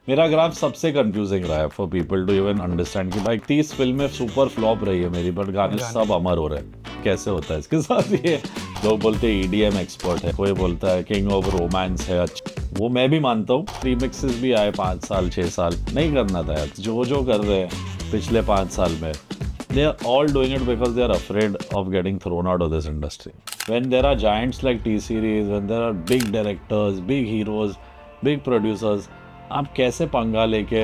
मेरा ग्राफ सबसे कंफ्यूजिंग रहा है for people to even understand कि भाई 30 फिल्में सुपर फ्लॉप रही है मेरी, बट गाने सब अमर हो रहे हैं। कैसे होता है इसके साथ ये? लोग बोलते हैं ईडीएम एक्सपर्ट है, कोई बोलता है किंग ऑफ रोमांस है। अच्छा, वो मैं भी मानता हूँ। रीमिक्सेस भी आए 5 साल 6 साल, नहीं करना था यार। जो कर रहे हैं पिछले 5 साल में, they are all doing it because they are afraid of getting thrown out of this industry. When there are giants like T-Series, when there are big directors, big heroes, big producers, आप कैसे पंगा लेके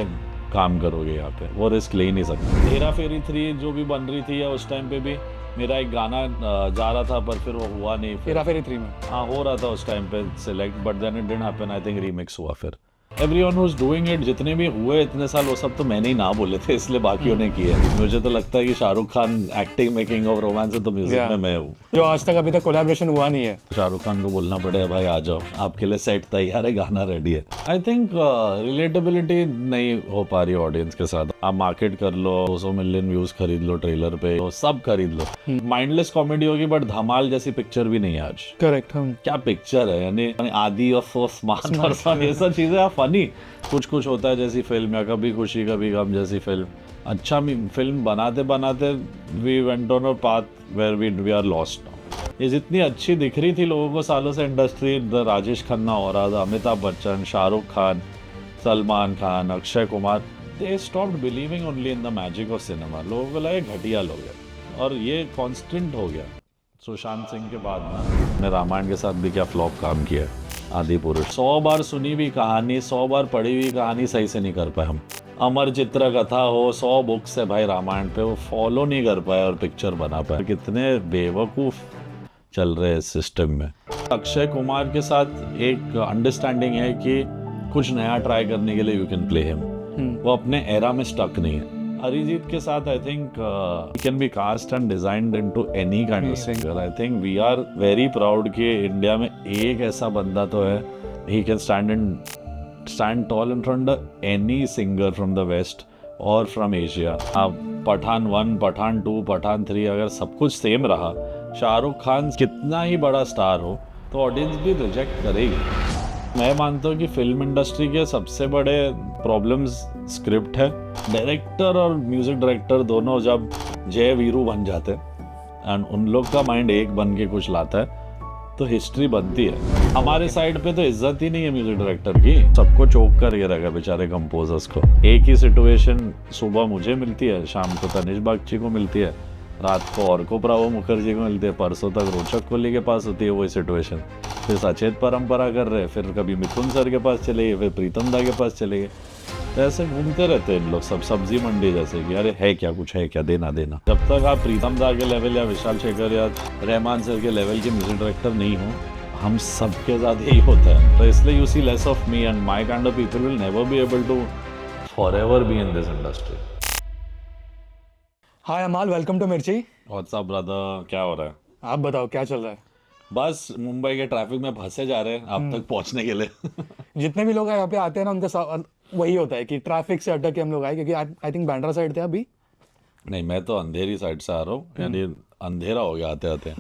काम करोगे यहाँ पे? वो risk ले ही नहीं सकते। हेरा फेरी 3 जो भी बन रही थी या उस टाइम पे भी मेरा एक गाना जा रहा था, पर फिर वो हुआ नहीं। हेरा फेरी 3 में हाँ हो रहा था उस टाइम पे select, but then it didn't happen. I think remix हुआ फिर। Everyone who is doing it, जितने भी हुए इतने साल, वो सब तो मैंने ही ना बोले थे, इसलिए बाकियों ने किए। मुझे तो लगता है कि शाहरुख खान एक्टिंग में किंग ऑफ रोमांस है, तो म्यूजिक में मैं हूँ। जो आज तक अभी तक कोलैबोरेशन हुआ नहीं है। शाहरुख खान को बोलना पड़ेगा भाई आ जाओ, आपके लिए सेट तैयार है, गाना रेडी है। आई थिंक रिलेटेबिलिटी नहीं हो पा रही ऑडियंस के साथ। आप मार्केट कर लो, 200 मिलियन व्यूज खरीद लो ट्रेलर पे, तो सब खरीद लो। माइंडलेस कॉमेडी होगी, बट धमाल जैसी पिक्चर भी नहीं है आज। करेक्ट। क्या पिक्चर है, यानी आदि और सो स्मार्ट पर्सन, ये सब चीजें फनी। कुछ होता है जैसी फिल्म, या कभी खुशी कभी गम जैसी फिल्म। अच्छा फिल्म बनाते बनाते we went on a path where we are lost now. ये जितनी अच्छी दिख रही थी लोगों को सालों से इंडस्ट्री, राजेश खन्ना हो रहा था, Amitabh Bachchan, Shahrukh Khan, Salman Khan, Akshay Kumar, they stopped believing only in the magic of cinema. लोगों को लगे घटिया लोग हैं, और ये कॉन्स्टेंट हो गया। सुशांत सिंह के बाद ना, ने रामायण के साथ भी क्या फ्लॉप काम किया। आदि पुरुष 100 बार सुनी हुई कहानी, 100 बार पढ़ी हुई कहानी सही से नहीं कर पाए हम। अमर चित्र कथा हो, 100 बुक्स है भाई रामायण पे, वो फॉलो नहीं कर पाए और पिक्चर बना पाए। कितने बेवकूफ चल रहे हैं इस सिस्टम में। अक्षय कुमार के साथ एक अंडरस्टैंडिंग है कि कुछ नया ट्राई करने के लिए यू कैन प्ले हिम। वो अपने एरा में स्टक नहीं है। अरिजीत के साथ I think can be cast and designed into any kind of singer. I think we are very proud कि इंडिया में एक ऐसा बंदा तो है, he can stand tall in front of any singer from the west और from Asia. अब पठान 1, पठान 2, पठान 3 अगर सब कुछ सेम रहा, शाहरुख खान कितना ही बड़ा स्टार हो, तो ऑडियंस भी रिजेक्ट करेगी। मैं मानता हूँ कि फिल्म इंडस्ट्री के सबसे बड़े प्रॉब्लम्स स्क्रिप्ट है। डायरेक्टर और म्यूजिक डायरेक्टर दोनों जब जय वीरू बन जाते हैं एंड उन लोग का माइंड एक बन के कुछ लाता है, तो हिस्ट्री बनती है। हमारे साइड पे तो इज्जत ही नहीं है म्यूजिक डायरेक्टर की, सबको चोक कर ये रखा बेचारे कंपोजर्स को। एक ही सिचुएशन सुबह मुझे मिलती है, शाम को तनिष बागची को मिलती है, रात को और को प्रभु मुखर्जी को मिलते हैं, परसों तक रोचक कोहली के पास होती है वही सिचुएशन। फिर सचेत परंपरा कर रहे हैं, फिर कभी मिथुन सर के पास चले गए, फिर प्रीतम दा के पास चले गए। तो ऐसे घूमते रहते हैं इन लोग सब सब्जी मंडी जैसे कि अरे है क्या, कुछ है क्या, देना। जब तक आप प्रीतम दा के लेवल या विशाल शेखर या रहमान सर के लेवल के म्यूजिक डायरेक्टर नहीं हो, हम सबके साथ यही होता है। तो इसलिए you see less of me and my kind of people will never be able to forever be in this industry. Hi Amaal, welcome to Mirchi. What's up brother, क्या हो रहा है? आप बताओ क्या चल रहा है? बस मुंबई के ट्रैफिक में फंसे जा रहे हैं अब तक पहुंचने के लिए। जितने भी लोग यहाँ पे आते हैं ना, उनका वही होता है कि ट्रैफिक से अटक के हम लोग आए, क्योंकि आई थिंक बांद्रा साइड थे अभी। नहीं, मैं तो अंधेरी साइड से आ रहा हूँ, यानी अंधेरा हो गया आते आते।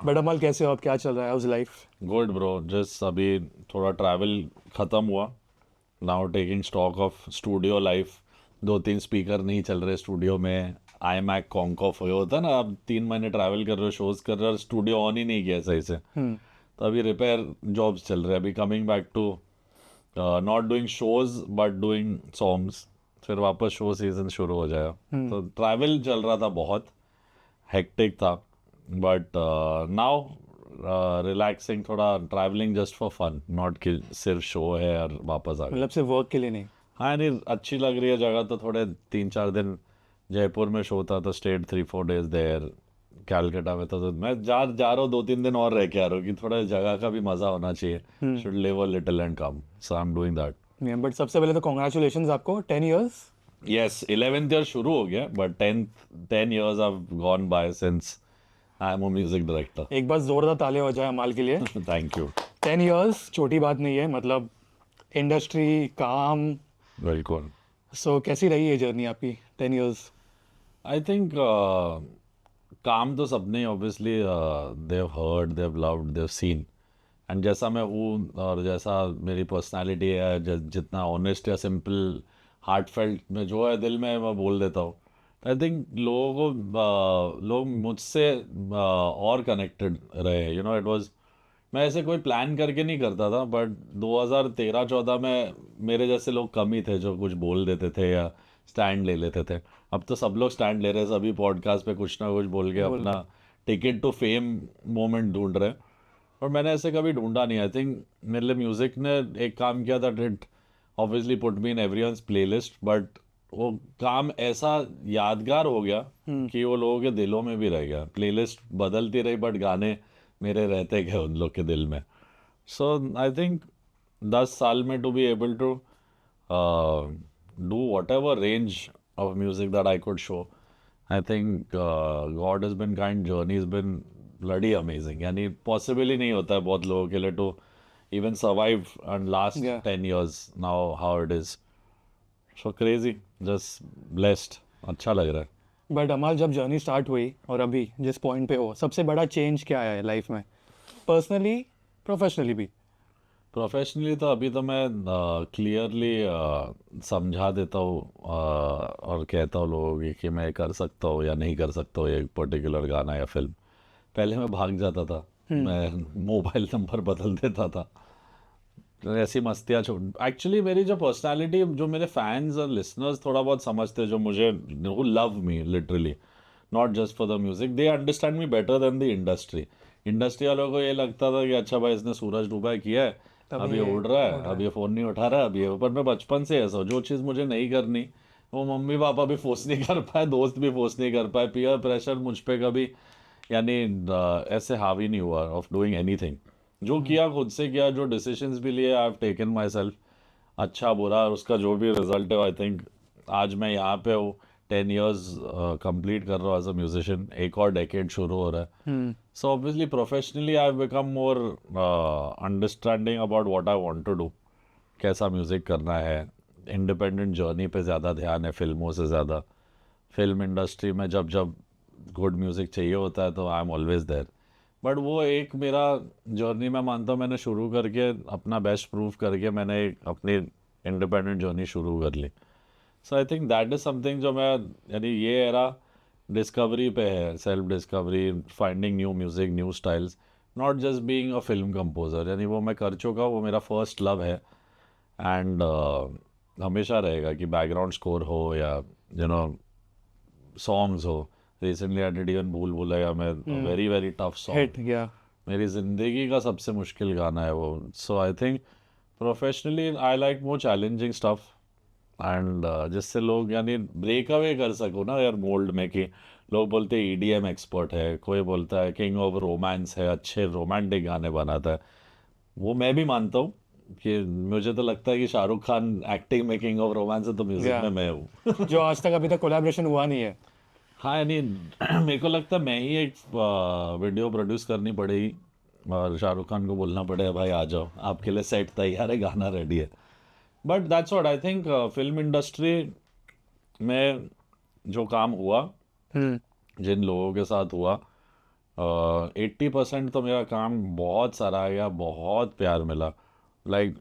बट अमल कैसे हो आप, क्या चल रहा है, house life? Good bro, just अभी थोड़ा ट्रैवल खत्म हुआ, now taking stock of studio life. 2-3 speaker नहीं चल रहे स्टूडियो में, iMac कॉन्कॉफ होता है ना, अब 3 महीने ट्रैवल कर रहे हो, शोज कर रहे हो, स्टूडियो ऑन ही नहीं किया सही से। तो अभी रिपेयर जॉब्स चल रहे हैं। अभी coming back to not doing shows but doing songs, फिर वापस शो सीजन शुरू हो जाएगा। तो ट्रैवल चल रहा था, बहुत हेक्टिक था, बट नाउ रिलैक्सिंग, थोड़ा travelling just for fun, not कि सिर्फ शो है और वापस आ गए। मतलब सिर्फ वर्क के लिए नहीं? हाँ, नहीं अच्छी लग रही है जगह, तो थोड़े 3-4 दिन जयपुर में शो था तो स्टेड 3-4 डेज देयर। कैलकाटा में था तो मैं जा रहा हूँ, 2-3 दिन और रह के आ रहा हूँ कि थोड़ा जगह का भी मजा होना चाहिए। Should live a little and come, so I am doing that. But सबसे पहले तो कॉन्ग्रेचुलेशंस आपको, 10 years। यस, 11th ईयर शुरू हो गया, but 10 years have gone by since I am a music director. एक बार जोरदार ताले हो जाए अमाल के लिए। Thank you. 10 years छोटी बात नहीं है, मतलब इंडस्ट्री, काम। बिल्कुल। सो कैसी रही है जर्नी आपकी 10 years? आई थिंक काम तो सबने obviously they have heard, they have loved, they have seen, and जैसा मैं हूँ और जैसा मेरी पर्सनालिटी है, जितना ऑनेस्ट या सिंपल हार्ट फेल्ट में जो है दिल में, मैं बोल देता हूँ। आई थिंक लोगों को लोग मुझसे और कनेक्टेड रहे, यू नो। इट वाज, मैं ऐसे कोई प्लान करके नहीं करता था, बट 2013-14 में मेरे जैसे लोग कम ही थे जो कुछ बोल देते थे या स्टैंड ले लेते थे। अब तो सब लोग स्टैंड ले रहे हैं, सभी पॉडकास्ट पे कुछ ना कुछ बोल के बोल अपना टिकट टू फेम मोमेंट ढूंढ रहे हैं। और मैंने ऐसे कभी ढूंढा नहीं। आई थिंक मेरे लिए म्यूज़िक ने एक काम किया था, it obviously put me in everyone's playlist, but वो काम ऐसा यादगार हो गया कि वो लोगों के दिलों में भी रह गया। प्लेलिस्ट बदलती रही बट गाने मेरे रहते गए उन लोग के दिल में। सो आई थिंक 10 साल में to be able to do whatever range of music that I could show, I think God has been kind, journey has been bloody amazing. यानी पॉसिबल ही नहीं होता है बहुत लोगों के लिए to even survive and last Yeah. 10 years now how it is. So crazy, just blessed. अच्छा लग रहा है। बट अमाल, जब जर्नी स्टार्ट हुई और अभी जिस पॉइंट पे हो, सबसे बड़ा चेंज क्या आया है लाइफ में, पर्सनली, प्रोफेशनली भी? प्रोफेशनली तो अभी तो मैं क्लियरली समझा देता हूँ और कहता हूँ लोगों को कि मैं कर सकता हूँ या नहीं कर सकता हूँ एक पर्टिकुलर गाना या फिल्म। पहले मैं भाग जाता था, मैं मोबाइल नंबर बदल देता था, तो ऐसी मस्तियाँ छोड़। एक्चुअली मेरी जो पर्सनालिटी, जो मेरे फैंस और लिसनर्स थोड़ा बहुत समझते हैं, जो मुझे, वो love me literally, not just for the music, they understand me better than the industry. Industry वालों को ये लगता था कि अच्छा भाई इसने सूरज डूबा किया है, अब ये उड़ रहा है, अब ये फ़ोन नहीं उठा रहा है, अब ये। पर मैं बचपन से ऐसा हूँ, जो चीज़ मुझे नहीं करनी वो मम्मी पापा भी फोर्स नहीं कर पाए, दोस्त भी फोर्स नहीं कर पाए, पीयर प्रेशर मुझ पे कभी यानी ऐसे हावी नहीं हुआ ऑफ डूइंग एनीथिंग। जो किया खुद से किया, जो डिसीजंस भी लिए, आई हैव टेकन माई सेल्फ, अच्छा बुरा उसका जो भी रिजल्ट है। आई थिंक आज मैं यहाँ पे हूँ, 10 years कंप्लीट कर रहा हूँ एज अ म्यूजिशियन, एक और डेकेड शुरू हो रहा है। So obviously professionally I have become more understanding about what I want to do, कैसा म्यूज़िक करना है। इंडिपेंडेंट जर्नी पे ज़्यादा ध्यान है फिल्मों से ज़्यादा। फिल्म इंडस्ट्री में जब जब गुड म्यूज़िक चाहिए होता है तो I am always there, but वो एक मेरा जर्नी, मैं मानता हूँ मैंने शुरू करके अपना बेस्ट प्रूव करके मैंने एक अपनी इंडिपेंडेंट जर्नी शुरू कर ली। So I think that is something जो मैं, यानी ये एरा डिस्कवरी पे है, self discovery, finding new music, new styles, not just being a film composer. यानी वो मैं कर चुका, वो मेरा फर्स्ट लव है। एंड हमेशा रहेगा कि बैकग्राउंड स्कोर हो या यू नो सॉन्ग्स हो। Recently I did even Bhool Bhulaiyaa में, very very tough song, hit गया। मेरी ज़िंदगी का सबसे मुश्किल गाना है वो। So I think professionally I like more challenging stuff, and जिससे लोग यानी ब्रेक अवे कर सको ना यार मोल्ड में, कि लोग बोलते हैं ईडीएम एक्सपर्ट है, कोई बोलता है किंग ऑफ रोमांस है, अच्छे रोमांटिक गाने बनाता है। वो मैं भी मानता हूँ कि मुझे तो लगता है कि शाहरुख खान एक्टिंग में किंग ऑफ रोमांस है, तो म्यूज़िक में मैं हूँ। जो आज तक अभी तक कोलैबोरेशन हुआ नहीं है। हाँ यानी मेरे को लगता है मैं ही एक वीडियो प्रोड्यूस करनी पड़ेगी और शाहरुख खान को बोलना पड़ेगा भाई आ जाओ, आपके लिए सेट तैयार है, गाना रेडी है। But that's what I think film industry में जो काम हुआ, जिन लोगों के साथ हुआ, 80% तो मेरा काम बहुत सराहा, बहुत प्यार मिला। Like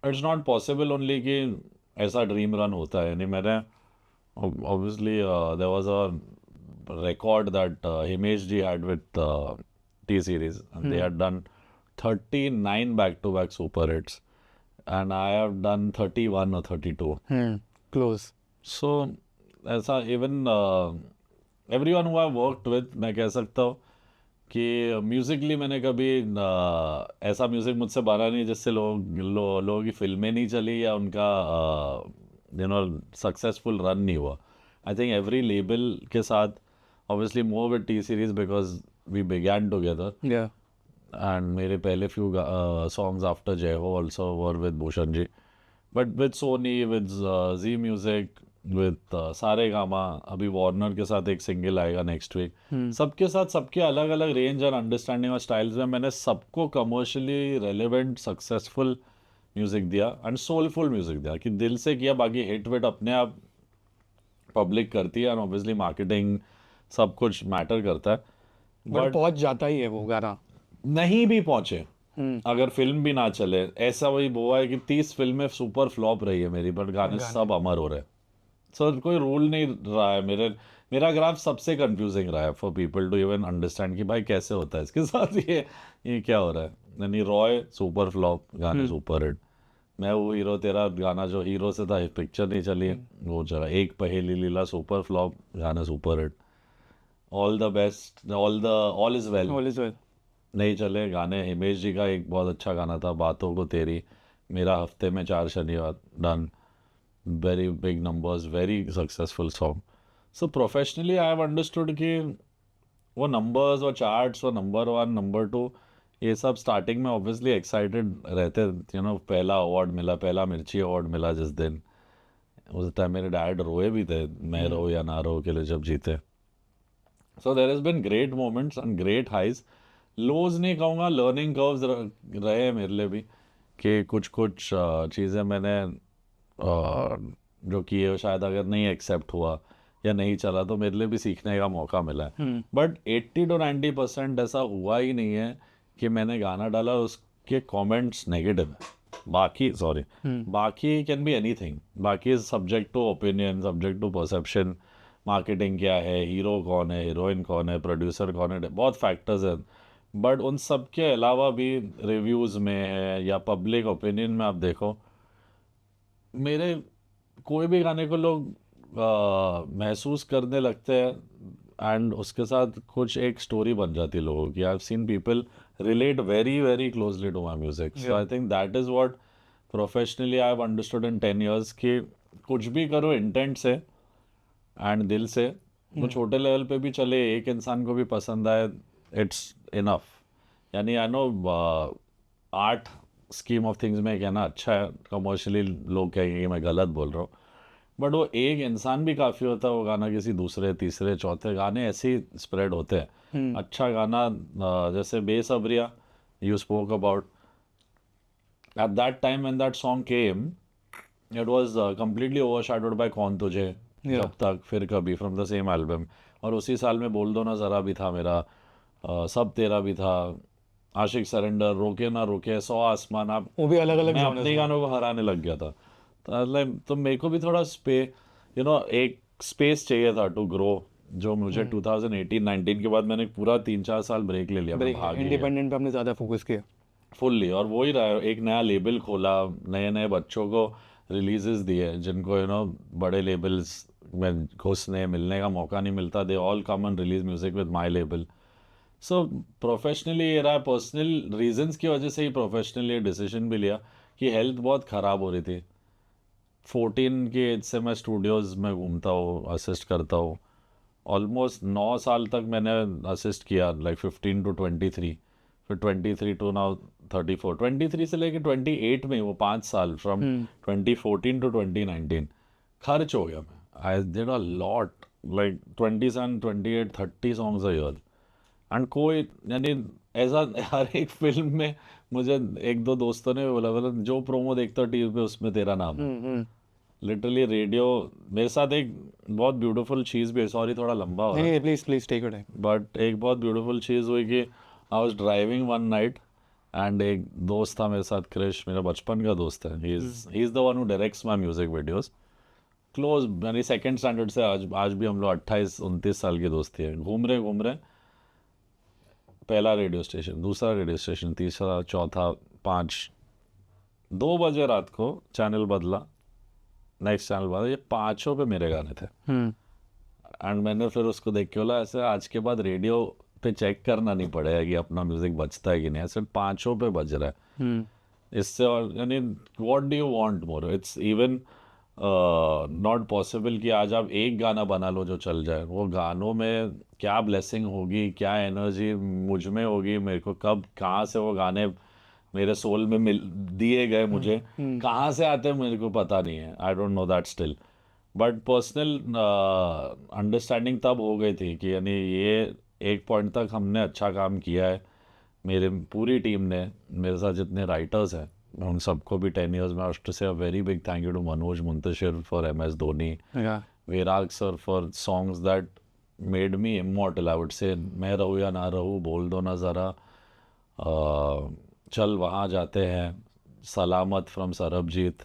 it's not possible only कि ऐसा ड्रीम रन होता है। यानी मैंने obviously there was a record that Himesh ji had with T-Series, and they had done 39 back-to-back super hits, and I have done 31 or 32. Close. So ऐसा even everyone who I worked with, मैं कह सकता हूँ कि musically मैंने कभी ऐसा music मुझसे बना नहीं जिससे लोगों की फिल्में नहीं चली या उनका सक्सेसफुल रन नहीं हुआ। आई थिंक एवरी लेबल के साथ, obviously more with T Series because we began together, या एंड मेरे पहले few songs after Jai Ho also were with Bhushan ji, but with Sony, with Zee music, with Saregama, अभी वार्नर के साथ एक सिंगल आएगा नेक्स्ट वीक। सबके साथ सबके अलग अलग रेंज और अंडरस्टैंडिंग और स्टाइल्स में मैंने सबको कमर्शियली रेलिवेंट सक्सेसफुल म्यूज़िक दिया एंड सोलफुल म्यूज़िक दिया, कि दिल से किया। बाकी हिट विट अपने आप पब्लिक करती है, एंड ऑब्वियसली मार्केटिंग सब कुछ मैटर करता है, बट बट पहुंच जाता ही है वो गाना। नहीं भी पहुँचे अगर फिल्म भी ना चले, ऐसा वही हुआ है कि 30 फिल्में सुपर फ्लॉप रही है मेरी, बट गाने सब अमर हो रहे हैं। सो कोई रूल नहीं रहा है मेरा ग्राफ सबसे कंफ्यूजिंग रहा है for people to even understand कि भाई कैसे होता है इसके साथ, ये क्या हो रहा है। यानी रॉय सुपर फ्लॉप, गाने सुपर हिट। मैं वो हीरो तेरा गाना जो हीरो से था, पिक्चर नहीं चली है, वो चला। एक पहेली लीला सुपर फ्लॉप, गाना super hit. All the best, all is well all is well. नहीं चले गाने। हिमेश जी का एक बहुत अच्छा गाना था, बातों को तेरी, मेरा हफ्ते में 4 शनिवार, done, very big numbers, very successful song. So professionally I have understood कि वो नंबर्स और चार्ट्स और नंबर 1 नंबर 2 ये सब स्टार्टिंग में ऑब्वियसली एक्साइटेड रहते, पहला अवार्ड मिला, पहला मिर्ची अवार्ड मिला जिस दिन, उस टाइम मेरे डैड रोए भी थे, मैं रो या ना रो के लिए जब जीते। So there has been great moments and great highs, lows नहीं कहूँगा, लर्निंग कर्व्स रहे हैं मेरे लिए भी, कि कुछ कुछ चीज़ें मैंने जो किए हो शायद अगर नहीं एक्सेप्ट हुआ या नहीं चला तो मेरे लिए भी सीखने का मौका मिला है। बट 80 to 90% ऐसा हुआ ही नहीं है कि मैंने गाना डाला और उसके कमेंट्स नेगेटिव है। बाकी कैन बी एनीथिंग, बाकी is subject to opinion, subject to perception, marketing क्या है, हीरो कौन है, हीरोइन कौन है, प्रोड्यूसर कौन है, बहुत फैक्टर्स हैं। बट उन सब के अलावा भी रिव्यूज़ में है या पब्लिक ओपिनियन में आप देखो, मेरे कोई भी गाने को लोग महसूस करने लगते हैं एंड उसके साथ कुछ एक स्टोरी बन जाती है लोगों की। I have seen people relate very very closely to my music. So I think that is what professionally I have understood in 10 years कि कुछ भी करो इंटेंट से एंड दिल से, वो छोटे लेवल पे भी चले, एक इंसान को भी पसंद आए, इट्स इनफ। यानी I know art scheme of things में कहना अच्छा है, कमर्शियली लोग कहेंगे कि मैं गलत बोल रहा हूँ, बट वो एक इंसान भी काफ़ी होता है, वो गाना किसी दूसरे तीसरे चौथे गाने ऐसे ही स्प्रेड होते हैं। अच्छा गाना जैसे Besabriyaan you spoke about, at that time when that song came it was completely overshadowed by Kaun Tujhe, जब तक, फिर कभी, फ्रॉम द सेम एल्बम। और उसी साल में बोल दो ना ज़रा भी था मेरा, सब तेरा भी था, आशिक सरेंडर, रोके ना रोके, 100 आसमान। आप वो भी अलग अलग मैं अपने गानों को हराने लग गया था, तो मेरे को भी थोड़ा एक स्पेस चाहिए था टू ग्रो, जो मुझे 2018-19 के बाद मैंने पूरा 3-4 साल ब्रेक ले लिया, मैं भाग लिया इंडिपेंडेंट पे हमने ज़्यादा फोकस किया फुल्ली। और वो ही रहा है, एक नया लेबल खोला, नए नए बच्चों को रिलीजेस दिए जिनको बड़े लेबल्स में घुसने मिलने का मौका नहीं मिलता, they all come and release music with my label. So professionally ये रहा, पर्सनल रीजंस की वजह से ही प्रोफेशनली ये डिसीजन भी लिया कि हेल्थ बहुत ख़राब हो रही थी। 14 की एज से मैं स्टूडियोज़ में घूमता हूँ, असिस्ट करता हूँ, ऑलमोस्ट 9 साल तक मैंने असिस्ट किया, लाइक 15 to 23, फिर 23 to नाउ 34, 23 से लेके 28 में, वो 5 साल, फ्रॉम 2014 to 2019 खर्च हो गया मैं। I did a lot, like 27, 28, 30 songs a year. And कोई, यानी ऐसा हर एक फिल्म में मुझे एक दो दोस्तों ने बोला जो प्रोमो देखता हो टीवी पे उसमें तेरा नाम है। लिटरली रेडियो मेरे साथ एक बहुत ब्यूटीफुल चीज़ भी है, सॉरी थोड़ा लंबा हो रहा है, नहीं please please take your time, but एक बहुत ब्यूटीफुल चीज़ हुई कि I was driving one night and एक दोस्त था मेरे साथ, क्रिश, मेरा बचपन का दोस्त है, he is the one who directs my music videos, close, यानी सेकेंड स्टैंडर्ड से आज भी हम लोग 28-29 साल की दोस्ती है। घूम रहे पहला रेडियो स्टेशन, दूसरा रेडियो स्टेशन, तीसरा, चौथा, 5, 2 बजे रात को चैनल बदला, नेक्स्ट चैनल बदला, ये 5 पे मेरे गाने थे। एंड मैंने फिर उसको देख के बोला ऐसे आज के बाद रेडियो पे चेक करना नहीं पड़ेगा कि अपना म्यूजिक बजता है कि नहीं, ऐसे 5 पे बज रहा है। इससे और यानी what do you want more, it's even not possible कि आज आप एक गाना बना लो जो चल जाए। वो गानों में क्या ब्लेसिंग होगी, क्या एनर्जी मुझ में होगी, मेरे को कब कहाँ से वो गाने मेरे सोल में मिल दिए गए, मुझे कहाँ से आते हैं मेरे को पता नहीं है, I don't know that still. But personal understanding तब हो गई थी कि यानी ये एक पॉइंट तक हमने अच्छा काम किया है, मेरे पूरी टीम ने, मेरे साथ जितने राइटर्स हैं उन सबको भी 10 years में I to say a very big thank you to Manoj Muntashir for MS Dhoni, Virag sir for songs that made me immortal, I would say, मैं रहूँ या ना रहूँ, बोल दो ना ज़रा, चल वहाँ जाते हैं, सलामत from Sarabjit,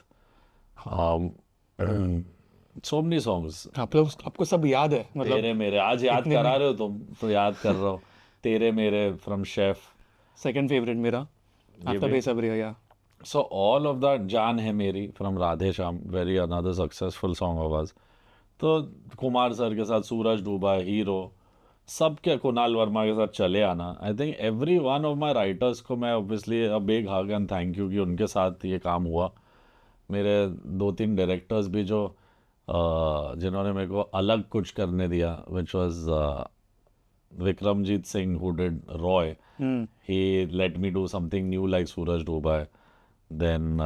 so many songs. आप लोग आपको सब याद है मतलब तेरे मेरे आज याद इतने करा में रहे हो तुम, तो याद कर रहा हो। तेरे मेरे फ्रॉम शेफ, सेकंड फेवरेट मेरा ये आफ्टर भी। बेसब्रिया या So all of that, जान है मेरी from Radhe Shyam, very another successful song of us. तो कुमार सर के साथ सूरज डूबा, हीरो, सब के कुणाल वर्मा के साथ चले आना। I think every one of my writers को मैं obviously a big hug and thank you कि उनके साथ ये काम हुआ। मेरे 2-3 डायरेक्टर्स भी जो जिन्होंने मेरे को अलग कुछ करने दिया, which was Vikramjit Singh who did Roy, he let me do something new like सूरज डूबा है। देन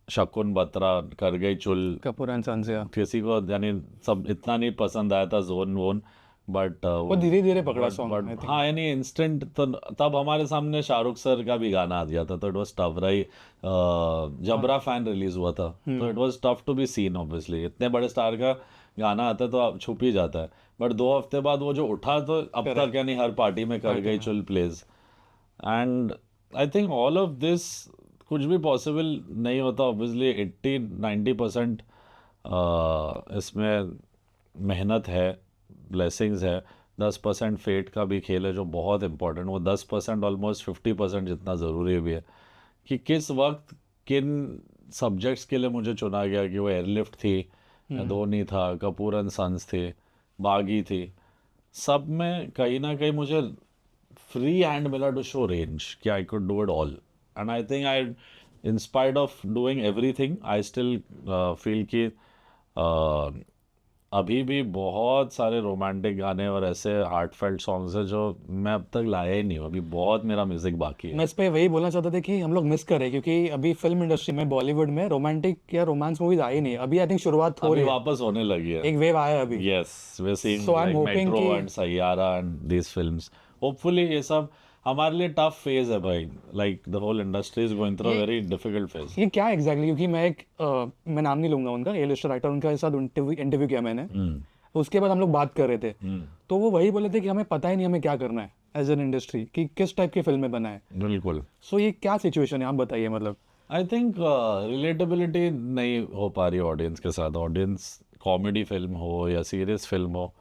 शकुन बत्रा, कर गई चुल, कपूर एंड सन्स या किसी को यानी सब इतना नहीं पसंद आया था जोन वोन, बट वो धीरे धीरे पकड़ा सॉन्ग आई बट थिंक हाँ यानी इंस्टेंट। तो तब हमारे सामने शाहरुख सर का भी गाना आ गया था, तो इट वाज टफ रही। जबरा फैन रिलीज हुआ था, तो it was tough to be seen. Obviously इतने बड़े स्टार का गाना आता है तो आप छुप ही जाता है, बट 2 हफ्ते बाद वो जो उठा, तो अब तक यानी हर पार्टी में कर गई चुल प्लेज। And I think all of this कुछ भी पॉसिबल नहीं होता ऑब्वियसली। 80-90% इसमें मेहनत है, ब्लेसिंग्स है, 10% फेट का भी खेल है जो बहुत इंपॉर्टेंट। वो 10% ऑलमोस्ट 50% जितना ज़रूरी भी है कि किस वक्त किन सब्जेक्ट्स के लिए मुझे चुना गया, कि वो एयरलिफ्ट थी, धोनी था, कपूर एंड सन्स थे, बागी थी, सब में कहीं ना कहीं मुझे फ्री हैंड मिला टू शो रेंज कि I could do it all. And I think I, in spite of doing everything, I still feel कि अभी भी बहुत सारे रोमांटिक गाने और ऐसे हार्टफेल्ट सॉन्ग्स हैं जो मैं अब तक लाया ही नहीं हूँ। अभी बहुत मेरा म्यूजिक बाकी है। मैं इस पे वही बोलना चाहता था कि हम लोग मिस कर रहे हैं क्योंकि अभी फिल्म इंडस्ट्री में बॉलीवुड में रोमांटिक या रोमांस मूवीज आई नहीं। अभी आई थिंक शुरुआत हो अभी रही है, वापस होने लगी है। एक वेव आया है अभी। Yes, we're seeing So I'm like hoping Metro कि- and Sayyara and these films. Hopefully ये सब हमारे लिए टफ फेज है भाई। Like the whole industry is going through a very difficult phase. ये क्या एग्जैक्टली क्योंकि मैं एक मैं नाम नहीं लूंगा उनका, ए लिस्ट राइटर, उनके साथ इंटरव्यू किया मैंने। उसके बाद हम लोग बात कर रहे थे, तो वो वही बोले थे कि हमें पता ही नहीं हमें क्या करना है एज एन इंडस्ट्री, कि किस टाइप की फिल्में बनाए। बिल्कुल। सो ये क्या सिचुएशन है, आप बताइए। मतलब आई थिंक रिलेटेबिलिटी नहीं हो पा रही ऑडियंस के साथ। ऑडियंस कॉमेडी फिल्म हो या सीरियस फिल्म हो,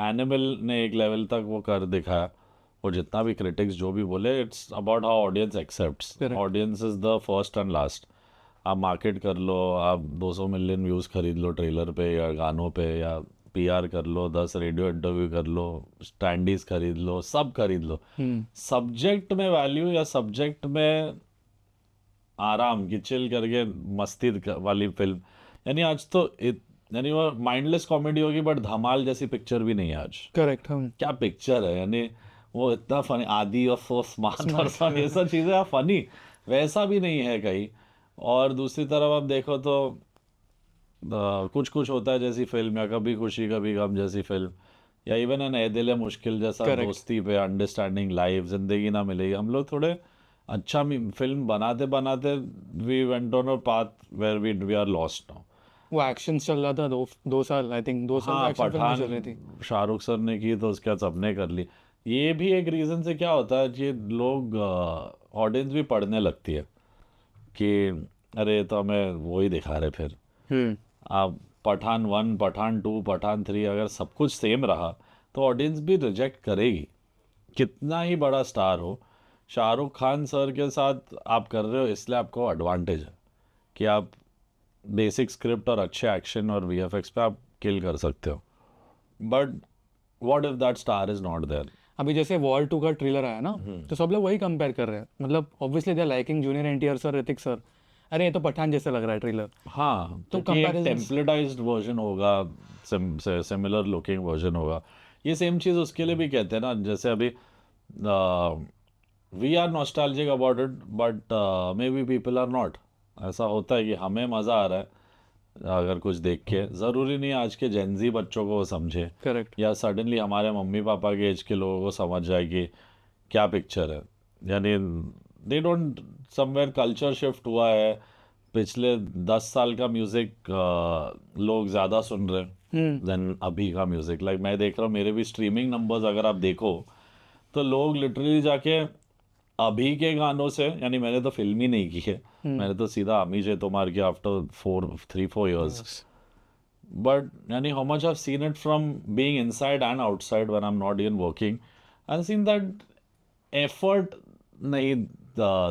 एनिमल ने एक लेवल तक वो कर दिखाया। और जितना भी क्रिटिक्स जो भी बोले, it's about how audience accepts. Correct. Audience is the first and last. आप मार्केट कर लो, आप 200 मिलियन व्यूज़ खरीद लो ट्रेलर पे या गानों पे, या पीआर कर लो, 10 रेडियो इंटरव्यू कर लो, स्टैंडीज खरीद लो, सब खरीद लो। सब्जेक्ट में वैल्यू या सब्जेक्ट में आराम की चिल करके मस्ती वाली फिल्म, यानी आज तो यानी वो माइंडलेस कॉमेडी होगी, बट धमाल जैसी पिक्चर भी नहीं है आज। करेक्ट। हम क्या पिक्चर है, यानी वो इतना फनी, आदि और सो स्मार्ट पर्सन, ये सब चीज़ें फनी, वैसा भी नहीं है कहीं। और दूसरी तरफ आप देखो तो कुछ कुछ होता है जैसी फिल्म, या कभी खुशी कभी गम जैसी फिल्म, या इवन एन ए दिल है मुश्किल जैसा Correct. दोस्ती पे, अंडरस्टैंडिंग लाइफ, जिंदगी ना मिलेगी। हम लोग थोड़े अच्छा फिल्म बनाते बनाते we went on a path where we are lost now. वो एक्शन चल रहा था 2 साल, आई थिंक 2 साल हाँ, एक्शन फिल्म चल रही थी। पठान शाहरुख सर ने की तो उसके बाद सबने कर ली। ये भी एक रीज़न से क्या होता है कि लोग, ऑडियंस भी पढ़ने लगती है कि अरे तो हमें वो ही दिखा रहे। फिर आप पठान 1, पठान 2, पठान 3 अगर सब कुछ सेम रहा तो ऑडियंस भी रिजेक्ट करेगी, कितना ही बड़ा स्टार हो। शाहरुख खान सर के साथ आप कर रहे हो, इसलिए आपको एडवांटेज है कि आप बेसिक स्क्रिप्ट और अच्छे एक्शन और वीएफएक्स पे आप किल कर सकते हो। But what if that star is not there. अभी जैसे वॉर 2 का ट्रेलर आया ना, तो सब लोग वही कंपेयर कर रहे हैं। मतलब obviously they are liking junior NTR sir, Hrithik sir. अरे ये तो पठान जैसा लग रहा है ट्रेलर। हाँ, तो तो एक comparisons- टेम्पलेटाइज्ड वर्जन होगा, सिमिलर लुकिंग वर्जन होगा। ये सेम चीज़ उसके लिए भी कहते हैं ना, जैसे अभी we are nostalgic about it, but maybe people are not. ऐसा होता है कि हमें मज़ा आ रहा है अगर कुछ देख के, ज़रूरी नहीं आज के जेनजी बच्चों को वो समझे, करेक्ट। या सडनली हमारे मम्मी पापा के एज के लोगों को समझ जाए कि क्या पिक्चर है। यानी they don't, somewhere culture shift हुआ है। पिछले 10 साल का म्यूज़िक लोग ज़्यादा सुन रहे हैं देन अभी का म्यूज़िक। लाइक मैं देख रहा हूँ, मेरे भी स्ट्रीमिंग नंबर्स अगर आप देखो तो लोग लिटरली जाके अभी के गानों से, यानी मैंने तो फिल्म ही नहीं की है, मैंने तो सीधा अमी जे तोमार की after 3-4 years. But yani, how much I've seen it from being inside and outside when I'm not even working, I've seen that effort नहीं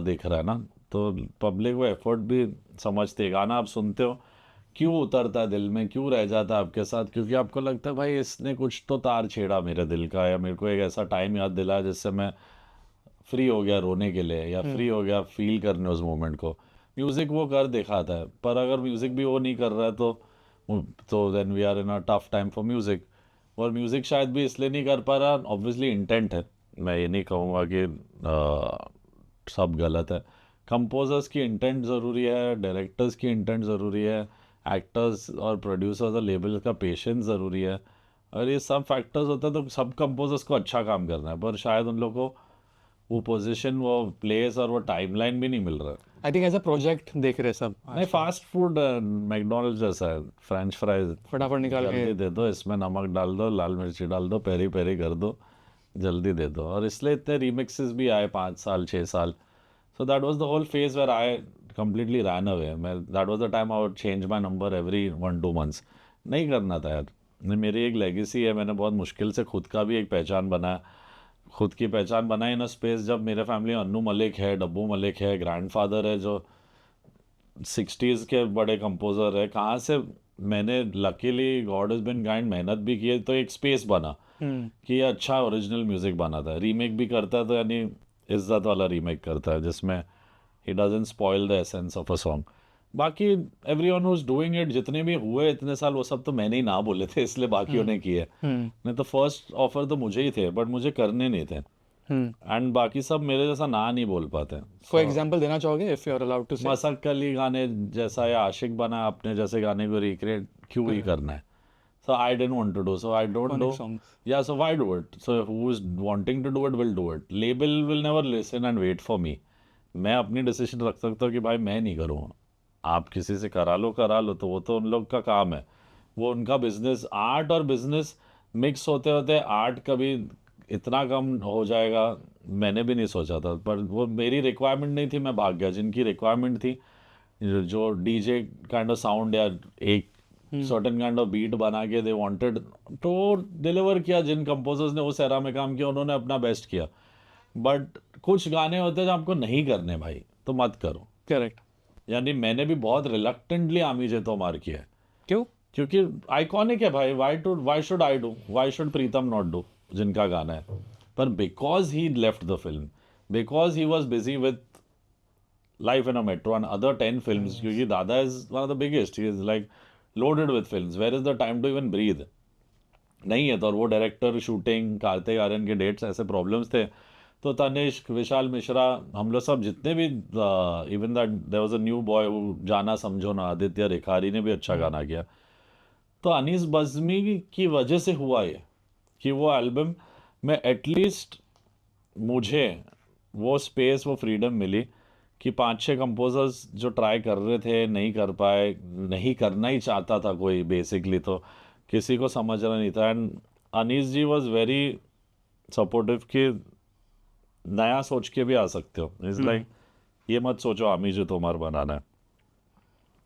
दिख रहा है ना, तो पब्लिक वो एफर्ट भी समझते हैं। गाना आप सुनते हो, क्यों उतरता है दिल में, क्यों रह जाता है आपके साथ, क्योंकि आपको लगता है भाई इसने कुछ तो तार छेड़ा मेरे दिल का, या मेरे को एक ऐसा टाइम याद दिलाया जिससे मैं फ्री हो गया रोने के लिए, या फ्री हो गया फील करने उस मोमेंट को। म्यूज़िक वो कर दिखाता है, पर अगर म्यूज़िक भी वो नहीं कर रहा है तो then we are in a tough time for music. और म्यूज़िक शायद भी इसलिए नहीं कर पा रहा, ऑब्वियसली इंटेंट है, मैं ये नहीं कहूँगा कि सब गलत है। कंपोजर्स की इंटेंट ज़रूरी है, डायरेक्टर्स की इंटेंट ज़रूरी है, एक्टर्स और प्रोड्यूसर्स और लेबल का पेशेंस ज़रूरी है। अगर ये सब फैक्टर्स होते हैं तो सब कंपोजर्स को अच्छा काम करना है, पर शायद उन लोगों को वो पोजीशन, वो प्लेस और वो टाइमलाइन भी नहीं मिल रहा। I think as a project देख रहे सब नहीं, फास्ट फूड मैकडोनल्ड्स जैसा है, फ्रेंच फ्राइज फटाफट निकाल के जल्दी दे दो, इसमें नमक डाल दो, लाल मिर्ची डाल दो, पेरी पेरी कर दो, जल्दी दे दो। और इसलिए इतने रीमिक्सेस भी आए 5 साल 6 साल। So that was the whole phase where I completely ran away. मैं that was the time I would change my number every 1-2 months। नहीं करना था यार। मेरी एक लेगेसी है, मैंने बहुत मुश्किल से खुद का भी एक पहचान बनाया, खुद की पहचान बनाई इन अ स्पेस जब मेरे फैमिली में अन्नू मलिक है, डब्बू मलिक है, ग्रैंडफादर है जो 60s के बड़े कंपोजर है। कहाँ से मैंने luckily God is been kind मेहनत भी की है, तो एक स्पेस बना कि ये अच्छा ओरिजिनल म्यूजिक बनाता है। रीमेक भी करता है तो यानी इज्जत वाला रीमेक करता है जिसमें he doesn't spoil the essence of a song. बाकी everyone who is doing it, जितने भी हुए इतने साल, वो सब तो मैंने ही ना बोले थे, इसलिए बाकियों ने किए। नहीं तो फर्स्ट ऑफर तो मुझे ही थे, बट मुझे करने नहीं थे। एंड बाकी सब मेरे जैसा ना नहीं बोल पाते। कोई एग्जांपल देना चाहोगे if you are allowed to say? मसक अली गाने जैसा या आशिक बना अपने जैसे गाने को रिक्रिएट क्यों ही करना है? So I didn't want to do, so I don't Iconic do. songs. Yeah, so why do it? So who is wanting to do it will do it. Label will never listen and wait for me. मैं अपनी decision रख सकता हूँ कि भाई मैं नहीं करूँगा, आप किसी से करा लो तो वो तो उन लोग का काम है, वो उनका बिजनेस। आर्ट और बिजनेस मिक्स होते होते आर्ट कभी इतना कम हो जाएगा मैंने भी नहीं सोचा था, पर वो मेरी रिक्वायरमेंट नहीं थी, मैं भाग गया। जिनकी रिक्वायरमेंट थी, जो डीजे काइंड ऑफ साउंड या एक सर्टेन काइंड ऑफ बीट बना के दे वांटेड, तो डिलीवर किया। जिन कंपोजर्स ने उस एरा में काम किया उन्होंने अपना बेस्ट किया। बट कुछ गाने होते हैं जो आपको नहीं करने भाई, तो मत करो। करेक्ट। यानी मैंने भी बहुत रिलक्टेंटली आमी जे तोमार किया है। क्यों? क्योंकि आइकॉनिक है भाई। Why should I do, why should Pritam not do, जिनका गाना है। पर because he left the film, because he was busy with Life in a Metro and other 10 films, क्योंकि दादा is one of the biggest, he is like loaded with films, where is the time to even breathe? नहीं है। तो और वो director, shooting, Kartik Aaryan के dates, ऐसे problems थे। तो तनिष्क, विशाल मिश्रा, हम लोग सब जितने भी, even that there was a new boy जाना समझो ना, आदित्य रेखारी ने भी अच्छा गाना किया। तो अनीस बज़्मी की वजह से हुआ ये कि वो एल्बम में एटलीस्ट मुझे वो स्पेस, वो फ्रीडम मिली कि 5-6 कंपोजर्स जो ट्राई कर रहे थे नहीं कर पाए, नहीं करना ही चाहता था कोई बेसिकली, तो किसी को समझ रहा नहीं था। And Anees ji was very supportive कि नया सोच के भी आ सकते हो। इज लाइक ये मत सोचो आमी जो तुम्हारा बनाना है,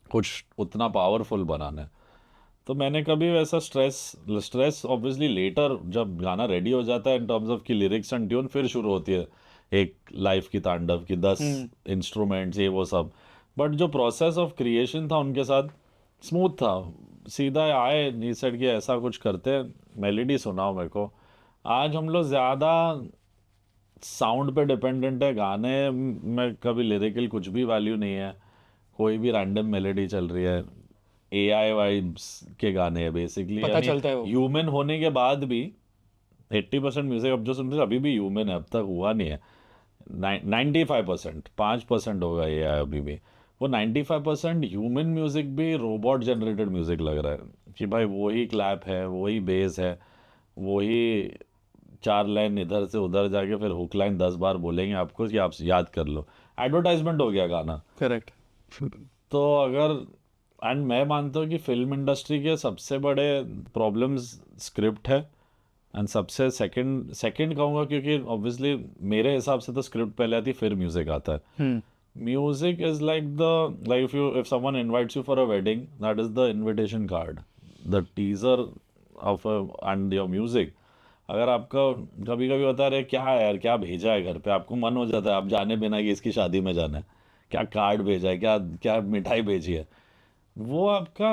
कुछ उतना पावरफुल बनाना है। तो मैंने कभी वैसा स्ट्रेस ऑब्वियसली लेटर जब गाना रेडी हो जाता है इन टर्म्स ऑफ की लिरिक्स एंड ट्यून, फिर शुरू होती है एक लाइफ की तांडव की 10 इंस्ट्रूमेंट्स ये वो सब। बट जो प्रोसेस ऑफ क्रिएशन था उनके साथ स्मूथ था। सीधा आए, नी सेट कि ऐसा कुछ करते, मेलेडी सुनाओ मेरे को। आज हम लोग ज़्यादा साउंड पे डिपेंडेंट है, गाने में कभी लिरिकल कुछ भी वैल्यू नहीं है, कोई भी रैंडम मेलेडी चल रही है, AI वाइब्स के गाने हैं बेसिकली। पता चलता है वो। ह्यूमन होने के बाद भी 80% म्यूजिक अब जो सुनते हैं अभी भी ह्यूमन है, अब तक हुआ नहीं है 95%, 5% होगा AI अभी भी। वो 95% ह्यूमन म्यूजिक भी रोबोट जनरेटेड म्यूजिक लग रहा है कि भाई वही क्लैप है, वही बेस है, वही 4 लाइन इधर से उधर जाके फिर हुक लाइन 10 बार बोलेंगे आपको कि आप याद कर लो। एडवर्टाइजमेंट हो गया गाना। करेक्ट। तो अगर, एंड मैं मानता हूँ कि फिल्म इंडस्ट्री के सबसे बड़े प्रॉब्लम्स स्क्रिप्ट है एंड सबसे सेकंड सेकंड कहूँगा क्योंकि ऑब्वियसली मेरे हिसाब से तो स्क्रिप्ट पहले आती फिर म्यूजिक आता है. Music is like if someone invites you for a wedding, that is the invitation card, the teaser of and your music. अगर आपका कभी कभी होता है क्या है यार, क्या भेजा है घर पे, आपको मन हो जाता है आप जाने बिना कि इसकी शादी में जाना है, क्या कार्ड भेजा है, क्या क्या मिठाई भेजी है, वो आपका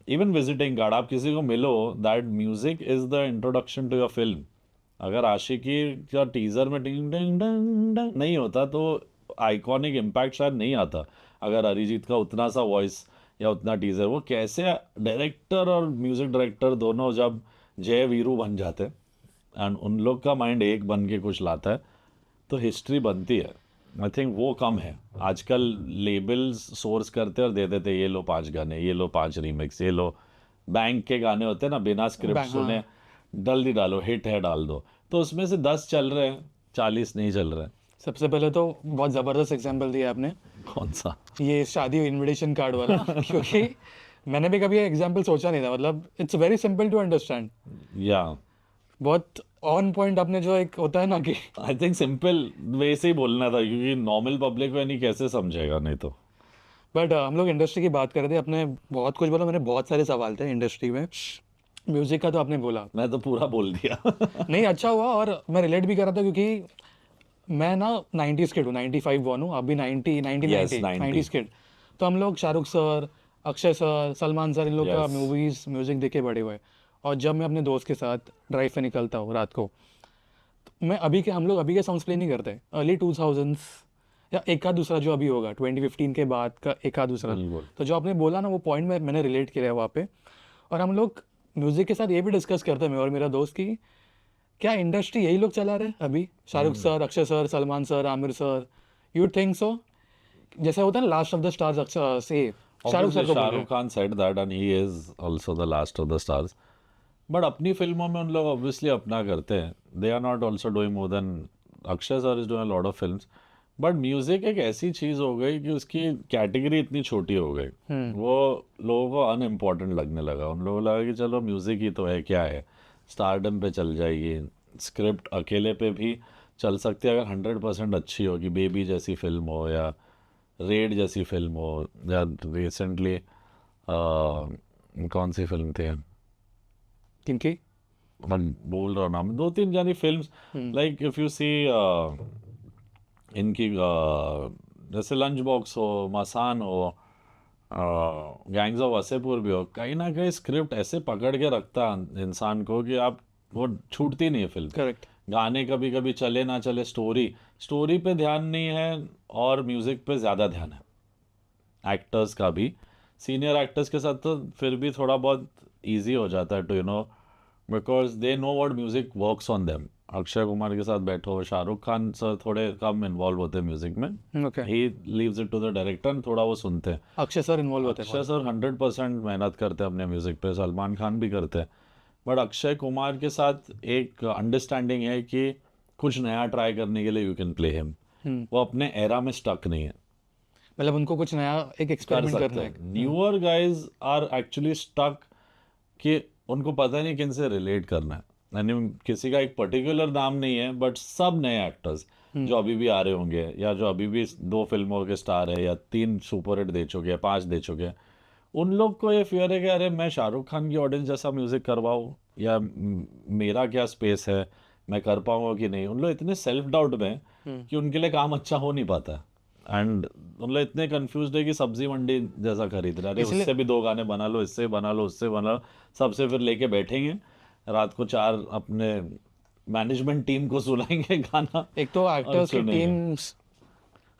इवन विजिटिंग कार्ड, आप किसी को मिलो, that music is the introduction to your film. अगर आशिकी का टीजर में डिंग डिंग डंग डंग नहीं होता तो आइकॉनिक इम्पैक्ट शायद नहीं आता. अगर अरिजीत का उतना सा वॉइस या उतना टीजर, वो कैसे डायरेक्टर और म्यूजिक डायरेक्टर दोनों जब जय वीरू बन जाते एंड उन लोग का माइंड एक बन के कुछ लाता है तो हिस्ट्री बनती है. आई थिंक वो कम है आजकल. लेबल्स सोर्स करते और दे देते ये लो 5 गाने, ये लो 5 रीमिक्स, ये लो बैंक के गाने होते हैं ना, बिना स्क्रिप्ट सुने जल्दी डालो, हिट है डाल दो, तो उसमें से 10 चल रहे हैं, 40 नहीं चल रहे हैं. सबसे पहले तो बहुत ज़बरदस्त एग्जांपल दिया आपने, कौन सा? ये शादी इनविटेशन कार्ड वाला क्योंकि मैंने भी कभी ये एग्जांपल सोचा नहीं था. मतलब it's very simple to understand. या बहुत ऑन पॉइंट आपने जो एक होता है ना कि आई थिंक सिंपल वैसे ही बोलना था क्योंकि नॉर्मल पब्लिक में नहीं कैसे समझेगा नहीं तो. बट हम लोग इंडस्ट्री की बात कर रहे थे, अपने बहुत कुछ बोला, मैंने बहुत सारे सवाल थे इंडस्ट्री में. म्यूजिक का तो आपने बोला, मैं तो पूरा बोल दिया. नहीं अच्छा हुआ. और मैं रिलेट भी कर रहा था क्योंकि मैं ना 90s किड हूँ, 95 बॉर्न हूँ, अभी 90 किड. तो हम लोग Shahrukh sir, Akshay sir, Salman sir, इन लोग का मूवीज म्यूजिक देखे बड़े हुए. और जब मैं अपने दोस्त के साथ ड्राइव पे निकलता हूँ रात को, तो मैं हम लोग अभी के सॉन्ग्स प्ले नहीं करते. अर्ली 2000s या एक आध दूसरा जो अभी होगा 2015 के बाद का एक आध दूसरा. तो जो आपने बोला ना वो पॉइंट में मैंने रिलेट किया है वहाँ पे. और हम लोग म्यूजिक के साथ ये भी डिस्कस करते हैं, मैं और मेरा दोस्त, की क्या इंडस्ट्री यही लोग चला रहे अभी, Shahrukh sir, Akshay sir, Salman sir, Aamir sir, you think so? जैसे होता है ना लास्ट ऑफ द स्टार्स से शाहरुख सर को. Shahrukh Khan said that and he is also the last of the stars. But अपनी फिल्मों में उन लोग ऑब्वियसली अपना करते हैं. They are not also doing more than Akshay sir is doing a lot of films. But music एक ऐसी चीज हो गई कि उसकी कैटेगरी इतनी छोटी हो गई, वो लोगों को अनइम्पॉर्टेंट लगने लगा. उन लोगों को लगा कि चलो म्यूजिक ही तो है, क्या है, स्टारडम पे चल जाएगी, स्क्रिप्ट अकेले पे भी चल सकती है अगर 100% अच्छी हो, कि बेबी जैसी फिल्म हो या रेड जैसी फिल्म हो, या रिसेंटली कौन सी फिल्म थी, किनकी मैं बोल रहा हूँ नाम, 2-3 जानी films, like if you see इनकी जैसे लंच बॉक्स हो, मसान हो, गैंग्स ऑफ वासेपुर भी हो, कहीं ना कहीं स्क्रिप्ट ऐसे पकड़ के रखता है इंसान को कि आप वो छूटती नहीं है फिल्म. करेक्ट. गाने कभी कभी चले ना चले, स्टोरी पे ध्यान नहीं है और म्यूजिक पे ज़्यादा ध्यान है. एक्टर्स का भी, सीनियर एक्टर्स के साथ तो फिर भी थोड़ा बहुत ईजी हो जाता है to you know, because they know what music works on them. Akshay Kumar के साथ बैठो, शाहरुख खान सर थोड़े कम इन्वॉल्व होते हैं म्यूजिक में. Okay. He leaves it to the director, थोड़ा वो सुनते हैं. अक्षय सर इन्वॉल्व होते हैं. अक्षय सर 100% मेहनत करते हैं अपने म्यूजिक पे, सलमान खान भी करते हैं. बट अक्षय कुमार के साथ एक अंडरस्टैंडिंग है कि कुछ नया ट्राई करने के लिए यू कैन प्ले हिम. वो अपने एरा में स्टक नहीं है, मतलब उनको कुछ नया एक कर एक्सपेरिमेंट सकते करना हैं. है. Newer guys are actually stuck कि उनको पता नहीं किन से रिलेट करना है. यानी किसी का एक पर्टिकुलर नाम नहीं है, बट सब नए एक्टर्स जो अभी भी आ रहे होंगे, या जो अभी भी 2 फिल्मों के स्टार है, या 3 सुपरहिट दे चुके हैं, 5 दे चुके हैं, उन लोग को ये फियर है कि अरे मैं शाहरुख खान की ऑडियंस जैसा म्यूजिक करवाऊँ, या मेरा क्या स्पेस है, मैं कर पाऊंगा कि नहीं. उन लोग इतने सेल्फ डाउट में कि उनके लिए काम अच्छा हो नहीं पाता. एंड उन लोग इतने कंफ्यूज है कि सब्जी मंडी जैसा खरीद रहे, अरे उससे भी 2 गाने बना लो, इससे बना लो, उससे बना लो, सबसे फिर लेके बैठेंगे रात को 4 अपने मैनेजमेंट टीम को सुनाएंगे गाना. एक तो एक्टर्स की टीम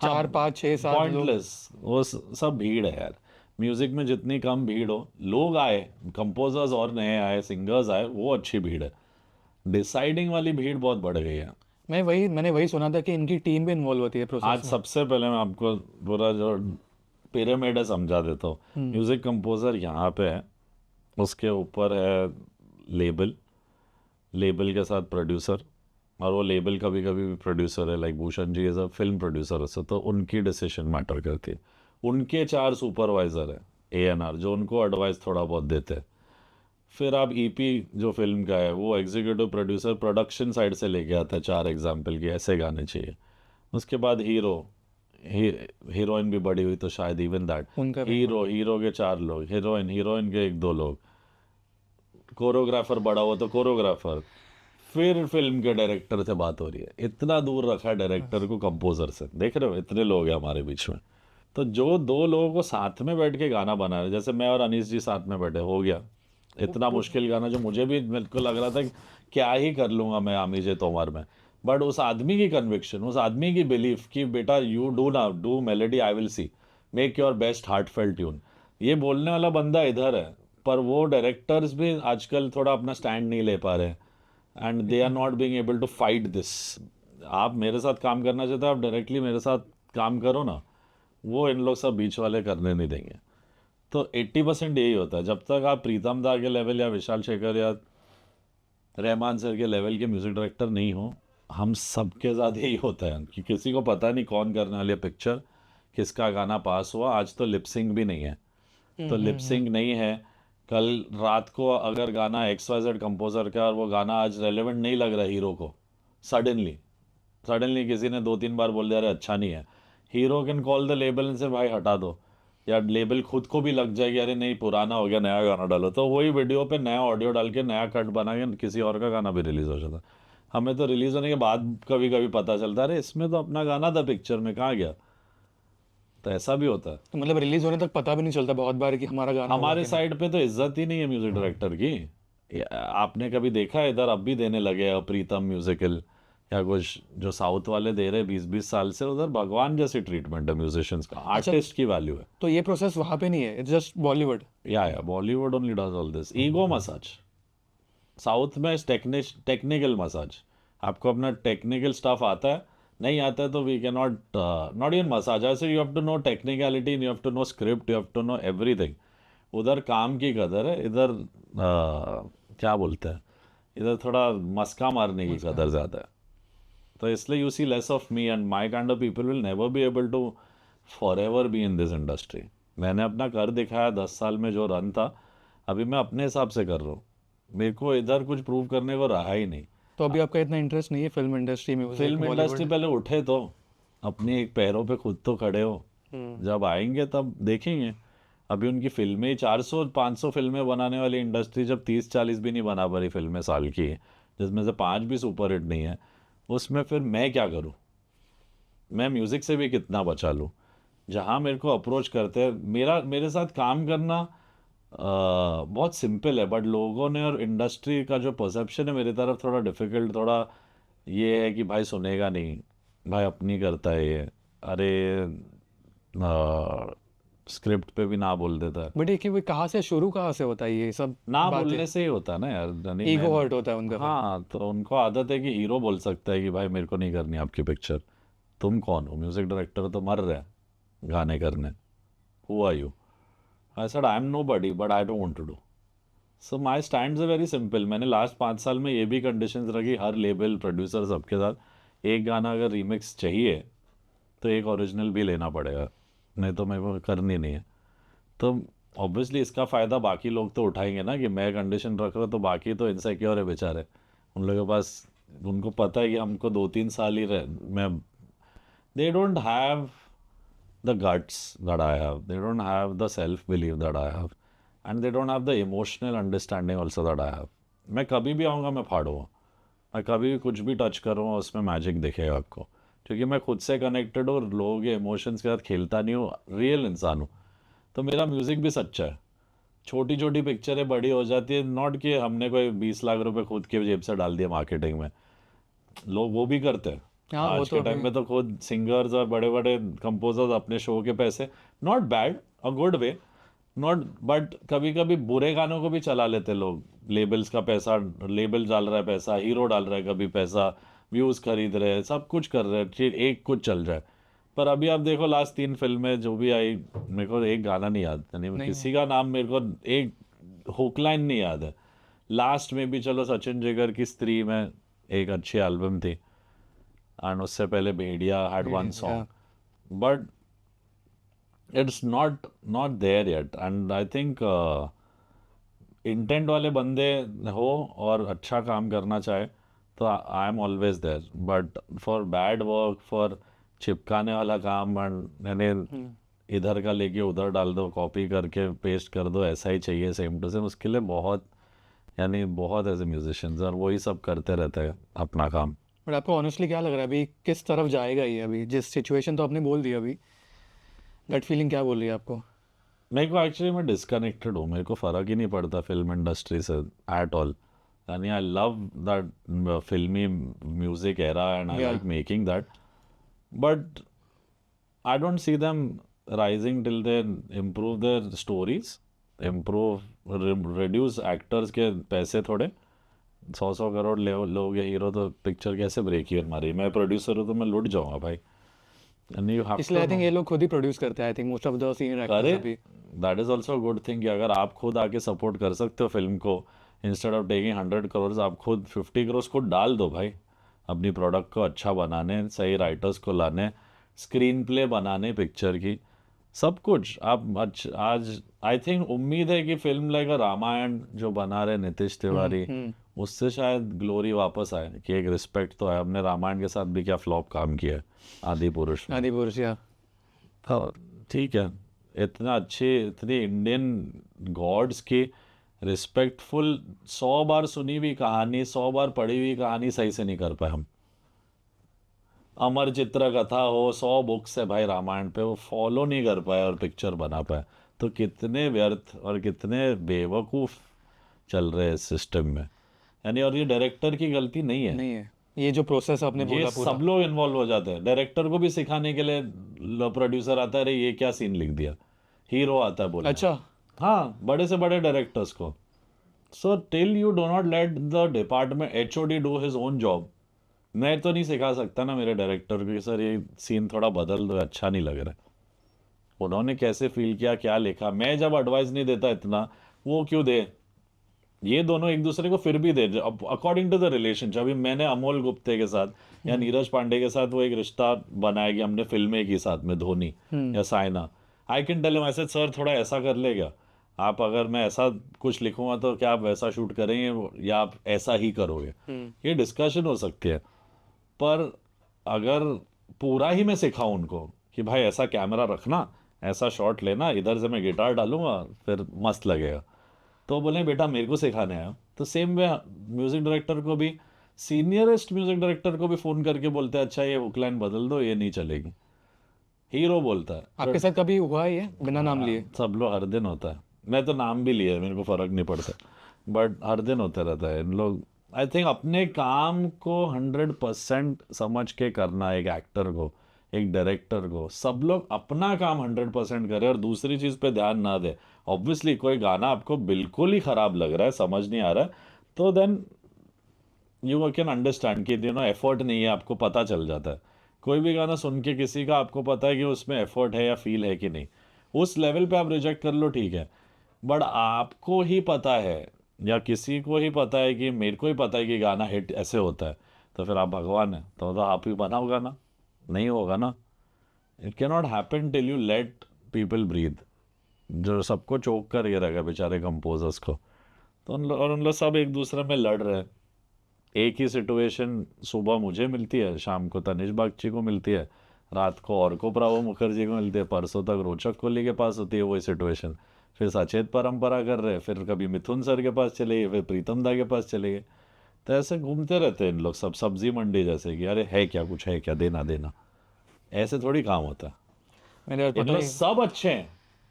4, 5, 6, 7 पॉइंटलेस. वो सब भीड़ है यार. म्यूजिक में जितनी कम भीड़ हो, लोग आए, कंपोजर्स और नए आए, सिंगर्स आए, वो अच्छी भीड़ है. डिसाइडिंग वाली भीड़ बहुत बढ़ गई है. मैंने वही सुना था कि इनकी टीम भी इन्वॉल्व होती है प्रोसेस आज सबसे पहले मैं आपको पूरा जो पिरामिड है समझा देता हूँ. म्यूजिक कंपोजर यहाँ पे है, उसके ऊपर है लेबल के साथ प्रोड्यूसर, और वो लेबल कभी कभी भी प्रोड्यूसर है, like Bhushan ji as a film producer है, तो उनकी डिसीजन मैटर करती है. उनके 4 सुपरवाइजर है A&R जो उनको एडवाइस थोड़ा बहुत देते हैं. फिर आप ईपी जो फिल्म का है वो एग्जीक्यूटिव प्रोड्यूसर प्रोडक्शन साइड से लेके आता है 4 एग्जाम्पल की ऐसे गाने चाहिए। उसके बाद हीरो, हीरोइन भी बड़ी हुई तो शायद इवन दैट, उनका भी हीरो के 4 लोग, हीरोइन के 1-2 लोग, कोरियोग्राफर बड़ा हुआ तो कोरियोग्राफर, फिर फिल्म के डायरेक्टर से बात हो रही है। इतना दूर रखा है डायरेक्टर को कंपोजर से, देख रहे हो इतने लोग हैं हमारे बीच में। तो जो 2 लोगों को साथ में बैठ के गाना बना रहे, जैसे मैं और अनीस जी साथ में बैठे, हो गया इतना मुश्किल गाना जो मुझे भी, मेरे को लग रहा था कि क्या ही कर लूंगा मैं आमिर तोमर में, बट उस आदमी की कन्विक्शन, उस आदमी की बिलीफ कि बेटा यू डू ना do melody, I will see, make your best heartfelt tune, ये बोलने वाला बंदा इधर है। पर वो डायरेक्टर्स भी आजकल थोड़ा अपना स्टैंड नहीं ले पा रहे, and they are not being able to fight this. आप मेरे साथ काम करना चाहते हो, आप डायरेक्टली मेरे साथ काम करो ना, वो इन लोग सब बीच वाले करने नहीं देंगे। तो 80% यही होता है, जब तक आप प्रीतम दा के लेवल या विशाल शेखर या रहमान सर के लेवल के म्यूज़िक डायरेक्टर नहीं हो, हम सबके साथ यही होता है कि किसी को पता नहीं कौन करने वाली है पिक्चर, किसका गाना पास हुआ। आज तो लिपसिंग भी नहीं है, तो लिपसिंग नहीं है, कल रात को अगर गाना XYZ कंपोजर का और वो गाना आज रेलेवेंट नहीं लग रहा हीरो को, सडनली किसी ने 2-3 बार बोल दिया अरे अच्छा नहीं है, hero can call the label and से भाई हटा दो, या लेबल खुद को भी लग जाएगी अरे नहीं पुराना हो गया नया गाना डालो, तो वही वीडियो पे नया ऑडियो डाल के नया कट बना के किसी और का गाना भी रिलीज हो जाता। हमें तो रिलीज होने के बाद कभी कभी पता चलता है अरे इसमें तो अपना गाना था पिक्चर में, कहाँ गया। तो ऐसा भी होता है। तो मतलब रिलीज होने तक पता भी नहीं चलता बहुत बार कि हमारा गाना हुआ हमारे कि साइड पे तो इज्जत ही नहीं है म्यूजिक डायरेक्टर की। आपने कभी देखा है इधर अब भी देने लगे हैं प्रीतम म्यूजिकल या कुछ जो साउथ वाले दे रहे 20-20 साल से, उधर भगवान जैसी ट्रीटमेंट है म्यूजिशियंस का, आर्टिस्ट की वैल्यू है। नहीं। तो ये प्रोसेस वहाँ पे नहीं है, इट्स जस्ट बॉलीवुड। या Bollywood only does all this ego massage. South में टेक्निकल मसाज, आपको अपना टेक्निकल स्टफ आता है, नहीं आता है तो we can not even massage, ऐसे you have to know technicality, you have to know script, you have to know everything. उधर काम की कदर है, इधर क्या बोलते हैं, इधर थोड़ा मस्का मारने की कदर ज़्यादा है। तो इसलिए you see less of me and my kind of people will never be able to forever be in this industry. मैंने अपना कर दिखाया 10 साल में जो रन था, अभी मैं अपने हिसाब से कर रहा हूँ, मेरे को इधर कुछ प्रूव करने को रहा ही नहीं। तो अभी आपका इतना इंटरेस्ट नहीं है फिल्म इंडस्ट्री में? फिल्म इंडस्ट्री पहले उठे तो अपनी एक पैरों पे खुद तो खड़े हो, जब आएंगे तब देखेंगे। अभी उनकी फिल्में 400-500 फिल्में बनाने वाली इंडस्ट्री जब 30-40 भी नहीं बना पा रही फिल्में साल की, जिसमें से 5 भी सुपर हिट नहीं है, उसमें फिर मैं क्या करूं? मैं म्यूज़िक से भी कितना बचा लूं? जहां मेरे को अप्रोच करते हैं, मेरे साथ काम करना बहुत सिंपल है, बट लोगों ने और इंडस्ट्री का जो परसेप्शन है मेरी तरफ थोड़ा डिफिकल्ट, थोड़ा ये है कि भाई सुनेगा नहीं, भाई अपनी करता है ये, अरे स्क्रिप्ट पे भी ना बोल देता है। बट ये कि वो कहाँ से होता है ये सब ना बातें? बोलने से ही होता है ना यार, यानी ईगो हर्ट होता है उनका। हाँ, तो उनको आदत है कि हीरो बोल सकता है कि भाई मेरे को नहीं करनी आपकी पिक्चर, तुम कौन हो? म्यूजिक डायरेक्टर तो मर रहे हैं गाने करने, who are you? I said I am nobody but I don't want to do. So my stand is very simple. मैंने लास्ट 5 साल में ये भी कंडीशंस रखी हर लेबल प्रोड्यूसर सबके साथ, एक गाना अगर रीमिक्स चाहिए तो एक ओरिजिनल भी लेना पड़ेगा, नहीं तो मेरे को करनी नहीं है। तो ऑब्वियसली इसका फ़ायदा बाकी लोग तो उठाएंगे ना कि मैं कंडीशन रख रहा, तो बाकी तो इनसिक्योर है बेचारे, उन लोगों के पास, उनको पता है कि हमको 2-3 साल ही रह मैं, they don't have the guts that I have. They don't have the self belief that I have, and they don't have the emotional understanding also that I have. मैं कभी भी आऊँगा मैं फाड़ूंगा, मैं कभी भी कुछ भी टच करूँगा उसमें मैजिक दिखेगा आपको, क्योंकि मैं खुद से कनेक्टेड हूँ और लोगों के इमोशंस के साथ खेलता नहीं हूँ, रियल इंसान हूँ। तो मेरा म्यूज़िक भी सच्चा है। छोटी छोटी पिक्चरें बड़ी हो जाती है, नॉट कि हमने कोई 20 लाख रुपए खुद के जेब से डाल दिया मार्केटिंग में, लोग वो भी करते हैं। हाँ, वो आज तो के टाइम में तो खुद सिंगर्स और बड़े बड़े कंपोजर्स अपने शो के पैसे, not bad, a good way, not, but कभी कभी बुरे गानों को भी चला लेते लोग, लेबल्स का पैसा, लेबल डाल रहा है पैसा, हीरो डाल रहा है कभी पैसा, व्यूज़ खरीद रहे हैं, सब कुछ कर रहे हैं, फिर एक कुछ चल रहा है। पर अभी आप देखो लास्ट 3 फिल्में जो भी आई, मेरे को एक गाना नहीं याद, यानी किसी का नाम मेरे को, एक हुक लाइन नहीं याद है। लास्ट में भी चलो सचिन जिगर की स्त्री में एक अच्छी एल्बम थी, एंड उससे पहले Bhediya had one song, but it's not there yet, and I think intent वाले बंदे हो और अच्छा काम करना चाहे तो I am always there, but for bad work, for चिपकाने वाला काम, यानी इधर का लेके उधर डाल दो, कॉपी करके पेस्ट कर दो, ऐसा ही चाहिए सेम टू सेम, उसके लिए बहुत, यानी बहुत ऐसे म्यूजिशियंस और वही सब करते रहते हैं अपना काम। बट आपको ऑनेस्टली क्या लग रहा है अभी किस तरफ जाएगा ये? अभी जिस सिचुएशन तो आपने बोल दी अभी, गट फीलिंग क्या बोल रही है आपको? मेरे को एक्चुअली, मैं डिस्कनेक्टेड हूँ, मेरे को फ़र्क ही नहीं पड़ता फिल्म इंडस्ट्री से एट ऑल। यानी आई लव दैट फिल्मी music era and I Yeah. Like making that, but I don't see them rising till they improve their stories, improve, reduce actors के पैसे थोड़े। 100 करोड़ ले लोगे हीरो तो पिक्चर कैसे ब्रेक इवन मारी? मैं प्रोड्यूसर हूँ तो मैं लुट जाऊँगा भाई। यानी you have इसलिए आई to थिंक ये लोग खुद ही प्रोड्यूस करते हैं, I think most of the senior actors करे, अभी। That is also good thing कि अगर आप खुद आके सपोर्ट कर सकते हो फिल्म को, इंस्टेड ऑफ टेकिंग 100 करोड़, आप खुद 50 करोड़ को डाल दो भाई अपनी प्रोडक्ट को अच्छा बनाने, सही राइटर्स को लाने, स्क्रीन प्ले बनाने पिक्चर की, सब कुछ आप आज आई थिंक उम्मीद है कि फिल्म लाइक रामायण जो बना रहे नीतीश तिवारी, उससे शायद ग्लोरी वापस आए, कि एक रिस्पेक्ट तो है। हमने रामायण के साथ भी क्या फ्लॉप काम किया है, आदि पुरुष में। आदि पुरुष, या हाँ, ठीक है, इतना अच्छी, इतनी इंडियन गॉड्स की रिस्पेक्टफुल 100 बार सुनी हुई कहानी, 100 बार पढ़ी हुई कहानी सही से नहीं कर पाए हम। अमर चित्र कथा हो, 100 बुक्स है भाई रामायण पे, वो फॉलो नहीं कर पाए और पिक्चर बना पाए, तो कितने व्यर्थ और कितने बेवकूफ़ चल रहे हैं इस सिस्टम में। यानी और ये डायरेक्टर की गलती नहीं है, नहीं है ये जो प्रोसेस आपने ये बोला पूरा। सब लोग इन्वॉल्व हो जाते हैं। डायरेक्टर को भी सिखाने के लिए प्रोड्यूसर आता है, अरे ये क्या सीन लिख दिया, हीरो आता है बोलने। अच्छा, हाँ, बड़े से बड़े डायरेक्टर्स को। So till you do not let the department HOD do his own job, मैं तो नहीं सिखा सकता ना मेरे डायरेक्टर को कि सर ये सीन थोड़ा बदल दो, अच्छा नहीं लग रहा है। उन्होंने कैसे फील किया, क्या लिखा, मैं जब एडवाइस नहीं देता इतना, वो क्यों दे? ये दोनों एक दूसरे को फिर भी दे, अकॉर्डिंग टू द रिलेशन। अभी मैंने अमोल गुप्ते के साथ या नीरज पांडे के साथ वो एक रिश्ता बनाया कि हमने फिल्में की साथ में, धोनी या Saina, I can tell him, ऐसे सर थोड़ा ऐसा कर लेगा आप, अगर मैं ऐसा कुछ लिखूंगा तो क्या आप वैसा शूट करेंगे या आप ऐसा ही करोगे? ये डिस्कशन हो सकती है। पर अगर पूरा ही मैं सिखाऊं उनको कि भाई ऐसा कैमरा रखना, ऐसा शॉट लेना, इधर से मैं गिटार डालूंगा फिर मस्त लगेगा, तो बोले बेटा मेरे को सिखाने आया। तो सेम वे म्यूजिक डायरेक्टर को भी, सीनियरेस्ट म्यूजिक डायरेक्टर को भी फ़ोन करके बोलते हैं अच्छा ये हुक लाइन बदल दो, ये नहीं चलेगी, हीरो बोलता है। आपके साथ कभी हुआ है ये बिना नाम लिए? सब लोग हर दिन होता है, मैं तो नाम भी लिया, मेरे को फ़र्क नहीं पड़ता, बट हर दिन होता रहता है। इन लोग आई थिंक अपने काम को 100% समझ के करना, एक एक्टर को, एक डायरेक्टर को, सब लोग अपना काम 100% करें और दूसरी चीज़ पे ध्यान ना दे। ऑब्वियसली कोई गाना आपको बिल्कुल ही ख़राब लग रहा है, समझ नहीं आ रहा है, तो देन यू कैन अंडरस्टैंड कि एफर्ट नहीं है, आपको पता चल जाता है। कोई भी गाना सुन के किसी का आपको पता है कि उसमें एफर्ट है या फील है कि नहीं, उस लेवल पे आप रिजेक्ट कर लो, ठीक है। बट आपको ही पता है या किसी को ही पता है कि मेरे को ही पता है कि गाना हिट ऐसे होता है, तो फिर आप भगवान हैं, तो आप ही बनाओ गाना, नहीं होगा ना। It can not happen till you let people breathe. जो सबको चोक कर ये रहेगा बेचारे कंपोजर्स को, तो उन लोग सब एक दूसरे में लड़ रहे हैं। एक ही सिचुएशन सुबह मुझे मिलती है, शाम को तनिष बागची को मिलती है, रात को और को प्रावो मुखर्जी को मिलती है, परसों तक रोचक कोहली के पास होती है वही सिचुएशन, फिर सचेत परंपरा कर रहे हैं, फिर कभी मिथुन सर के पास चले गए, फिर प्रीतम दा के पास चले गए। तो ऐसे घूमते रहते हैं इन लोग सब, सब्जी मंडी जैसे कि अरे है क्या, कुछ है क्या, देना देना, ऐसे थोड़ी काम होता है। मेरे यार इन पता लोग नहीं। सब अच्छे हैं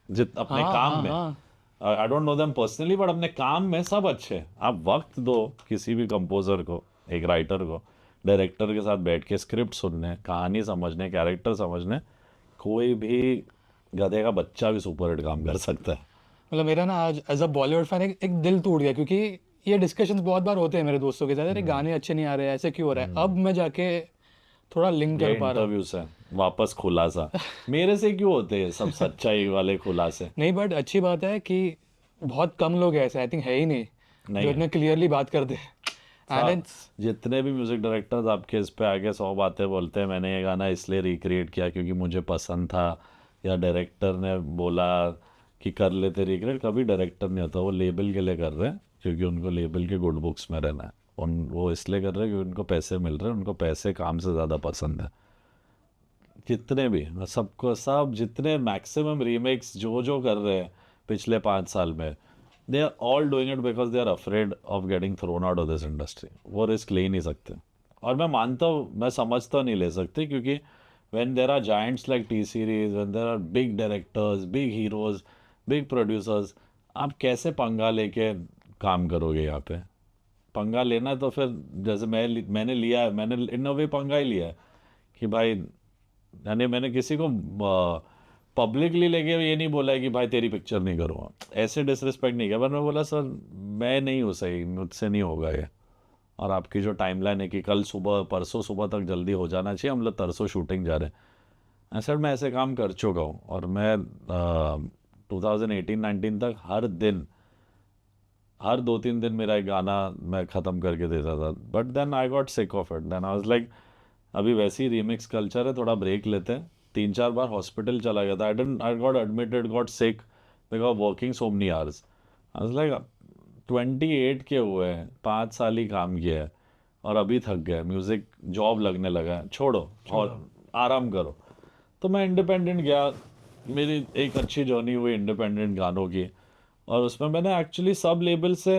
जित अपने हाँ, काम हाँ, में, हाँ। I don't know them personally, but अपने काम में सब अच्छे हैं। आप वक्त दो किसी भी कंपोजर को, एक राइटर को, डायरेक्टर के साथ बैठ के स्क्रिप्ट सुनने, कहानी समझने, कैरेक्टर समझने, कोई भी गधे का बच्चा भी सुपर हिट काम कर सकता है। मतलब मेरा ना आज एज अ बॉलीवुड फैन एक दिल टूट गया, क्योंकि ये डिस्कशंस बहुत बार होते हैं मेरे दोस्तों के साथ, अरे गाने अच्छे नहीं आ रहे हैं, ऐसे क्यों हो रहा है। अब मैं जाके थोड़ा लिंक ये कर पा रहा हूँ। इंटरव्यू से वापस खुलासा मेरे से क्यों होते हैं सब सच्चाई वाले खुलासे? नहीं, बट अच्छी बात है कि बहुत कम लोग ऐसे, आई थिंक है ही नहीं नहीं जो है। इतने क्लियरली बात करते हैं। एंड जितने भी म्यूजिक डायरेक्टर्स आपके इस पे आगे 100 बातें बोलते हैं, मैंने ये गाना इसलिए रिक्रिएट किया क्योंकि मुझे पसंद था, या डायरेक्टर ने बोला कि कर लेते रिक्रिएट, कभी डायरेक्टर नहीं होता, वो लेबल के लिए कर रहे हैं क्योंकि उनको लेबल के गुड बुक्स में रहना है, वो इसलिए कर रहे हैं क्योंकि उनको पैसे मिल रहे हैं, उनको पैसे काम से ज़्यादा पसंद है। जितने भी सबको सब जितने मैक्सिमम रीमेक्स जो कर रहे हैं पिछले 5 साल में, they are all doing it because they are afraid of getting thrown out of this industry. वो रिस्क ले ही नहीं सकते, और मैं मानता हूँ, मैं समझता नहीं ले सकते, क्योंकि when there are giants like T series, when there are big directors, big heroes, big producers, आप कैसे पंगा लेके काम करोगे यहाँ पे? पंगा लेना है तो फिर जैसे मैंने लिया है, मैंने इन वे पंगा ही लिया है कि भाई, यानी मैंने किसी को पब्लिकली लेके ये नहीं बोला है कि भाई तेरी पिक्चर नहीं करूँगा, ऐसे डिसरिस्पेक्ट नहीं किया, पर मैं बोला सर मैं नहीं हूँ सही, मुझसे नहीं होगा ये, और आपकी जो टाइमलाइन है कि कल सुबह परसों सुबह तक जल्दी हो जाना चाहिए, हम लोग तरसों शूटिंग जा रहे हैं, सर मैं ऐसे काम कर चुका हूँ। और मैं 2018-19 तक हर 2-3 दिन मेरा एक गाना मैं ख़त्म करके देता था, but then I got sick of it, then I was like अभी वैसी रीमिक्स कल्चर है, थोड़ा ब्रेक लेते हैं। 3-4 बार हॉस्पिटल चला गया था, I got admitted, got sick because working so many hours. I was like 28 के हुए हैं, 5 साल ही काम किया है और अभी थक गए, म्यूज़िक जॉब लगने लगा है, छोड़ो और आराम करो। तो मैं इंडिपेंडेंट गया, मेरी एक अच्छी जर्नी हुई इंडिपेंडेंट गानों की, और उसमें मैंने एक्चुअली सब लेबल से,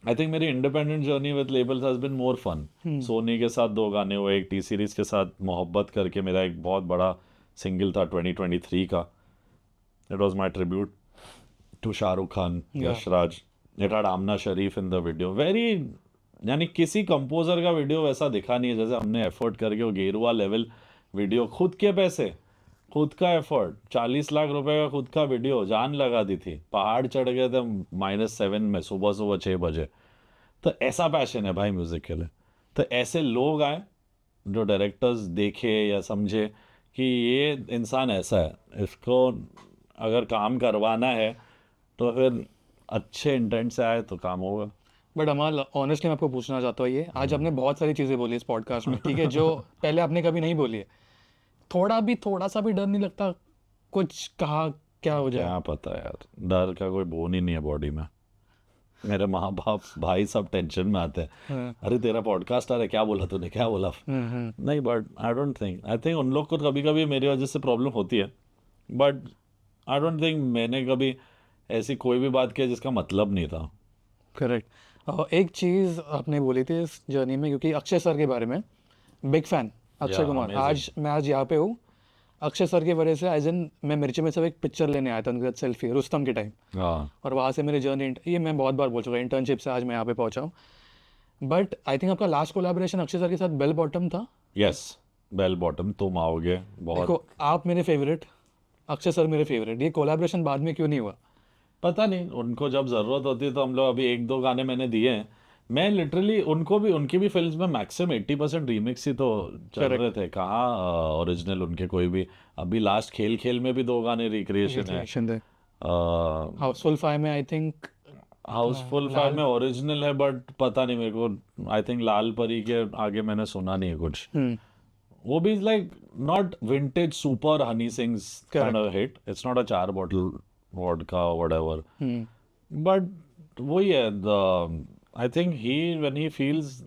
आई थिंक मेरी independent journey with labels has been more fun. Sony के साथ 2 गाने हुए, एक टी सीरीज़ के साथ मोहब्बत करके मेरा एक बहुत बड़ा सिंगल था 2023 का, it was my tribute to Shah Rukh Khan, Yash Raj. It had Amna Sharif in the video. Very, यानी किसी कंपोजर का वीडियो वैसा दिखा नहीं है जैसे हमने एफर्ट करके वो गेरुआ लेवल वीडियो, खुद के पैसे, खुद का एफर्ट, 40 लाख रुपए का खुद का वीडियो, जान लगा दी थी, पहाड़ चढ़ गए थे -7 में सुबह 6 बजे। तो ऐसा पैशन है भाई म्यूज़िक के लिए। तो ऐसे लोग आए जो डायरेक्टर्स देखे या समझे कि ये इंसान ऐसा है, इसको अगर काम करवाना है तो फिर अच्छे इंटेंट से आए तो काम होगा। बट अमाल, ऑनेस्टली मैं आपको पूछना चाहता हूँ, ये आज आपने बहुत सारी चीज़ें बोली इस पॉडकास्ट में, ठीक है, जो पहले आपने कभी नहीं बोली है। थोड़ा सा भी डर नहीं लगता कुछ कहा क्या हो जाए? क्या पता यार, डर का कोई बोन ही नहीं है बॉडी में। मेरे माँ बाप भाई सब टेंशन में आते हैं, अरे तेरा पॉडकास्ट आ रहा है, क्या बोला तूने, क्या बोला। नहीं, but I don't think, I think उन लोग को कभी कभी मेरी वजह से प्रॉब्लम होती है, बट आई डोंट थिंक मैंने कभी ऐसी कोई भी बात की जिसका मतलब नहीं था। करेक्ट। एक चीज़ आपने बोली थी इस जर्नी में, क्योंकि अक्षय सर के बारे में बिग फैन अक्षय कुमार, मैं आज यहाँ पे हूँ अक्षय सर की वजह से। एज इन मैं मिर्ची में से एक पिक्चर लेने आया था उनके साथ, सेल्फी, रुस्तम के टाइम, और वहाँ से मेरी जर्नी, ये मैं बहुत बार बोल चुका, इंटर्नशिप से आज मैं यहाँ पे पहुँचा हूँ। बट आई थिंक आपका लास्ट कोलैबोरेशन अक्षय सर के साथ बेल बॉटम था। यस, बेल बॉटम, तुम आओगे, बहुत। देखो, आप मेरे फेवरेट, अक्षय सर मेरे फेवरेट, ये कोलैबोरेशन बाद में क्यों नहीं हुआ? पता नहीं, उनको जब ज़रूरत होती है तो हम लोग, अभी 1-2 गाने मैंने दिए हैं, मैं लिटरली उनकी भी फिल्म में मैक्सिमम 80% रीमिक्स ही तो चल रहे थे, कहाँ ओरिजिनल उनके कोई भी। अभी लास्ट खेल में भी 2 गाने रिक्रिएशन है। हाउसफुल 5 में आई थिंक, हाउसफुल 5 में ओरिजिनल है, बट पता नहीं मेरे को, आई थिंक लाल परी के आगे मैंने सुना नहीं है कुछ। वो भी like not vintage super Honey sings kind of hit, it's not a 4 bottle vodka whatever, but वही है, I think when he feels,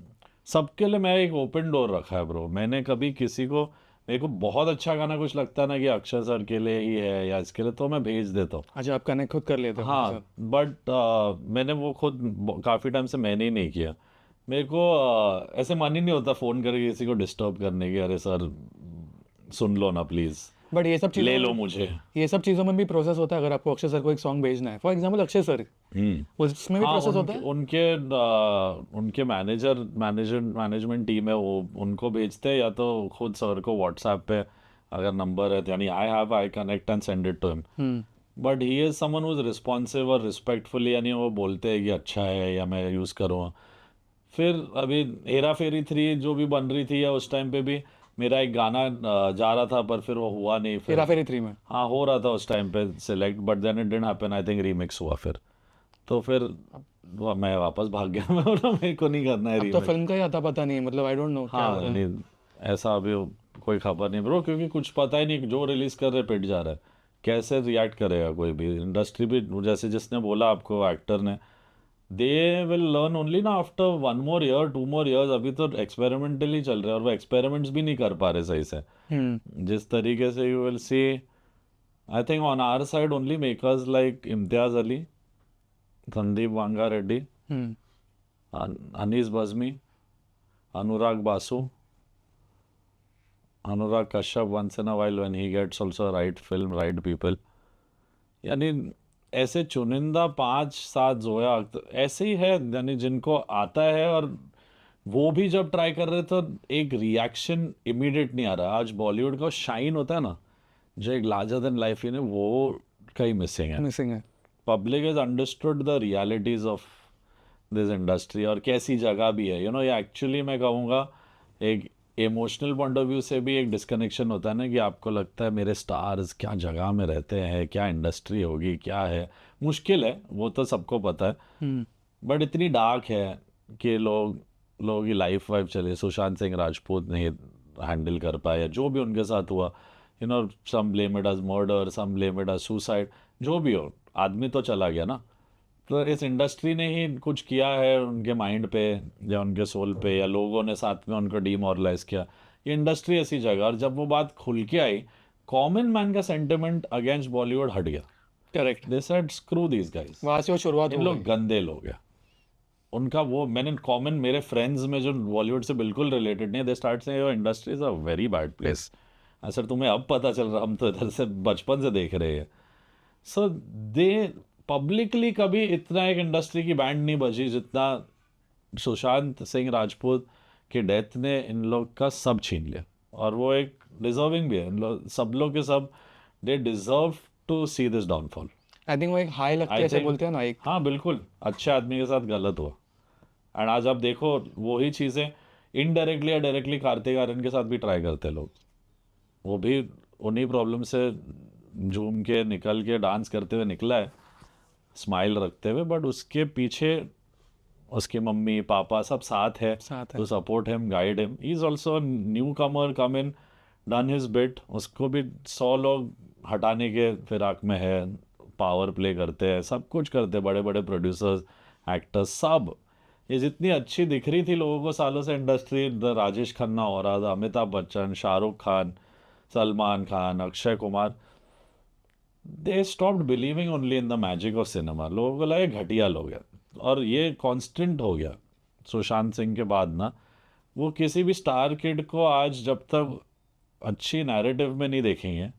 सबके लिए मैं एक ओपन डोर रखा है ब्रो। मैंने कभी किसी को, मेरे को बहुत अच्छा गाना कुछ लगता है ना कि अक्षय सर के लिए ही है या इसके लिए, तो मैं भेज देता हूँ। अच्छा, आप कनेक्ट खुद कर लेते हो? हाँ, बट मैंने वो खुद काफ़ी टाइम से मैंने ही नहीं किया। मेरे को ऐसे मन ही नहीं होता फ़ोन करके किसी को डिस्टर्ब करने की, अरे सर सुन लो ना प्लीज़, बट ये सब चीज़ें ले लो मुझे। ये सब चीज़ों में भी प्रोसेस होता है। अगर आपको अक्षय सर को एक सॉन्ग भेजना है, फॉर एग्जांपल अक्षय सर, उसमें भी प्रोसेस होता है। उनके मैनेजमेंट टीम है, वो उनको भेजते हैं, या तो खुद सर को व्हाट्सएप पे अगर नंबर है, यानी I connect and send it to him. But he is someone who is responsive और रिस्पेक्टफुली, यानी वो बोलते हैं कि अच्छा है या मैं यूज़ करूँगा। फिर अभी हेरा फेरी 3 जो भी बन रही थी, या उस टाइम पे भी मेरा एक गाना जा रहा था, पर फिर वो हुआ नहीं। फिर हेरा फेरी 3 में हाँ हो रहा था उस टाइम पे select, but then it didn't happen, I think remix हुआ फिर, तो फिर मैं वापस भाग गया। मैं बोला मेरे को नहीं करना है रीमिक्स। तो फिल्म का ही आता पता नहीं, मतलब आई डोंट नो। हाँ नहीं, ऐसा अभी कोई खबर नहीं ब्रो, क्योंकि कुछ पता ही नहीं, जो रिलीज कर रहे पिट जा रहा है। कैसे रिएक्ट करेगा कोई भी इंडस्ट्री भी, जैसे जिसने बोला आपको एक्टर ने, दे विल लर्न ओनली ना after 1 more year 2 more years। अभी तो एक्सपेरिमेंटली चल रहे हैं और वो एक्सपेरिमेंट्स भी नहीं कर पा रहे सही से। जिस तरीके से you will see, I think on our side only makers like Imtiaz Ali, Sandeep Vanga Reddy, Anees Bazmee, Anurag Basu, Anurag Kashyap once in a while when he gets also right film, right people। यानी ऐसे चुनिंदा 5-7 जोया अख्तर ऐसे ही है, यानी जिनको आता है, और वो भी जब ट्राई कर रहे तो एक रिएक्शन इमीडिएट नहीं आ रहा। आज बॉलीवुड का शाइन होता है ना, जो एक लार्जर देन लाइफ है, वो कहीं मिसिंग है। Public is understood the realities of this industry और कैसी जगह भी है, ये एक्चुअली मैं कहूँगा एक इमोशनल पॉइंट ऑफ व्यू से भी एक डिस्कनेक्शन होता है ना, कि आपको लगता है मेरे स्टार्स क्या जगह में रहते हैं, क्या इंडस्ट्री होगी, क्या है। मुश्किल है, वो तो सबको पता है, बट इतनी डार्क है कि लोगों की लाइफ वाइफ चले। सुशांत सिंह राजपूत नहीं हैंडल कर पाए, जो भी उनके साथ हुआ, some blame it as murder, some blame it as suicide, जो भी हो, आदमी तो चला गया ना। तो इस इंडस्ट्री ने ही कुछ किया है उनके माइंड पे या उनके सोल पे, या लोगों ने साथ में उनको डीमोरलाइज किया। ये इंडस्ट्री ऐसी जगह, और जब वो बात खुल के आई, कॉमन मैन का सेंटिमेंट अगेंस्ट बॉलीवुड हट गया। Correct, they said screw these guys, वहां से वो शुरुआत इन हो लोग गई। गंदे लोग हैं। उनका वो मैंने कॉमन, मेरे फ्रेंड्स में जो बॉलीवुड से बिल्कुल रिलेटेड नहीं, दे स्टार्ट से your industry is a very bad place. Sir तुम्हें अब पता चल रहा, हम तो इधर से बचपन से देख रहे हैं। सो दे पब्लिकली कभी इतना एक इंडस्ट्री की बैंड नहीं बजी जितना सुशांत सिंह राजपूत की डेथ ने इन लोग का सब छीन लिया। और वो एक डिजर्विंग भी है, इन लोग सब लोग के सब, they deserve to see this downfall. I think वो एक हाई लगता है, I ऐसे think- बोलते हैं ना एक। हाँ बिल्कुल, अच्छे आदमी के साथ गलत हुआ। एंड आज आप देखो वही चीज़ें इनडायरेक्टली या डायरेक्टली कार्तिक आर्यन के साथ भी ट्राई करते हैं लोग। वो भी उन्हीं प्रॉब्लम से झूम के निकल के डांस करते हुए निकला है, स्माइल रखते हुए, बट उसके पीछे उसके मम्मी पापा सब साथ है to support him, guide him. He is also newcomer, come in, done his bit. उसको भी 100 लोग हटाने के फिराक में है, पावर प्ले करते हैं, सब कुछ करते हैं, बड़े बड़े प्रोड्यूसर्स, एक्टर्स, सब। ये जितनी अच्छी दिख रही थी लोगों को सालों से इंडस्ट्री, द राजेश खन्ना हो रहा था, Amitabh Bachchan, Shahrukh Khan, Salman Khan, Akshay Kumar, they stopped believing only in the magic of cinema. लोगों को लगा घटिया लोग हैं, और ये कांस्टेंट हो गया सुशांत सिंह के बाद ना। वो किसी भी स्टार किड को आज जब तक अच्छी नैरेटिव में नहीं देखेंगे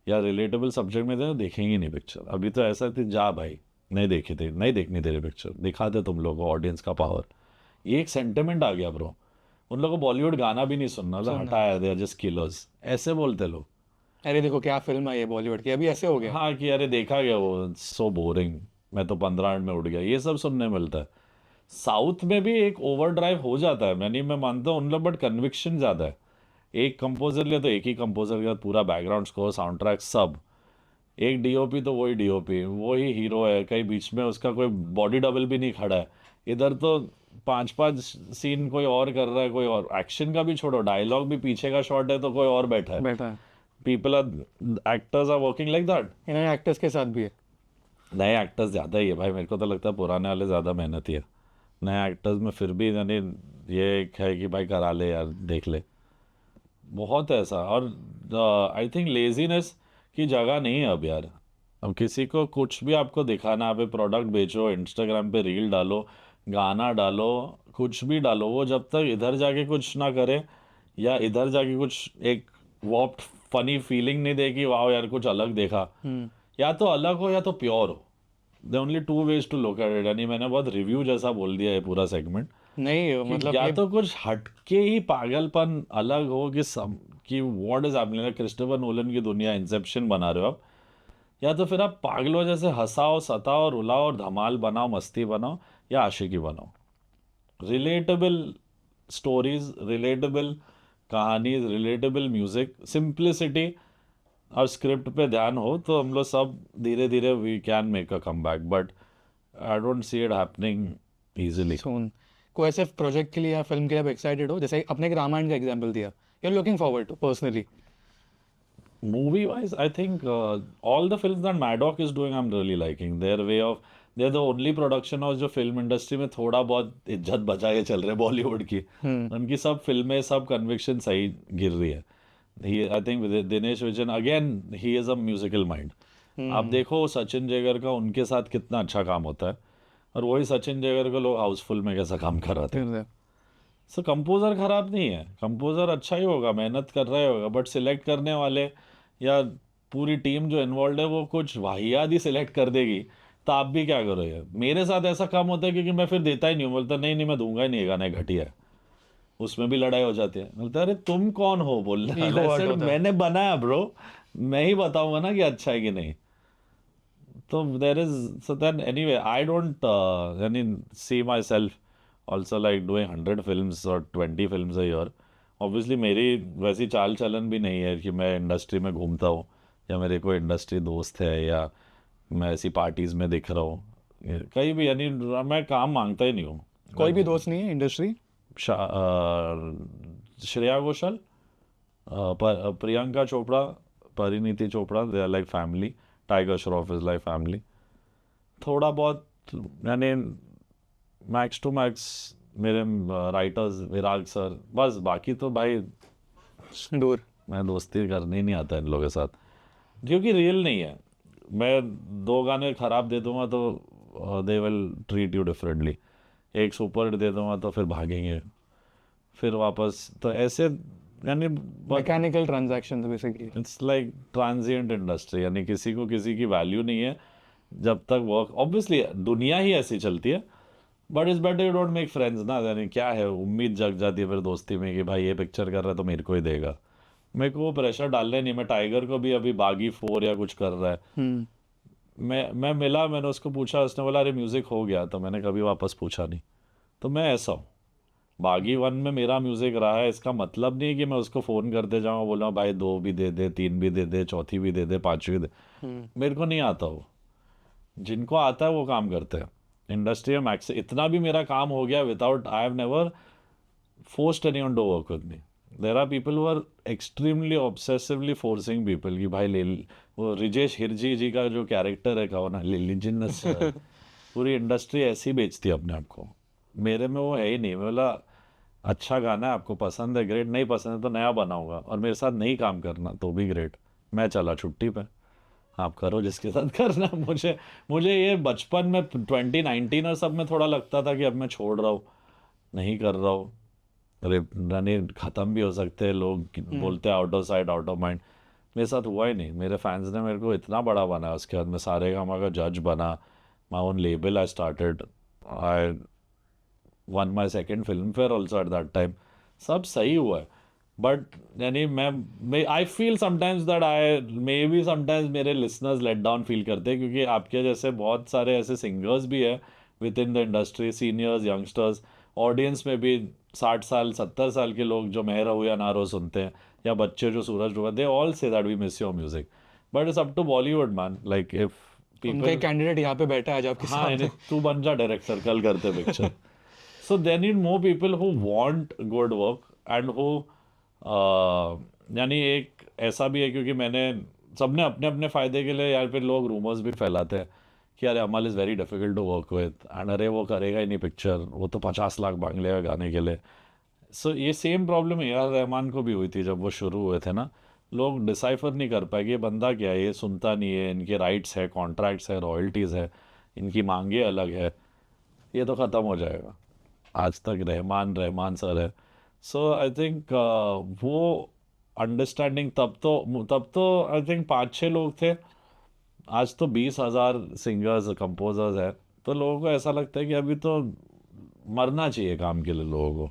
या रिलेटेबल सब्जेक्ट में तो देखेंगे नहीं पिक्चर। अभी तो ऐसा थी, जा भाई नहीं देखी थी, नहीं देखनी तेरी पिक्चर, दिखाते तुम लोग को ऑडियंस का पावर। ये एक सेंटिमेंट आ गया ब्रो। उन लोगों को बॉलीवुड गाना भी नहीं सुनना था, हटाया दे जस्ट किलर्स, ऐसे बोलते लोग। अरे देखो क्या फिल्म आई है बॉलीवुड की, अभी ऐसे हो गया। हाँ कि अरे देखा गया वो, सो बोरिंग, मैं तो 15 मिनट में उठ गया, ये सब सुनने मिलता है। साउथ में भी एक ओवर ड्राइव हो जाता है, मैं मानता हूँ उन लोग, बट कन्विक्शन ज़्यादा है। एक कंपोजर लिया तो एक ही कंपोजर के साथ पूरा बैकग्राउंड स्कोर, साउंड ट्रैक सब। एक डीओपी तो वही डीओपी, वही हीरो है, कहीं बीच में उसका कोई बॉडी डबल भी नहीं खड़ा है। इधर तो 5-5 सीन कोई और कर रहा है, कोई और। एक्शन का भी छोड़ो, डायलॉग भी पीछे का शॉट है तो कोई और बैठा है। People are, actors are working like that. इन्होंने एक्टर्स के साथ भी है। नए एक्टर्स ज़्यादा ही है भाई, मेरे को तो लगता है पुराने वाले ज़्यादा मेहनती है। नए एक्टर्स में फिर भी यानी ये एक है कि भाई करा ले यार, देख ले, बहुत है ऐसा। और आई थिंक लेजीनेस की जगह नहीं है अब यार। अब किसी को कुछ भी आपको दिखाना, आप प्रोडक्ट बेचो, इंस्टाग्राम पे रील डालो, गाना डालो, कुछ भी डालो, वो जब तक इधर जाके कुछ ना करे या इधर जाके कुछ एक वॉप्ड फनी फीलिंग नहीं देगी, वाह यार कुछ अलग देखा, या तो अलग हो या तो प्योर हो। The only 2 ways to look at it. यानी मैंने बहुत रिव्यू जैसा बोल दिया है पूरा सेगमेंट, नहीं मतलब या तो कुछ हटके ही पागलपन अलग हो कि what is happening, Christopher Nolan की दुनिया, इंसेप्शन बना रहे हो आप, या तो फिर आप पागलों जैसे हंसाओ, सताओ, रुलाओ और धमाल बनाओ, मस्ती बनाओ या आशिकी बनाओ। रिलेटेबल स्टोरीज, रिलेटेबल कहानी, रिलेटेबल म्यूजिक, सिंप्लिसिटी और स्क्रिप्ट पे ध्यान हो तो हम लोग सब धीरे धीरे we can make a comeback, but I don't see it happening easily. सुन, कोई ऐसे प्रोजेक्ट के लिए या फिल्म के लिए आप एक्साइटेड हो, जैसे अपने एक रामायण का एग्जांपल दिया, you are looking forward to personally? movie wise, I think all the films that Maddock is doing, I'm really liking their way of. They're the only production house जो फिल्म इंडस्ट्री में थोड़ा बहुत इज्जत बचा के चल रहे बॉलीवुड की. उनकी सब फिल्में, सब कन्विक्शन सही गिर रही है. I think Dinesh vision again, he is a musical mind. आप देखो सचिन जेगर का उनके साथ कितना अच्छा काम होता है, और वही सचिन जेगर को लोग हाउसफुल में कैसा काम कर रहे थे. सो कंपोजर खराब नहीं है, कंपोजर अच्छा ही होगा, मेहनत कर रहा होगा, बट सिलेक्ट करने वाले या पूरी टीम जो इन्वॉल्व है वो कुछ वाहियात ही सिलेक्ट कर देगी, तो आप भी क्या करोगे. मेरे साथ ऐसा काम होता है क्योंकि मैं फिर देता ही नहीं हूँ, बोलता नहीं नहीं मैं दूंगा ही नहीं, ये गाना घटिया है. उसमें भी लड़ाई हो जाती है, बोलता अरे तुम कौन हो बोलना, मैंने बनाया ब्रो, मैं ही बताऊंगा ना कि अच्छा है कि नहीं. तो there is, so then anyway I don't यानी see myself also like doing 100 films और 20 फिल्म्स अ ईयर. ऑब्वियसली मेरी वैसी चाल चलन भी नहीं है कि मैं इंडस्ट्री में घूमता हूँ, या मेरे कोई इंडस्ट्री दोस्त है, या मैं ऐसी पार्टीज में दिख रहा हूँ कहीं भी. यानी मैं काम मांगता ही नहीं हूँ. कोई भी दोस्त नहीं है industry? Shreya Ghoshal, Priyanka Chopra, Parineeti Chopra, they are like family. Tiger Shroff is like family. थोड़ा बहुत यानी मैक्स टू मैक्स मेरे राइटर्स विराग सर, बस. बाकी तो भाई दूर. मैं दोस्ती करने ही नहीं आता इन लोगों के साथ, क्योंकि रियल नहीं है. मैं 2 गाने खराब दे दूंगा तो they will treat you differently. एक सुपर हिट दे दूंगा तो फिर भागेंगे फिर वापस. तो ऐसे यानी mechanical transactions basically. It's like transient industry, यानी किसी को किसी की वैल्यू नहीं है जब तक वर्क. ऑब्वियसली दुनिया ही ऐसी चलती है, but it's better you don't make friends ना. यानी क्या है, उम्मीद जग जाती है फिर दोस्ती में कि भाई ये पिक्चर कर रहा है तो मेरे को ही देगा. मेरे को वो प्रेशर डालने नहीं. मैं टाइगर को भी अभी बागी 4 या कुछ कर रहा है, मैं मिला, मैंने उसको पूछा, उसने बोला अरे म्यूज़िक हो गया, तो मैंने कभी वापस पूछा नहीं. तो मैं ऐसा हूँ. बागी 1 में मेरा म्यूज़िक रहा है, इसका मतलब नहीं कि मैं उसको फ़ोन करते जाऊँ, बोला भाई 2 भी दे दे, 3 भी दे दे, चौथी भी दे दे, 5वीं दे. मेरे को नहीं आता वो. जिनको आता है वो काम करते हैं. इंडस्ट्री में मैक्स इतना भी मेरा काम हो गया without, I have never forced anyone to work with me. There are people who are extremely obsessively forcing people कि भाई ले. वो रिजेश हिरजी जी का जो कैरेक्टर है, कहो ना लिजिनस, पूरी इंडस्ट्री ऐसी बेचती है अपने आप को. मेरे में वो है ही नहीं. मैं बोला अच्छा गाना है, आपको पसंद है ग्रेट, नहीं पसंद है तो नया बनाऊंगा, और मेरे साथ नहीं काम करना तो भी ग्रेट. मैं चला छुट्टी पे, आप करो जिसके साथ करना. मुझे ये बचपन में 2019 और सब में थोड़ा लगता था कि अब मैं छोड़ रहा हूँ, नहीं कर रहा हूँ, अरे गाने ख़त्म भी हो सकते हैं, लोग बोलते हैं out of sight out of mind. मेरे साथ हुआ ही नहीं. मेरे फैंस ने मेरे को इतना बड़ा बनाया, उसके बाद मैं सारेगामा का जज बना, my own label I started, I one my second film fair also eight that time. सब सही हुआ है, बट यानी मैं I feel sometimes that I may be sometimes मेरे लिसनर्स लेट डाउन फील करते हैं, क्योंकि आपके जैसे बहुत सारे ऐसे सिंगर्स भी है with in the industry, seniors, youngsters, audience में भी 60 साल 70 साल के लोग जो मैं रहूँ या ना रो सुनते हैं, या बच्चे जो सूरज डूबा, they all say that we miss your music. But it's up to Bollywood man. Like if उनका एक कैंडिडेट यहाँ पे बैठा है आज आपके हाँ, सामने. तू बन जा डायरेक्टर, कल करते picture. So they need more people who want good work and who यानी एक ऐसा भी है, क्योंकि मैंने सबने अपने अपने फ़ायदे के लिए यार फिर लोग रूमर्स भी फैलाते हैं कि अरे Amaal is very difficult to work with, and अरे वो करेगा ही नहीं पिक्चर, वो तो 50 लाख मांग लेगा गाने के लिए. सो ये सेम प्रॉब्लम यार रहमान को भी हुई थी जब वो शुरू हुए थे ना. लोग डिसाइफर नहीं कर पाए कि ये बंदा क्या है, ये सुनता नहीं है, इनके राइट्स है, कॉन्ट्रैक्ट्स है, रॉयल्टीज़ है, इनकी मांगे अलग है, ये तो ख़त्म हो जाएगा. आज तक रहमान सर है. सो आई थिंक वो अंडरस्टैंडिंग तब तो आई थिंक 5-6 लोग थे. आज तो 20,000 सिंगर्स कंपोजर्स है. तो लोगों को ऐसा लगता है कि अभी तो मरना चाहिए काम के लिए लोगों को.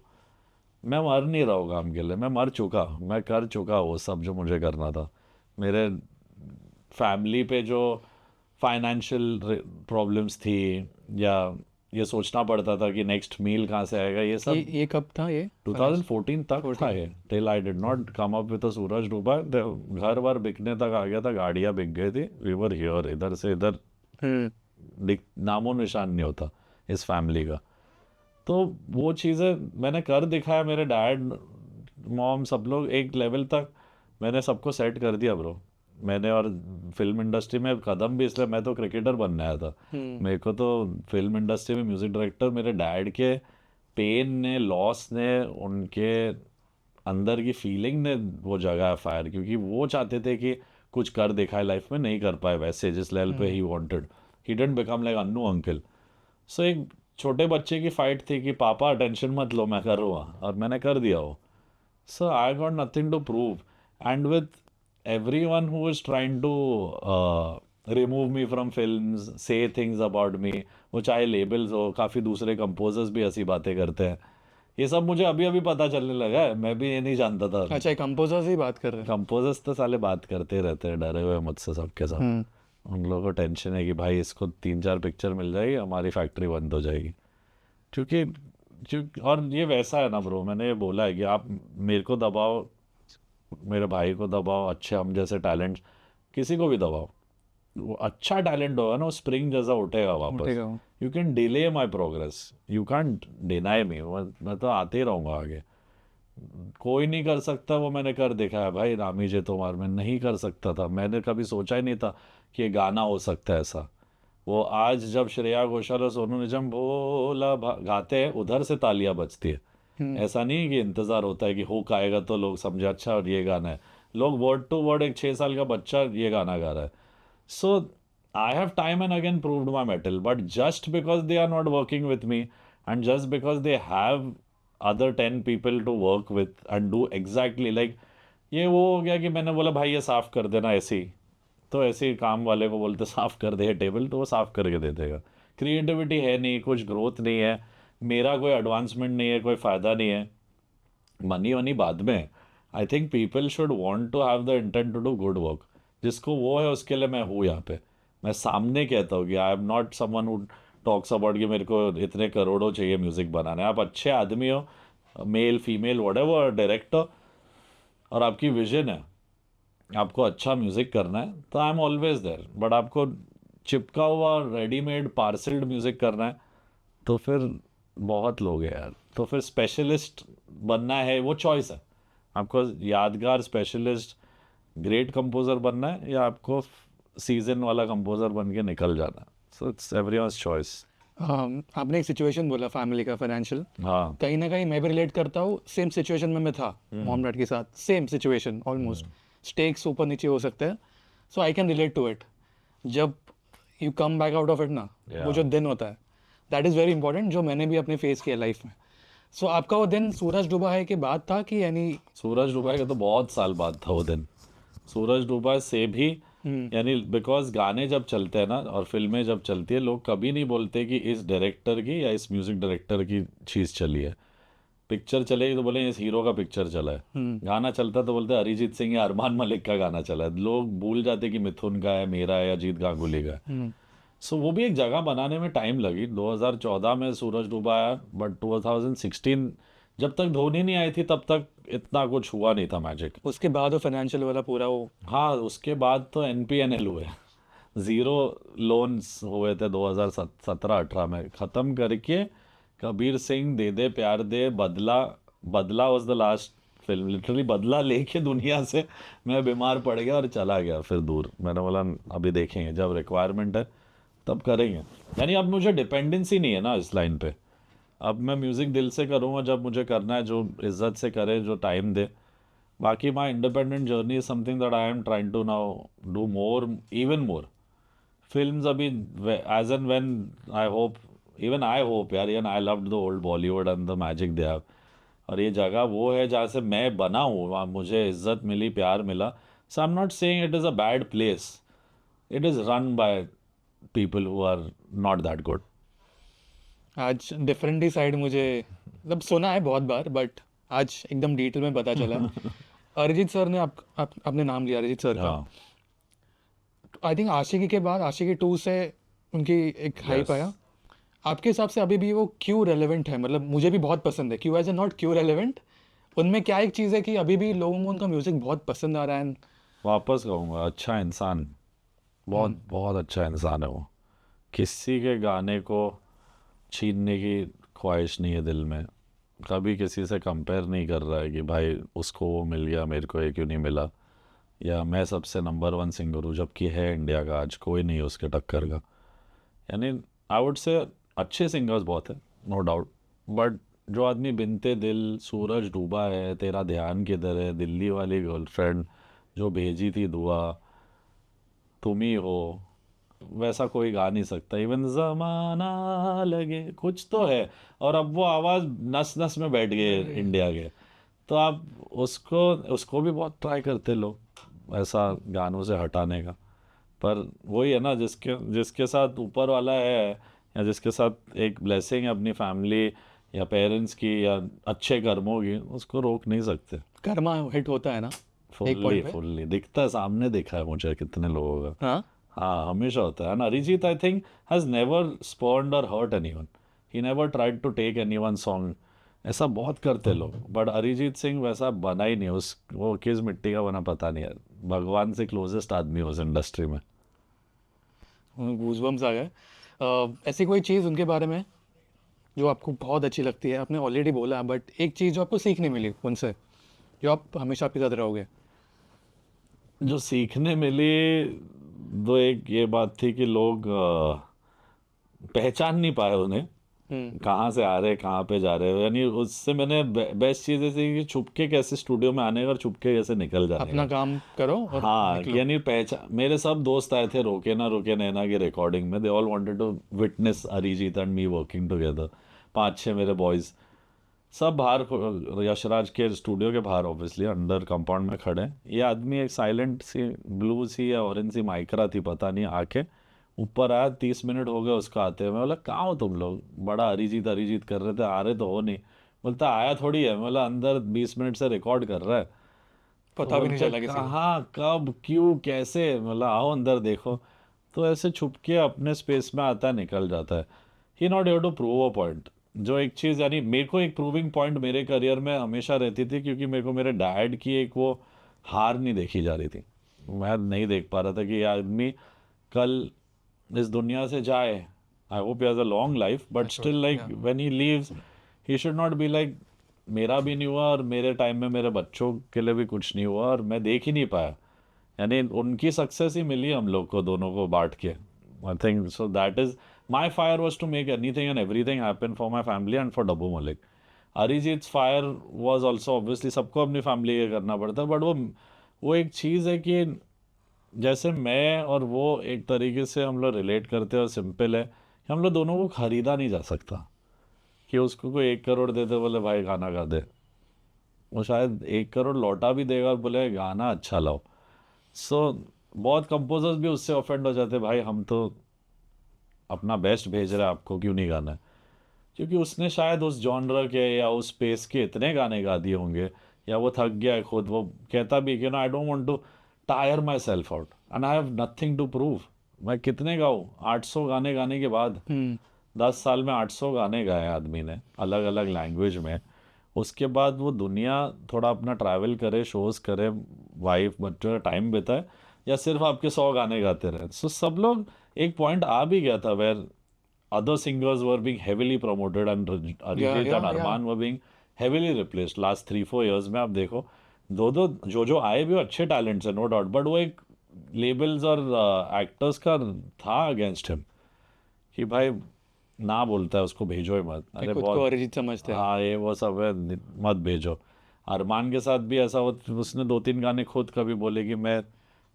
मैं मर नहीं रहा हूँ काम के लिए, मैं मर चुका, मैं कर चुका वो सब जो मुझे करना था. मेरे फैमिली पे जो फाइनेंशियल प्रॉब्लम्स थी, या ये सोचना पड़ता था कि नेक्स्ट मील कहाँ से आएगा, ये सब ये कब था? ये 2014 तक था. ये till I did not come up with Suraj Dooba, घर वर बिकने तक आ गया था, गाड़ियाँ बिक गई थी, वी वर हियर, इधर से इधर नामो निशान नहीं होता इस फैमिली का. तो वो चीज़ें मैंने कर दिखाया. मेरे डैड मॉम सब लोग एक लेवल तक मैंने सबको सेट कर दिया ब्रो। मैंने और फिल्म इंडस्ट्री में कदम भी, इसलिए मैं तो क्रिकेटर बनने आया था। मेरे को तो फिल्म इंडस्ट्री में म्यूजिक डायरेक्टर मेरे डैड के पेन ने, लॉस ने, उनके अंदर की फीलिंग ने वो जगह फायर, क्योंकि वो चाहते थे कि कुछ कर दिखाए लाइफ में, नहीं कर पाए वैसे जिस लेवल पे he wanted. He didn't become like Annu uncle. So एक छोटे बच्चे की फाइट थी कि पापा टेंशन मत लो, मैं करूँगा, और मैंने कर दिया वो। So I got nothing to prove. And with everyone who is trying to remove me from films, say things about me, वो चाहे लेबल्स हो, काफ़ी दूसरे कंपोजर्स भी ऐसी बातें करते हैं, ये सब मुझे अभी अभी पता चलने लगा है, मैं भी ये नहीं जानता था। अच्छा, ये कंपोजर्स ही बात कर रहे हैं। कंपोजर्स तो साले बात करते रहते हैं, डरे हुए मुझसे सबके साथ। उन लोगों को टेंशन है कि भाई इसको 3-4 पिक्चर मिल जाएगी, हमारी फैक्ट्री बंद हो जाएगी। क्योंकि और ये वैसा है ना ब्रो, मैंने ये बोला है कि आप मेरे को दबाओ, मेरे भाई को दबाओ, अच्छे हम जैसे टैलेंट किसी को भी दबाओ, वो अच्छा टैलेंट होगा ना, वो स्प्रिंग जैसा उठेगा वापस। उठेगा वो। You can delay my progress, you can't deny me, मैं तो आते ही रहूँगा आगे। कोई नहीं कर सकता वो मैंने कर देखा है भाई। रामी जे तोमार में नहीं कर सकता था, मैंने कभी सोचा ही नहीं था कि ये गाना हो सकता है ऐसा। वो आज जब श्रेया घोषाल और सोनू निगम भोला गाते हैं, उधर से तालियां बजती है। ऐसा नहीं कि इंतजार होता है कि हुक आएगा तो लोग समझे अच्छा और ये गाना है। लोग वर्ड टू वर्ड, एक 6 साल का बच्चा ये गाना गा रहा है। So I have time and again proved my mettle, but just because they are not working with me and just because they have other 10 people to work with and do exactly like, ये वो हो गया कि मैंने बोला भाई ये साफ़ कर देना ऐसे ही, तो ऐसे ही काम वाले को बोलते साफ़ कर दे टेबल, तो वो साफ़ करके दे देगा। क्रिएटिविटी है नहीं, कुछ ग्रोथ नहीं है, मेरा कोई एडवांसमेंट नहीं है, कोई फ़ायदा नहीं है। मनी वनी बाद में। I think people should want to have the intent to do good work. जिसको वो है उसके लिए मैं हूँ यहाँ पे। मैं सामने कहता हूँ कि I am not someone who talks about कि मेरे को इतने करोड़ों चाहिए म्यूज़िक बनाने। आप अच्छे आदमी हो, मेल फीमेल व्हाटएवर, डायरेक्टर, और आपकी विजन है, आपको अच्छा म्यूज़िक करना है, तो I am always there. But आपको चिपका हुआ रेडीमेड पार्सल्ड म्यूज़िक करना है तो फिर बहुत लोग हैं यार। तो फिर स्पेशलिस्ट बनना है, वो चॉइस है। आपको यादगार स्पेशलिस्ट ग्रेट कंपोज़र बनना है या आपको सीजन वाला कंपोज़र बन के निकल जाना है। So it's everyone's choice. आपने एक सिचुएशन बोला फैमिली का, फाइनेंशियल, हाँ कहीं ना कहीं मैं भी रिलेट करता हूँ। सेम सिचुएशन में मैं था मॉम डैड के साथ, सेम सिचुएशन ऑलमोस्ट। स्टेक्स ऊपर नीचे हो सकते हैं, so I can relate to it. जब you come back out of it ना, वो जो दिन होता है, दैट इज़ वेरी इंपॉर्टेंट, जो मैंने भी अपने फेस किया लाइफ में। सो आपका वो दिन सूरज डूबा है के बाद था कि यानी? सूरज डूबा के तो बहुत साल बाद था वो दिन। सूरज डूबा से भी यानी बिकॉज गाने जब चलते हैं ना और फिल्में जब चलती है, लोग कभी नहीं बोलते कि इस डायरेक्टर की या इस म्यूजिक डायरेक्टर की चीज़ चली है। पिक्चर चलेगी तो बोले इस हीरो का पिक्चर चला है। गाना चलता तो बोलते अरिजीत सिंह या अरमान मलिक का गाना चला है। लोग भूल जाते कि मिथुन का है, मेरा है या अजीत गांगुली का है। सो वो भी एक जगह बनाने में टाइम लगी। 2014 में सूरज डूबा आया, बट 2016 जब तक धोनी नहीं आई थी तब तक इतना कुछ हुआ नहीं था मैजिक। उसके बाद वो फाइनेंशियल वाला पूरा वो, हाँ उसके बाद तो NPNL हुए, 0 लोन्स हुए थे 2017-18 में। ख़त्म करके कबीर सिंह, दे दे प्यार दे, बदला। बदला was the last film, literally बदला लेके दुनिया से मैं बीमार पड़ गया और चला गया फिर दूर। मैंने बोला अभी देखेंगे, जब रिक्वायरमेंट है तब करेंगे। यानी अब मुझे डिपेंडेंसी नहीं है ना इस लाइन पे। अब मैं म्यूज़िक दिल से करूँगा जब मुझे करना है, जो इज़्ज़त से करे, जो टाइम दे। बाकी my independent journey is something that I am trying to now do more, even more films. अभी age and when I hope, even I hope यार, even I loved the old Bollywood and the magic they have. और ये जगह वो है जहाँ से मैं बना हूँ, वहाँ मुझे इज़्ज़त मिली, प्यार मिला। So I am not saying it is a bad place, it is run by people who are not that good. आज डिफरेंट ही साइड मुझे मतलब सुना है बहुत बार, बट आज एकदम डिटेल में पता चला। अरिजीत सर ने आपने नाम लिया अरिजीत सर का। आई थिंक आशिकी के बाद आशिकी 2 से उनकी एक हाइप आया। आपके हिसाब से अभी भी वो क्यों रेलेवेंट है? मतलब मुझे भी बहुत पसंद है, क्यों एज ए नॉट क्यों रेलेवेंट, उनमें क्या एक चीज़ है कि अभी भी लोगों को उनका म्यूज़िक बहुत पसंद आ रहा है? वापस कहूँगा, अच्छा इंसान, बहुत बहुत अच्छा इंसान है वो। किसी के गाने को छीनने की ख्वाहिश नहीं है दिल में। कभी किसी से कंपेयर नहीं कर रहा है कि भाई उसको वो मिल गया, मेरे को ये क्यों नहीं मिला। या मैं सबसे नंबर 1 सिंगर हूँ, जबकि है इंडिया का आज कोई नहीं है उसके टक्कर का। यानी आई वुड से अच्छे सिंगर्स बहुत हैं, नो डाउट, बट जो आदमी बिनते दिल, सूरज डूबा है, तेरा ध्यान किधर है, दिल्ली वाली गर्लफ्रेंड, जो भेजी थी दुआ, तुम ही हो, वैसा कोई गा नहीं सकता। इवन जमाना लगे कुछ तो है, और अब वो आवाज़ नस नस में बैठ गई है इंडिया के। तो आप उसको उसको भी बहुत ट्राई करते लोग ऐसा गानों से हटाने का, पर वही है ना, जिसके जिसके साथ ऊपर वाला है, या जिसके साथ एक ब्लेसिंग है अपनी फैमिली या पेरेंट्स की या अच्छे कर्मों की, उसको रोक नहीं सकते। कर्मा हिट होता है ना एक फुल्ली पॉइंट पे। फुल्ली दिखता है, सामने देखा है मुझे कितने लोगों का। हाँ, हाँ, हमेशा होता है ना। Arijit I think has never spawned और hurt anyone, he never tried to take anyone song. ऐसा बहुत करते लोग, बट अरिजीत सिंह वैसा बना ही नहीं। उस वो किस मिट्टी का बना पता नहीं है, भगवान से क्लोजेस्ट आदमी है उस इंडस्ट्री में। गूज़बम्स आ गए। ऐसी कोई चीज़ उनके बारे में जो आपको बहुत अच्छी लगती है? आपने ऑलरेडी बोला, बट एक चीज़ जो आपको सीखने मिली उनसे, जो आप हमेशा आपके साथ रहोगे। जो सीखने मिली, तो एक ये बात थी कि लोग पहचान नहीं पाए उन्हें, कहाँ से आ रहे कहाँ पे जा रहे हो। यानी उससे मैंने बेस्ट चीज़ ऐसी कि छुपके कैसे स्टूडियो में आने का और छुपके कैसे निकल जाने अपना का। काम करो और हाँ, निकलो। यानी पहचान, मेरे सब दोस्त आए थे रोके ना नैना की रिकॉर्डिंग में, they all wanted to witness Arijit and me working together. 5-6 मेरे बॉयज़ सब बाहर यशराज के स्टूडियो के बाहर, ऑब्वियसली अंडर कंपाउंड में खड़े हैं। ये आदमी एक साइलेंट सी ब्लू सी या ऑरेंज सी माइक्रा थी पता नहीं, आके ऊपर आया। 30 मिनट हो गए उसको आते हुए। मैं बोला कहाँ हो तुम लोग, बड़ा अरिजीत अरिजीत कर रहे थे, आ रहे तो हो नहीं। बोलता आया थोड़ी है। मैं बोला अंदर 20 मिनट से रिकॉर्ड कर रहा है। तो पता भी नहीं बोलते चला किसी को। कहाँ कब क्यों कैसे। मतलब आओ अंदर देखो। तो ऐसे छुप के अपने स्पेस में आता है, निकल जाता है। He not able to prove a point. जो एक चीज़, यानी मेरे को एक प्रूविंग पॉइंट मेरे करियर में हमेशा रहती थी, क्योंकि मेरे को मेरे डैड की एक वो हार नहीं देखी जा रही थी। मैं नहीं देख पा रहा था कि ये आदमी कल इस दुनिया से जाए। I hope he has a long life, but still like when he leaves he should not be like मेरा भी नहीं हुआ और मेरे टाइम में मेरे बच्चों के लिए भी कुछ नहीं हुआ और मैं देख ही नहीं पाया। यानी उनकी सक्सेस ही मिली हम लोग को दोनों को बांट के। I think so that is my fire was to make anything and everything happen for my family and for Daboo Malik. Arijit fire was also obviously सबको अपनी फैमिली के करना पड़ता है, बट वो एक चीज़ है कि जैसे मैं और वो एक तरीके से हम लोग रिलेट करते हैं और सिंपल है कि हम लोग दोनों को खरीदा नहीं जा सकता। कि उसको कोई 1 करोड़ दे दे बोले भाई गाना गा दे, वो शायद 1 करोड़ लौटा भी देगा और बोले गाना अच्छा लाओ। सो बहुत कंपोजर्स भी उससे ऑफेंड हो जाते, भाई हम तो अपना बेस्ट भेज रहे हैं, आपको क्यों नहीं गाना है। क्योंकि उसने शायद उस जॉनर के या उस स्पेस के इतने गाने गा दिए होंगे, या वो थक गया है खुद। वो कहता भी कि ना I don't want to tire myself out and I have nothing to prove. मैं कितने गाऊँ 800 गाने गाने के बाद। 10 साल में 800 गाने गाए आदमी ने अलग अलग लैंग्वेज में। उसके बाद वो दुनिया थोड़ा अपना ट्रैवल करे, शोज़ करे, वाइफ बच्चों का टाइम बिताए, या सिर्फ आपके 100 गाने गाते रहे। सो सब लोग एक पॉइंट आ भी गया था where other singers were being heavily promoted and Arijit and Arman were being heavily replaced last 3-4 years में। आप देखो दो जो आए भी वो अच्छे टैलेंट्स है, नो डाउट, बट वो एक लेबल्स और एक्टर्स का था अगेंस्ट हिम कि भाई ना बोलता है उसको भेजो ही मत। अरे खुद को बहुत, अरिजीत समझते हैं। हाँ ये वो सब है, मत भेजो। अरमान के साथ भी ऐसा हो, उसने 2-3 गाने खुद कभी बोले कि मैं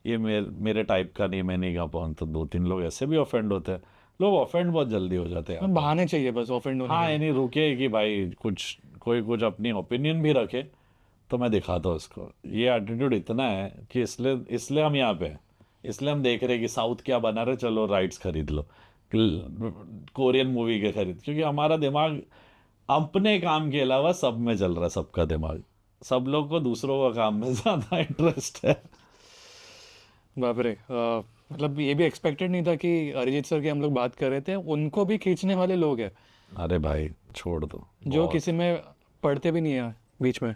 ये मेरे टाइप का नहीं, मैं नहीं गा पाऊँ। तो 2-3 लोग ऐसे भी ऑफेंड होते हैं। लोग ऑफेंड बहुत जल्दी हो जाते हैं यहाँ पर। बहाने चाहिए बस ऑफेंड होने हाँ, के लिए। यानी रुके कि भाई कोई कुछ अपनी ओपिनियन भी रखे तो मैं दिखाता हूँ उसको। ये एटीट्यूड इतना है कि इसलिए हम यहाँ पे हैं। इसलिए हम देख रहे हैं कि साउथ क्या बना रहे, चलो राइट्स खरीद लो, कोरियन मूवी के खरीद, क्योंकि हमारा दिमाग अपने काम के अलावा सब में चल रहा है। सबका दिमाग, सब लोग को दूसरों का काम में ज़्यादा इंटरेस्ट है। बाप रे। मतलब ये भी एक्सपेक्टेड नहीं था कि अरिजीत सर की हम लोग बात कर रहे थे, उनको भी खींचने वाले लोग हैं अरे भाई छोड़ दो, जो बहुत किसी में पढ़ते भी नहीं है बीच में।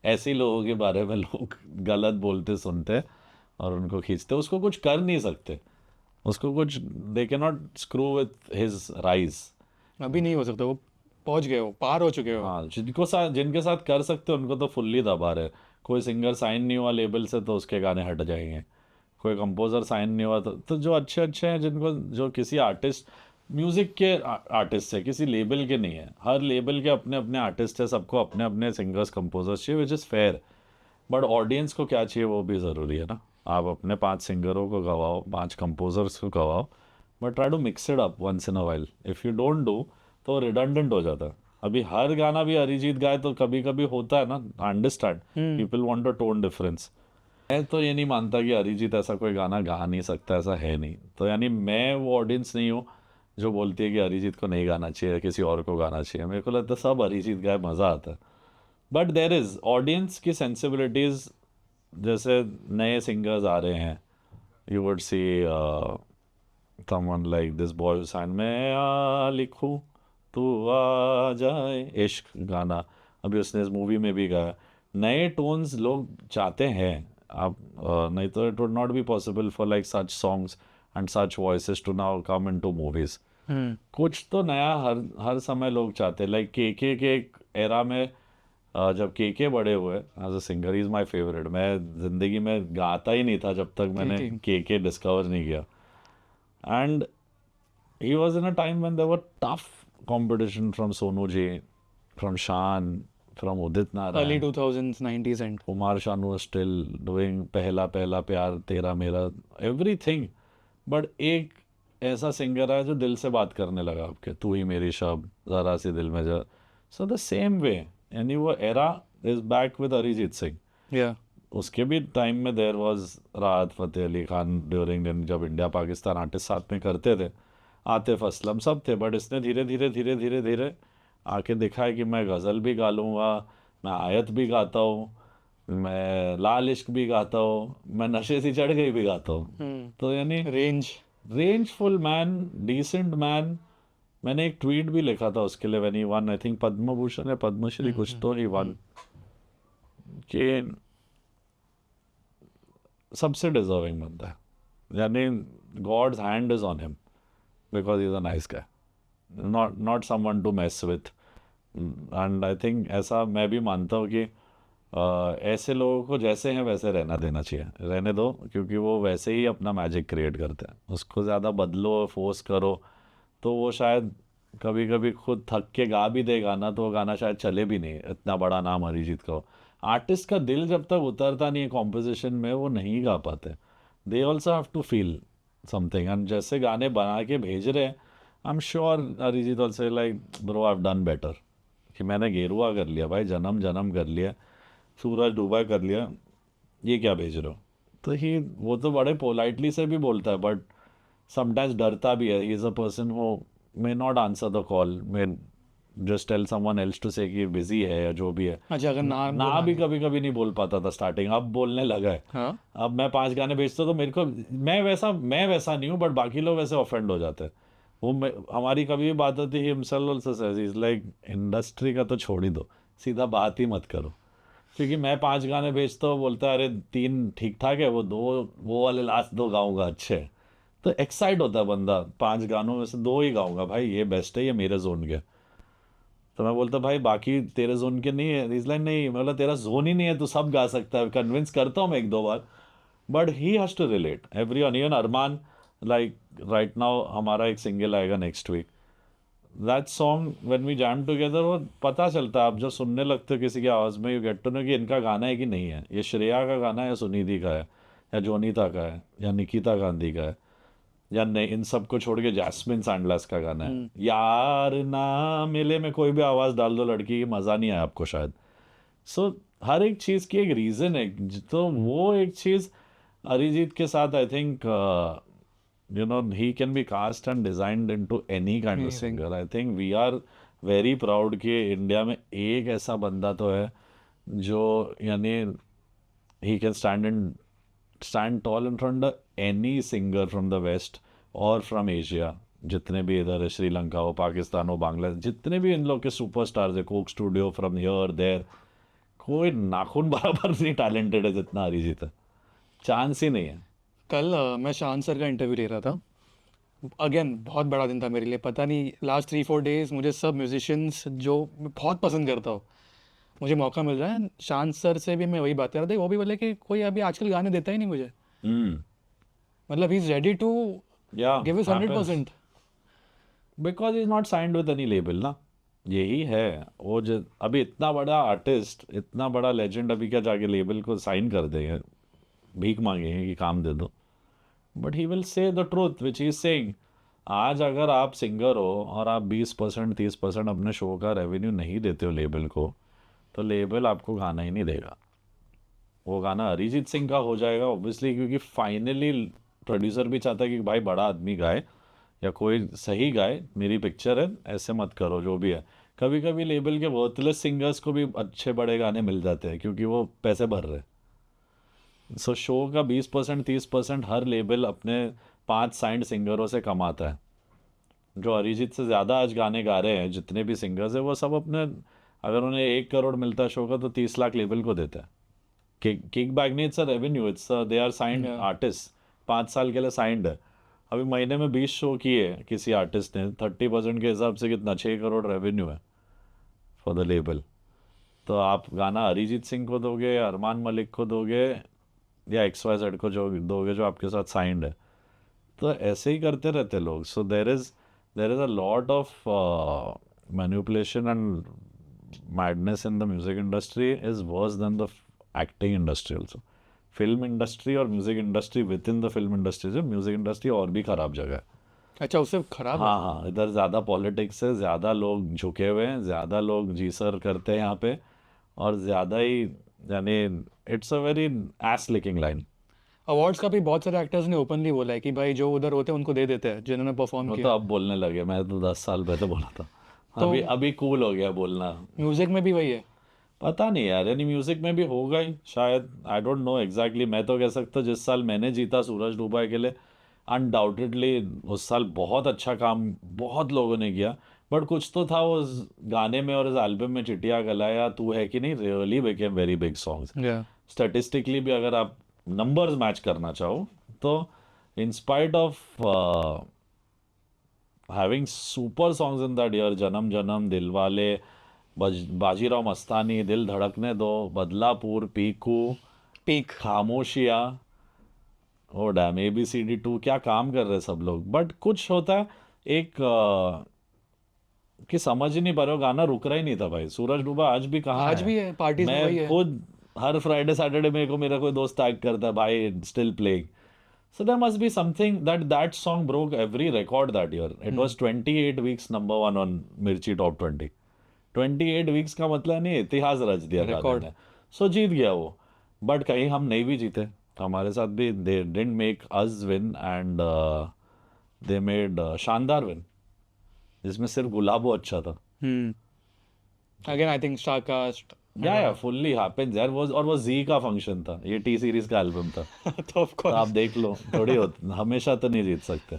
ऐसे लोगों के बारे में लोग गलत बोलते सुनते और उनको खींचते। उसको कुछ कर नहीं सकते, उसको कुछ, they can not screw with his rise. अभी नहीं हो सकता, वो पहुंच गए हो, पार हो चुके हो। हाँ, जिनके साथ कर सकते हो उनको तो फुल्ली दबा रहे। कोई सिंगर साइन नहीं हुआ लेबल से तो उसके गाने हट जाएंगे, कोई कंपोज़र साइन नहीं हुआ तो जो अच्छे अच्छे हैं जिनको, जो किसी आर्टिस्ट, म्यूज़िक के आर्टिस्ट है, किसी लेबल के नहीं है, हर लेबल के अपने अपने आर्टिस्ट है, सबको अपने अपने सिंगर्स कंपोजर्स चाहिए, which is fair. But audience को क्या चाहिए वो भी ज़रूरी है ना। आप अपने 5 सिंगरों को गवाओ, 5 कंपोजर्स को गवाओ, but try to mix it up once in a while. If you don't do तो रिडंडेंट हो जाता है। अभी हर गाना भी अरिजीत गाए तो कभी कभी होता है ना, understand, people want a tone difference. मैं तो ये नहीं मानता कि अरिजीत ऐसा कोई गाना गा नहीं सकता, ऐसा है नहीं। तो यानी मैं वो ऑडियंस नहीं हूँ जो बोलती है कि अरिजीत को नहीं गाना चाहिए, किसी और को गाना चाहिए। मेरे को लगता है सब अरिजीत गाए मज़ा आता है। बट देर इज़ ऑडियंस की सेंसिबिलिटीज़, जैसे नए सिंगर्स आ रहे हैं, you would see someone like this boy Hussain, मैं आ लिखूं तू आ जाए, इश्क गाना अभी उसने इस मूवी में भी गाया। नए टोन्स लोग चाहते हैं। आप नहीं तो it would not be possible for like such songs and such voices to now come into movies. कुछ तो नया हर हर समय लोग चाहते हैं। लाइक के एक एरा में जब के बड़े हुए as a singer, is my favourite. मैं ज़िंदगी में गाता ही नहीं था जब तक मैंने के डिस्कवर नहीं किया। And he was in a time when there were tough competition from Sonu J, from Shan, from Udit Narayan. early 2000s 90s and Kumar Sanu was still doing पहला पहला प्यार, तेरा मेरा, everything. But एक ऐसा singer है जो दिल से बात करने लगा आपके, तू ही मेरी शब, ज़रा सी दिल में जा। So the same way, यानी वो era is back with Arijit Singh. yeah उसके भी टाइम में देर वॉज राहत फ़तेह अली खान ड्यूरिंग, जब इंडिया पाकिस्तान आर्टिस्ट साथ में करते थे, आतिफ असलम सब थे। बट इसने धीरे धीरे धीरे धीरे धीरे आके दिखाया कि मैं गज़ल भी गा लूँगा, मैं आयत भी गाता हूँ, मैं लाल इश्क भी गाता हूँ, मैं नशे से चढ़ गई भी गाता हूँ। तो यानी रेंजफुल मैन, डिसेंट मैन। मैंने एक ट्वीट भी लिखा था उसके लिए, when he won I think Padma Bhushan या पद्मश्री, कुछ तो ही वन, कि सबसे डिजर्विंग बंदा है, यानी God's hand is on him because he is a nice guy, not someone to mess with. And I think ऐसा मैं भी मानता हूँ कि ऐसे लोगों को जैसे हैं वैसे रहना देना चाहिए, रहने दो, क्योंकि वो वैसे ही अपना मैजिक क्रिएट करते हैं। उसको ज़्यादा बदलो, फोर्स करो तो वो शायद कभी कभी खुद थक के गा भी दे गाना, तो वो गाना शायद चले भी नहीं। इतना बड़ा नाम अरिजीत का हो, आर्टिस्ट का दिल जब तक उतरता नहीं है कॉम्पोजिशन में, वो नहीं गा पाते। They also have to feel something. And जैसे गाने बना के भेज रहे हैं, I am sure Arijit also like bro I have done better, कि मैंने गेरुआ कर लिया भाई, जन्म जन्म कर लिया, सूरज डूबा कर लिया, ये क्या भेज रहे हो। तो ही वो तो बड़े पोलाइटली से भी बोलता है, बट समटाइम्स डरता भी है। He is a person who may not answer the call, may just tell someone else to say कि बिजी है या जो भी है। अच्छा, अगर ना भी कभी कभी नहीं बोल पाता था स्टार्टिंग, अब बोलने लगा है। हाँ? अब मैं 5 गाने भेजता तो मेरे को, मैं वैसा नहीं हूँ, बट बाकी लोग वैसे ऑफेंड हो जाते हैं। वो हमारी कभी भी बात होती है, himself also says is like industry का तो छोड़ ही दो, सीधा बात ही मत करो। क्योंकि मैं 5 गाने भेजता हूँ, बोलता है अरे 3 ठीक ठाक है, वो 2 वो वाले लास्ट 2 गाऊंगा अच्छे हैं। तो एक्साइट होता है बंदा, 5 गानों में से 2 ही गाऊंगा भाई, ये बेस्ट है, ये मेरे जोन के। तो मैं बोलता भाई बाकी तेरे जोन के नहीं है, इसलिए नहीं, मैं बोला तेरा जोन ही नहीं है, तू सब गा सकता है। कन्विंस करता हूँ मैं 1-2 बार, but he has to relate everyone, even Armaan. Like right now हमारा एक सिंगल आएगा next week, that song when we jam together, वो पता चलता है आप जब सुनने लगते हो किसी की आवाज़ में, यू गेट टू नो कि इनका गाना है कि नहीं है, ये श्रेया का गाना है या सुनिधि का है या जोनीता का है या निकिता गांधी का है या नहीं। इन सब को छोड़ के जैस्मिन सैंडलर्स का गाना है, यार ना मिले में कोई भी आवाज़ डाल दो लड़की की, मज़ा नहीं आया आपको शायद। सो हर एक चीज़ की एक रीज़न है। तो वो एक चीज़ अरिजीत के साथ I think you know he can be cast and designed into any kind of singer. I think we are very proud कि इंडिया में एक ऐसा बंदा तो है जो यानी he can stand tall in front of any singer from the west और from Asia, जितने भी इधर है, श्रीलंका हो, पाकिस्तान हो, बांग्लादेश, जितने भी इन लोग के सुपरस्टार्स है, Coke Studio, from here there, कोई नाखून बराबर नहीं टैलेंटेड है जितना अरिजीत है, चांस ही नहीं है। कल मैं शान सर का इंटरव्यू ले रहा था। अगेन बहुत बड़ा दिन था मेरे लिए, पता नहीं लास्ट 3-4 डेज मुझे सब म्यूजिशियंस जो मैं बहुत पसंद करता हूँ, मुझे मौका मिल रहा है, शांत सर से भी मैं वही बात कर रहा था, वो भी बोले कि कोई अभी आजकल गाने देता ही नहीं मुझे, मतलब ही इज रेडी टू या give his 100%. Because is not signed with any label ना, यही है वो जो अभी इतना बड़ा आर्टिस्ट, इतना बड़ा लेजेंड, अभी क्या जाके लेबल को साइन कर देंगे, भीख मांगेंगे कि काम दे दो. But he will say the truth which he saying. आज अगर आप सिंगर हो और आप 20% 30% अपने शो का रेवेन्यू नहीं देते हो लेबल को, तो लेबल आपको गाना ही नहीं देगा. वो गाना अरिजीत सिंह का हो जाएगा ऑब्वियसली, क्योंकि फाइनली प्रोड्यूसर भी चाहता है कि भाई बड़ा आदमी गाए या कोई सही गाए, मेरी पिक्चर है, ऐसे मत करो जो भी है. कभी कभी लेबल के वर्थलेस सिंगर्स को भी अच्छे बड़े गाने मिल जाते हैं क्योंकि वो पैसे भर रहे. सो शो का 20% 30% हर लेबल अपने 5 साइंड सिंगरों से कमाता है. जो अरिजीत से ज़्यादा आज गाने गा रहे हैं जितने भी सिंगर्स हैं, वो सब अपने, अगर उन्हें 1 करोड़ मिलता है शो का तो 30 लाख लेबल को देता है. किक बैक नहीं, it's a revenue, it's they are signed artist, 5 साल के लिए साइंड है. अभी महीने में 20 शो किए किसी आर्टिस्ट ने, 30% के हिसाब से कितना, 6 करोड़ रेवेन्यू है फॉर द लेबल. तो आप गाना अरिजीत सिंह को दोगे, अरमान मलिक को दोगे, या XYZ को जो दोगे जो आपके साथ साइंड है. तो ऐसे ही करते रहते लोग. So there is a lot of manipulation and madness in the music industry is worse than the acting industry also. Film industry और music industry within the film industry से म्यूजिक इंडस्ट्री और भी खराब जगह है. अच्छा, उससे खराब है? हाँ हाँ, इधर ज़्यादा पॉलिटिक्स है, ज़्यादा लोग झुके हुए हैं, ज़्यादा लोग जी सर करते हैं यहाँ पे, और ज़्यादा ही, यानी it's a very ass licking line. Awards का भी बहुत सारे एक्टर्स ने ओपनली बोला है कि भाई जो उधर होते हैं उनको दे देते हैं जिन्होंने परफॉर्म वो तो किया. अब बोलने लगे, मैं तो 10 साल पहले बोला था. तो अभी कूल हो गया बोलना. म्यूजिक में भी वही है. पता नहीं यार, यानी म्यूजिक में भी होगा ही शायद, आई डोंट नो एग्जैक्टली. मैं तो कह सकता जिस साल मैंने जीता सूरज डूबा के लिए, अनडाउटेडली उस साल बहुत अच्छा काम बहुत लोगों ने किया. बट कुछ तो था उस गाने में और इस एल्बम में, चिटिया गलाया, तू है कि नहीं, really became very big songs. या स्टेटिस्टिकली भी अगर आप नंबर्स मैच करना चाहो तो, in spite of having super songs in that year, Janam Janam, Dilwale, Bajirao Mastani, Dil Dhadakne Do, Badlapur, Piku, Khamoshiyan, ओ डैम, ABCD2, क्या काम कर रहे हैं सब लोग. बट कुछ होता है एक कि समझ ही नहीं पा रहे हो, गाना रुक रहा ही नहीं था भाई. सूरज डूबा आज भी कहाँ आज भी है, पार्टीज में वही मैं है. खुद हर फ्राइडे सैटरडे मेरे को मेरा कोई दोस्त टैग करता है, भाई still playing. So there must be something that song broke every record that year. It was 28 weeks number 1 on Mirchi Top 20. 28 weeks का मतलब नहीं, इतिहास रच दिया Record. गाने ने. So जीत गया वो. बट कहीं हम नहीं भी जीते, हमारे साथ भी they didn't make us win and they made शानदार win, जिसमें सिर्फ गुलाबो अच्छा था. Again I think star cast. या फुल्ली हैपेंस यार. वो जी का फंक्शन था, ये T सीरीज का एल्बम था. तो ऑफ तो कोर्स आप देख लो, थोड़ी होता, हमेशा तो नहीं जीत सकते,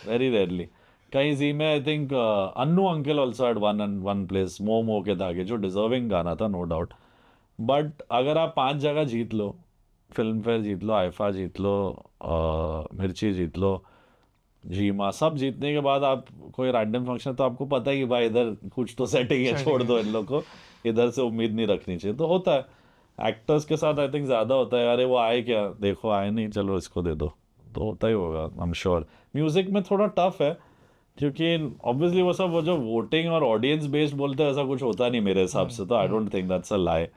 वेरी रेयरली. कहीं जी में I think Annu uncle also had one place, मो के धागे, जो डिजर्विंग गाना था नो डाउट. बट अगर आप 5 जगह जीत लो, फिल्म फेयर जीत लो, आईफा जीत लो, मिर्ची जीत लो, जीमा, सब जीतने के बाद आप कोई रैंडम फंक्शन, तो आपको पता है कि भाई इधर कुछ तो सेटिंग है, छोड़ दो इन लोग को, इधर से उम्मीद नहीं रखनी चाहिए. तो होता है एक्टर्स के साथ, आई थिंक ज़्यादा होता है, अरे वो आए क्या, देखो आए नहीं, चलो इसको दे दो, तो होता ही होगा आई एम श्योर. म्यूज़िक में थोड़ा टफ है क्योंकि ऑब्वियसली वो सब, वो जो वोटिंग और ऑडियंस बेस्ड बोलते हैं, ऐसा कुछ होता नहीं मेरे हिसाब से, तो I don't think that's a lie.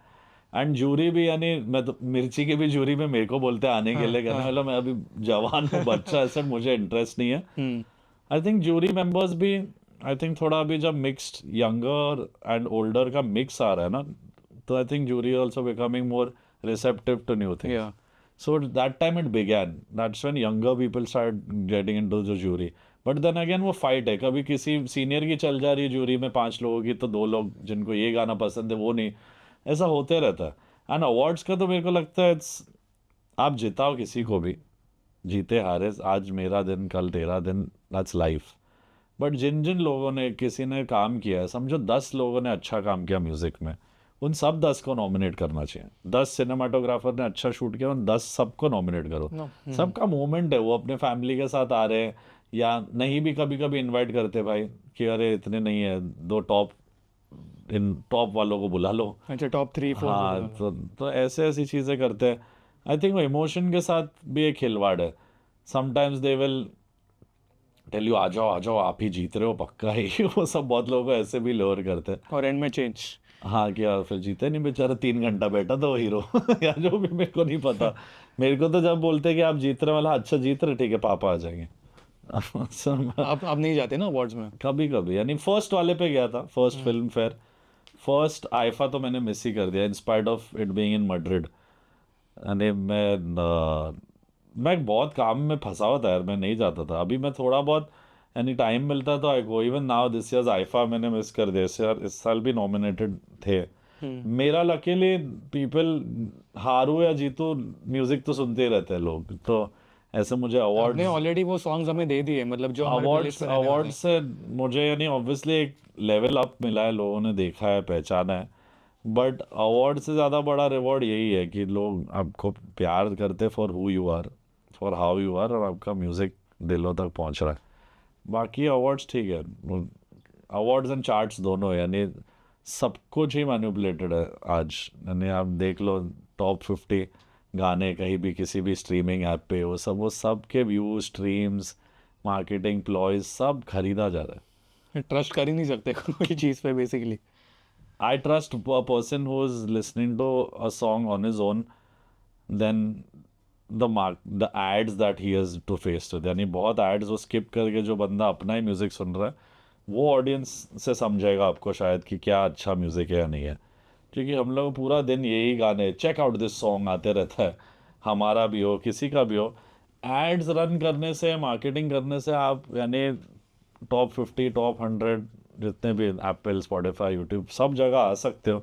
And jury भी, यानी मैं तो मिर्ची के भी जूरी में मेरे को बोलते हैं आने के लिए, कहने वाला मैं अभी जवान हूँ, बच्चा, ऐसा मुझे इंटरेस्ट नहीं है. आई थिंक जूरी मेंबर्स भी, आई थिंक थोड़ा अभी जब मिक्स्ड यंगर एंड ओल्डर का मिक्स आ रहा है ना, तो I think jury also becoming more receptive to new things. So that time it began. That's when younger people started getting into the jury. But then again वो fight है, कभी किसी सीनियर की चल जा रही है जूरी में 5 लोगों की, तो 2 लोग जिनको ये गाना पसंद है वो नहीं, ऐसा होते रहता है. एंड अवार्ड्स का तो मेरे को लगता है आप जिताओ किसी को भी, जीते हारे, आज मेरा दिन कल तेरा दिन, दैट्स लाइफ. बट जिन जिन लोगों ने, किसी ने काम किया है, समझो 10 लोगों ने अच्छा काम किया म्यूज़िक में, उन सब 10 को नॉमिनेट करना चाहिए. 10 सिनेमाटोग्राफर ने अच्छा शूट किया, उन 10 सबको नॉमिनेट करो. सबका मोमेंट है, वो अपने फैमिली के साथ आ रहे हैं या नहीं भी, कभी कभी इनवाइट करते भाई कि अरे इतने नहीं है, 2 टॉप इन टॉप वालों को बुला लो। अच्छा टॉप 3 4 हाँ, तो ऐसे ऐसी चीज़ें करते हैं। आई थिंक वो इमोशन के साथ भी एक खिलवाड़ है। Sometimes they will tell you आ जाओ आप ही जीत रहे हो पक्का ही वो सब बहुत लोगों को ऐसे भी लोअर करते हैं। और एंड में चेंज। हाँ, क्या फिर जीते नहीं बेचारा, 3 घंटा बैठा था वो हीरो या जो भी, मेरे को नहीं पता। मेरे को तो जब बोलते कि आप जीत रहे वाला, अच्छा जीत रहे, ठीक है पापा आ जाएंगे। आप नहीं जाते ना अवार्ड्स में? कभी कभी, यानी फर्स्ट वाले पे गया था, first film fair. First IIFA तो मैंने मिस ही कर दिया, इन spite of it being in Madrid. यानी मैं बहुत काम में फंसा हुआ था यार, मैं नहीं जाता था। अभी मैं थोड़ा बहुत यानी टाइम मिलता तो I go. Even now this year's IIFA मैंने मिस कर दिया। इस साल भी नॉमिनेटेड थे। मेरा लकीली पीपल, हारू या जीतू, म्यूजिक तो सुनते ही रहते हैं लोग, तो ऐसे मुझे आपने अवार्ड्स ऑलरेडी वो सॉन्ग्स हमें दे दिए, मतलब जो हमारे अवार्ड्स प्लेलिस्ट में रहने वाले अवार्ड्स से मुझे यानी ऑब्वियसली एक लेवल अप मिला है, लोगों ने देखा है, पहचाना है। बट अवार्ड से ज़्यादा बड़ा रिवॉर्ड यही है कि लोग आपको प्यार करते for who you are, for how you are, और आपका म्यूज़िक दिलों तक पहुंच रहा है। बाकी अवार्ड्स ठीक है, अवार्ड्स एंड चार्ट्स दोनों, यानी सब कुछ ही मैनिपुलेटेड है आज। यानी आप देख लो टॉप 50 गाने कहीं भी किसी भी स्ट्रीमिंग ऐप पे, वो सब के व्यूज, स्ट्रीम्स, मार्केटिंग प्लॉयज सब खरीदा जा रहा है। हैं, ट्रस्ट कर ही नहीं सकते कोई चीज़ पे basically. I trust a person who is listening to a song on his own than the ads that he has to face with। यानी बहुत ads वो skip करके जो बंदा अपना ही म्यूजिक सुन रहा है, वो ऑडियंस से समझेगा आपको शायद कि क्या अच्छा म्यूजिक है या नहीं है। क्योंकि हम लोग पूरा दिन यही गाने चेक आउट दिस सॉन्ग आते रहता है, हमारा भी हो किसी का भी हो। एड्स रन करने से, मार्केटिंग करने से आप यानी टॉप 50, टॉप 100 जितने भी एप्पल, स्पॉटिफाई, यूट्यूब सब जगह आ सकते हो,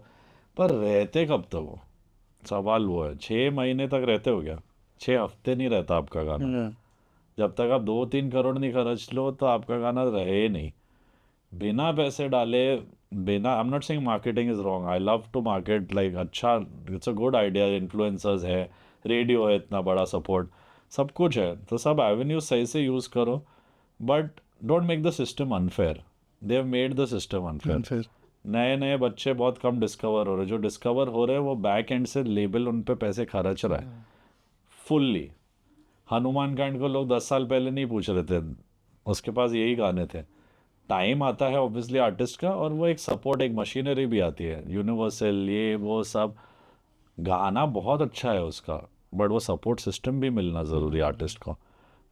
पर रहते कब तक हो? सवाल वो है। 6 महीने तक रहते हो क्या? 6 हफ्ते नहीं रहता आपका गाना। जब तक आप 2-3 करोड़ नहीं खर्च लो तो आपका गाना रहे नहीं। बिना पैसे डाले, बिना, I am not saying marketing is wrong, I love to market, like अच्छा, it's a good idea. Influencers है, रेडियो है, इतना बड़ा सपोर्ट, सब कुछ है, तो सब एवेन्यूज सही से यूज़ करो। But don't make the system unfair. They have made the system unfair. फिर नए नए बच्चे बहुत कम डिस्कवर हो रहे, जो डिस्कवर हो रहे हैं वो बैक एंड से लेबल उन पे पैसे खर्च रहा है फुल्ली। हनुमान काइंड को लोग 10 साल पहले नहीं पूछ रहे थे, उसके पास यही गाने थे। टाइम आता है ऑब्वियसली आर्टिस्ट का, और वो एक सपोर्ट, एक मशीनरी भी आती है, यूनिवर्सल, ये वो सब। गाना बहुत अच्छा है उसका, बट वो सपोर्ट सिस्टम भी मिलना ज़रूरी है आर्टिस्ट को।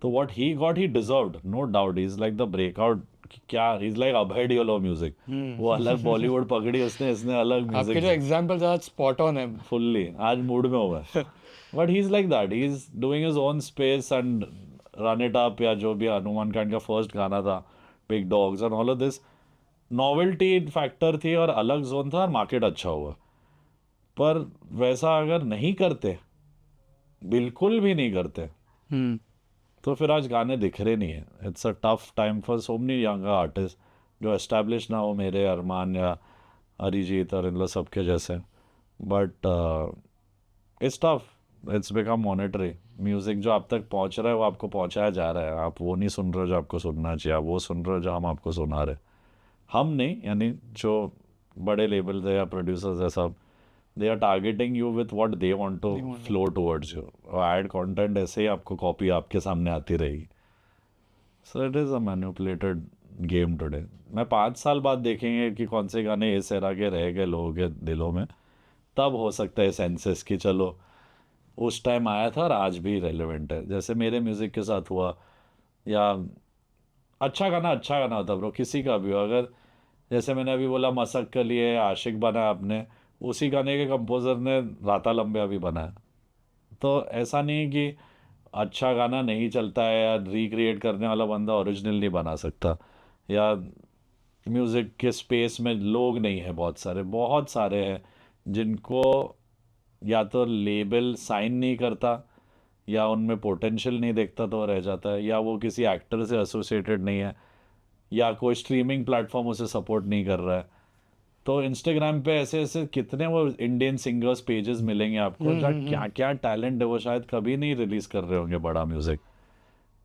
तो what he got he deserved, no doubt. He is like the breakout, क्या ही इज़ लाइक अभय डियोलो म्यूजिक। वो अलग बॉलीवुड पकड़ी उसने, इसने अलग आपके म्यूजिक जो एग्जांपल्स आज स्पॉट ऑन है। फुल्ली। आज मूड में हुआ है। But he is like that, he is doing his own space and run it up, या जो भी हनुमान काइंड का फर्स्ट गाना था, big dogs and all of this, novelty factor थी और अलग जोन था और मार्केट अच्छा हुआ। पर वैसा अगर नहीं करते, बिल्कुल भी नहीं करते, हम्म तो फिर आज गाने दिख रहे नहीं है। It's a tough time for so many young artist जो एस्टेब्लिश ना हो, मेरे अरमान या अरिजीत और इन लोग सबके जैसे। But it's tough, it's become monetary. Music जो आप तक पहुंच रहा है वो आपको पहुंचाया जा रहा है, आप वो नहीं सुन रहे हो जो आपको सुनना चाहिए, आप वो सुन रहे हो जो हम आपको सुना रहे। हम नहीं, यानी जो बड़े लेबल्स है या प्रोड्यूसर्स है सब, they are targeting you with what they want to flow towards you, और एड कंटेंट ऐसे ही आपको कॉपी आपके सामने आती रहेगी। So it is a manipulated game today. मैं 5 साल बाद देखेंगे कि कौन से गाने इस एरा के रह गए लोगों के दिलों में, तब हो सकता है सेंसेस कि चलो उस टाइम आया था और आज भी रेलेवेंट है। जैसे मेरे म्यूज़िक के साथ हुआ, या अच्छा गाना होता ब्रो, किसी का भी हो। अगर जैसे मैंने अभी बोला मसक के लिए आशिक बना आपने, उसी गाने के कंपोज़र ने राता लंबिया भी बनाया। तो ऐसा नहीं कि अच्छा गाना नहीं चलता है या रिक्रिएट करने वाला बंदा ओरिजिनल नहीं बना सकता, या म्यूज़िक के स्पेस में लोग नहीं है, बहुत सारे हैं जिनको या तो लेबल साइन नहीं करता, या उनमें पोटेंशियल नहीं देखता तो रह जाता है, या वो किसी एक्टर से एसोसिएटेड नहीं है, या कोई स्ट्रीमिंग प्लेटफॉर्म उसे सपोर्ट नहीं कर रहा है। तो इंस्टाग्राम पे ऐसे ऐसे कितने वो इंडियन सिंगर्स पेजेस मिलेंगे आपको, जहाँ क्या क्या टैलेंट है, वो शायद कभी नहीं रिलीज़ कर रहे होंगे बड़ा म्यूज़िक।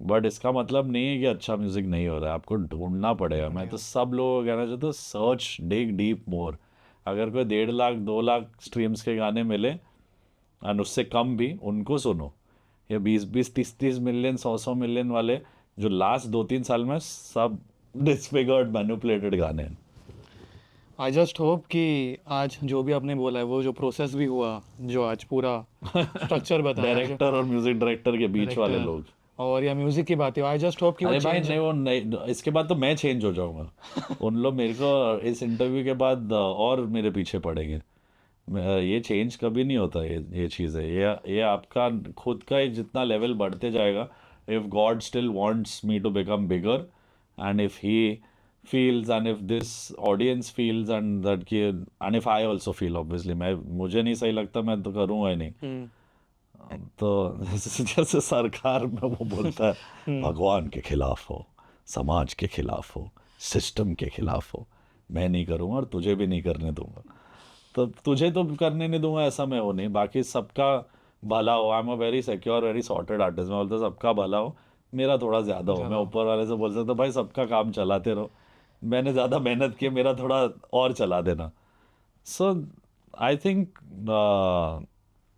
बट इसका मतलब नहीं है कि अच्छा म्यूज़िक नहीं हो रहा है, आपको ढूंढना पड़ेगा। मैं तो सब लोगों को कहना चाहता हूँ, सर्च, डिग डीप मोर। अगर कोई 1.5 लाख 2 लाख स्ट्रीम्स के गाने मिले और उससे कम भी, उनको सुनो। ये 20-20 30-30 मिलियन 100-100 मिलियन वाले जो लास्ट 2-3 साल में सब डिसफिगर्ड मैनिपुलेटेड गाने हैं। आई जस्ट होप कि आज जो भी आपने बोला है वो जो प्रोसेस भी हुआ, जो आज पूरा स्ट्रक्चर बताया डायरेक्टर और म्यूजिक डायरेक्टर के बीच वाले लोग, और या म्यूजिक की बात है, आई जस्ट होप कि वो अरे भाई change- नहीं, वो नहीं, इसके बाद तो मैं चेंज हो जाऊंगा। उन लोग मेरे को इस इंटरव्यू के बाद और मेरे पीछे पड़ेंगे। ये चेंज कभी नहीं होता, ये चीज़ है, ये आपका खुद का ही जितना लेवल बढ़ते जाएगा, if God still wants me to become bigger and if he feels and if this audience feels and that कि and if I also feel obviously, मुझे नहीं सही लगता, मैं तो करूँगा ही नहीं। तो जैसे सरकार में वो बोलता है भगवान के खिलाफ हो, समाज के खिलाफ हो, सिस्टम के खिलाफ हो, मैं नहीं करूँगा और तुझे भी नहीं करने दूंगा। तो तुझे तो करने नहीं दूंगा ऐसा मैं हो नहीं, बाकी सबका भला हो। I am a very secure very sorted artist. मैं बोलता सबका भला हो, मेरा थोड़ा ज़्यादा हो। मैं ऊपर वाले से बोल सकता भाई सबका काम चलाते रहो, मैंने ज़्यादा मेहनत की, मेरा थोड़ा और चला देना। सो आई थिंक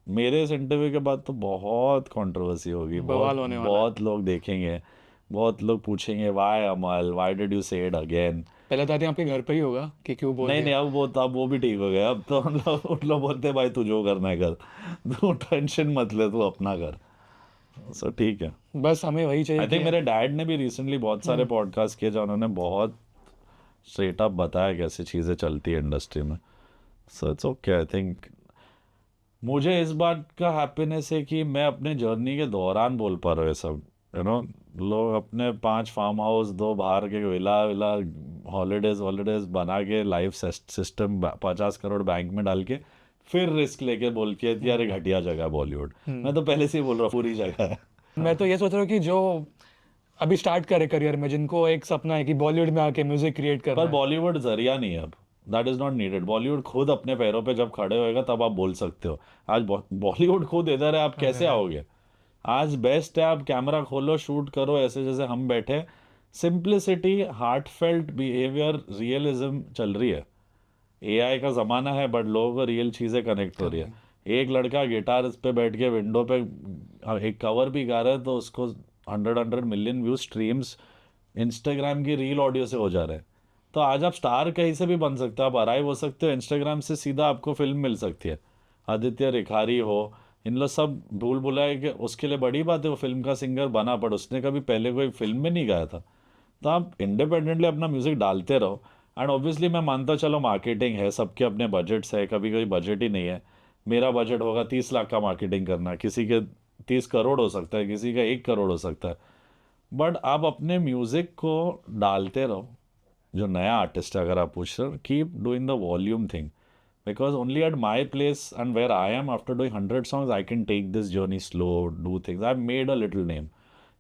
मेरे इस इंटरव्यू के बाद तो बहुत कंट्रोवर्सी होगी, बवाल होने वाला है। बहुत लोग देखेंगे, बहुत लोग पूछेंगे why Amaal, why did you say it again. पहले तो आते आपके घर पे ही होगा कि क्यों बोल नहीं दिया? नहीं, अब वो भी ठीक हो गया। अब तो उन लोग बोलते हैं भाई तू जो करना है कर, तू टेंशन मत ले, तू अपना कर। सो ठीक है। बस हमें वही चाहिए आई थिंक कि मेरे डैड ने भी रिसेंटली बहुत सारे पॉडकास्ट किए जहाँ उन्होंने बहुत स्ट्रेट अप बताया कैसे चीज़ें चलती है इंडस्ट्री में। So it's okay. I think मुझे इस बात का हैप्पीनेस है कि मैं अपने जर्नी के दौरान बोल पा रहा हूँ ये सब। लोग अपने 5 फार्म हाउस, 2 बाहर के विला विला, हॉलीडेज बना के, लाइफ सिस्टम 50 करोड़ बैंक में डाल के फिर रिस्क लेके बोल के यार ये घटिया जगह है बॉलीवुड। मैं तो पहले से ही बोल रहा हूँ पूरी जगह है। मैं तो ये सोच रहा हूँ कि जो अभी स्टार्ट करे करियर में, जिनको एक सपना है कि बॉलीवुड में आके म्यूजिक क्रिएट करना पर है, बॉलीवुड जरिया नहीं है अब, that is not needed. Bollywood खुद अपने पैरों पे जब खड़े होएगा तब आप बोल सकते हो। आज बॉलीवुड खुद इधर है, आप कैसे आओगे? आज बेस्ट है आप कैमरा खोलो, शूट करो ऐसे जैसे हम बैठे। सिंप्लिसिटी, हार्टफेल्ट बिहेवियर, रियलिज्म चल रही है। एआई का ज़माना है बट लोगों को रियल चीज़ें कनेक्ट हो रही है। एक लड़का गिटार इस पे बैठ के विंडो पे एक कवर भी गा रहा है तो उसको 100 मिलियन व्यू स्ट्रीम्स इंस्टाग्राम की रील ऑडियो से हो जा रहे हैं। तो आज आप स्टार कहीं से भी बन सकते हो, आप अराइव हो सकते हो इंस्टाग्राम से, सीधा आपको फिल्म मिल सकती है। आदित्य रिखारी हो, इन लोग सब भूल भुलाए कि उसके लिए बड़ी बात है वो फिल्म का सिंगर बना, पर उसने कभी पहले कोई फिल्म में नहीं गाया था। तो आप इंडिपेंडेंटली अपना म्यूज़िक डालते रहो। एंड ऑब्वियसली मैं मानता चलो मार्केटिंग है, सबके अपने बजट्स है, कभी कोई बजट ही नहीं है। मेरा बजट होगा 30 लाख का मार्केटिंग करना, किसी के 30 करोड़ हो सकता है, किसी का 1 करोड़ हो सकता है। बट आप अपने म्यूज़िक को डालते रहो। जो नया आर्टिस्ट है अगर आप पूछ रहे हो, keep doing the volume thing, because only at my place and where I am, after doing 100 songs, I can take this journey slow, do things. I've made a little name.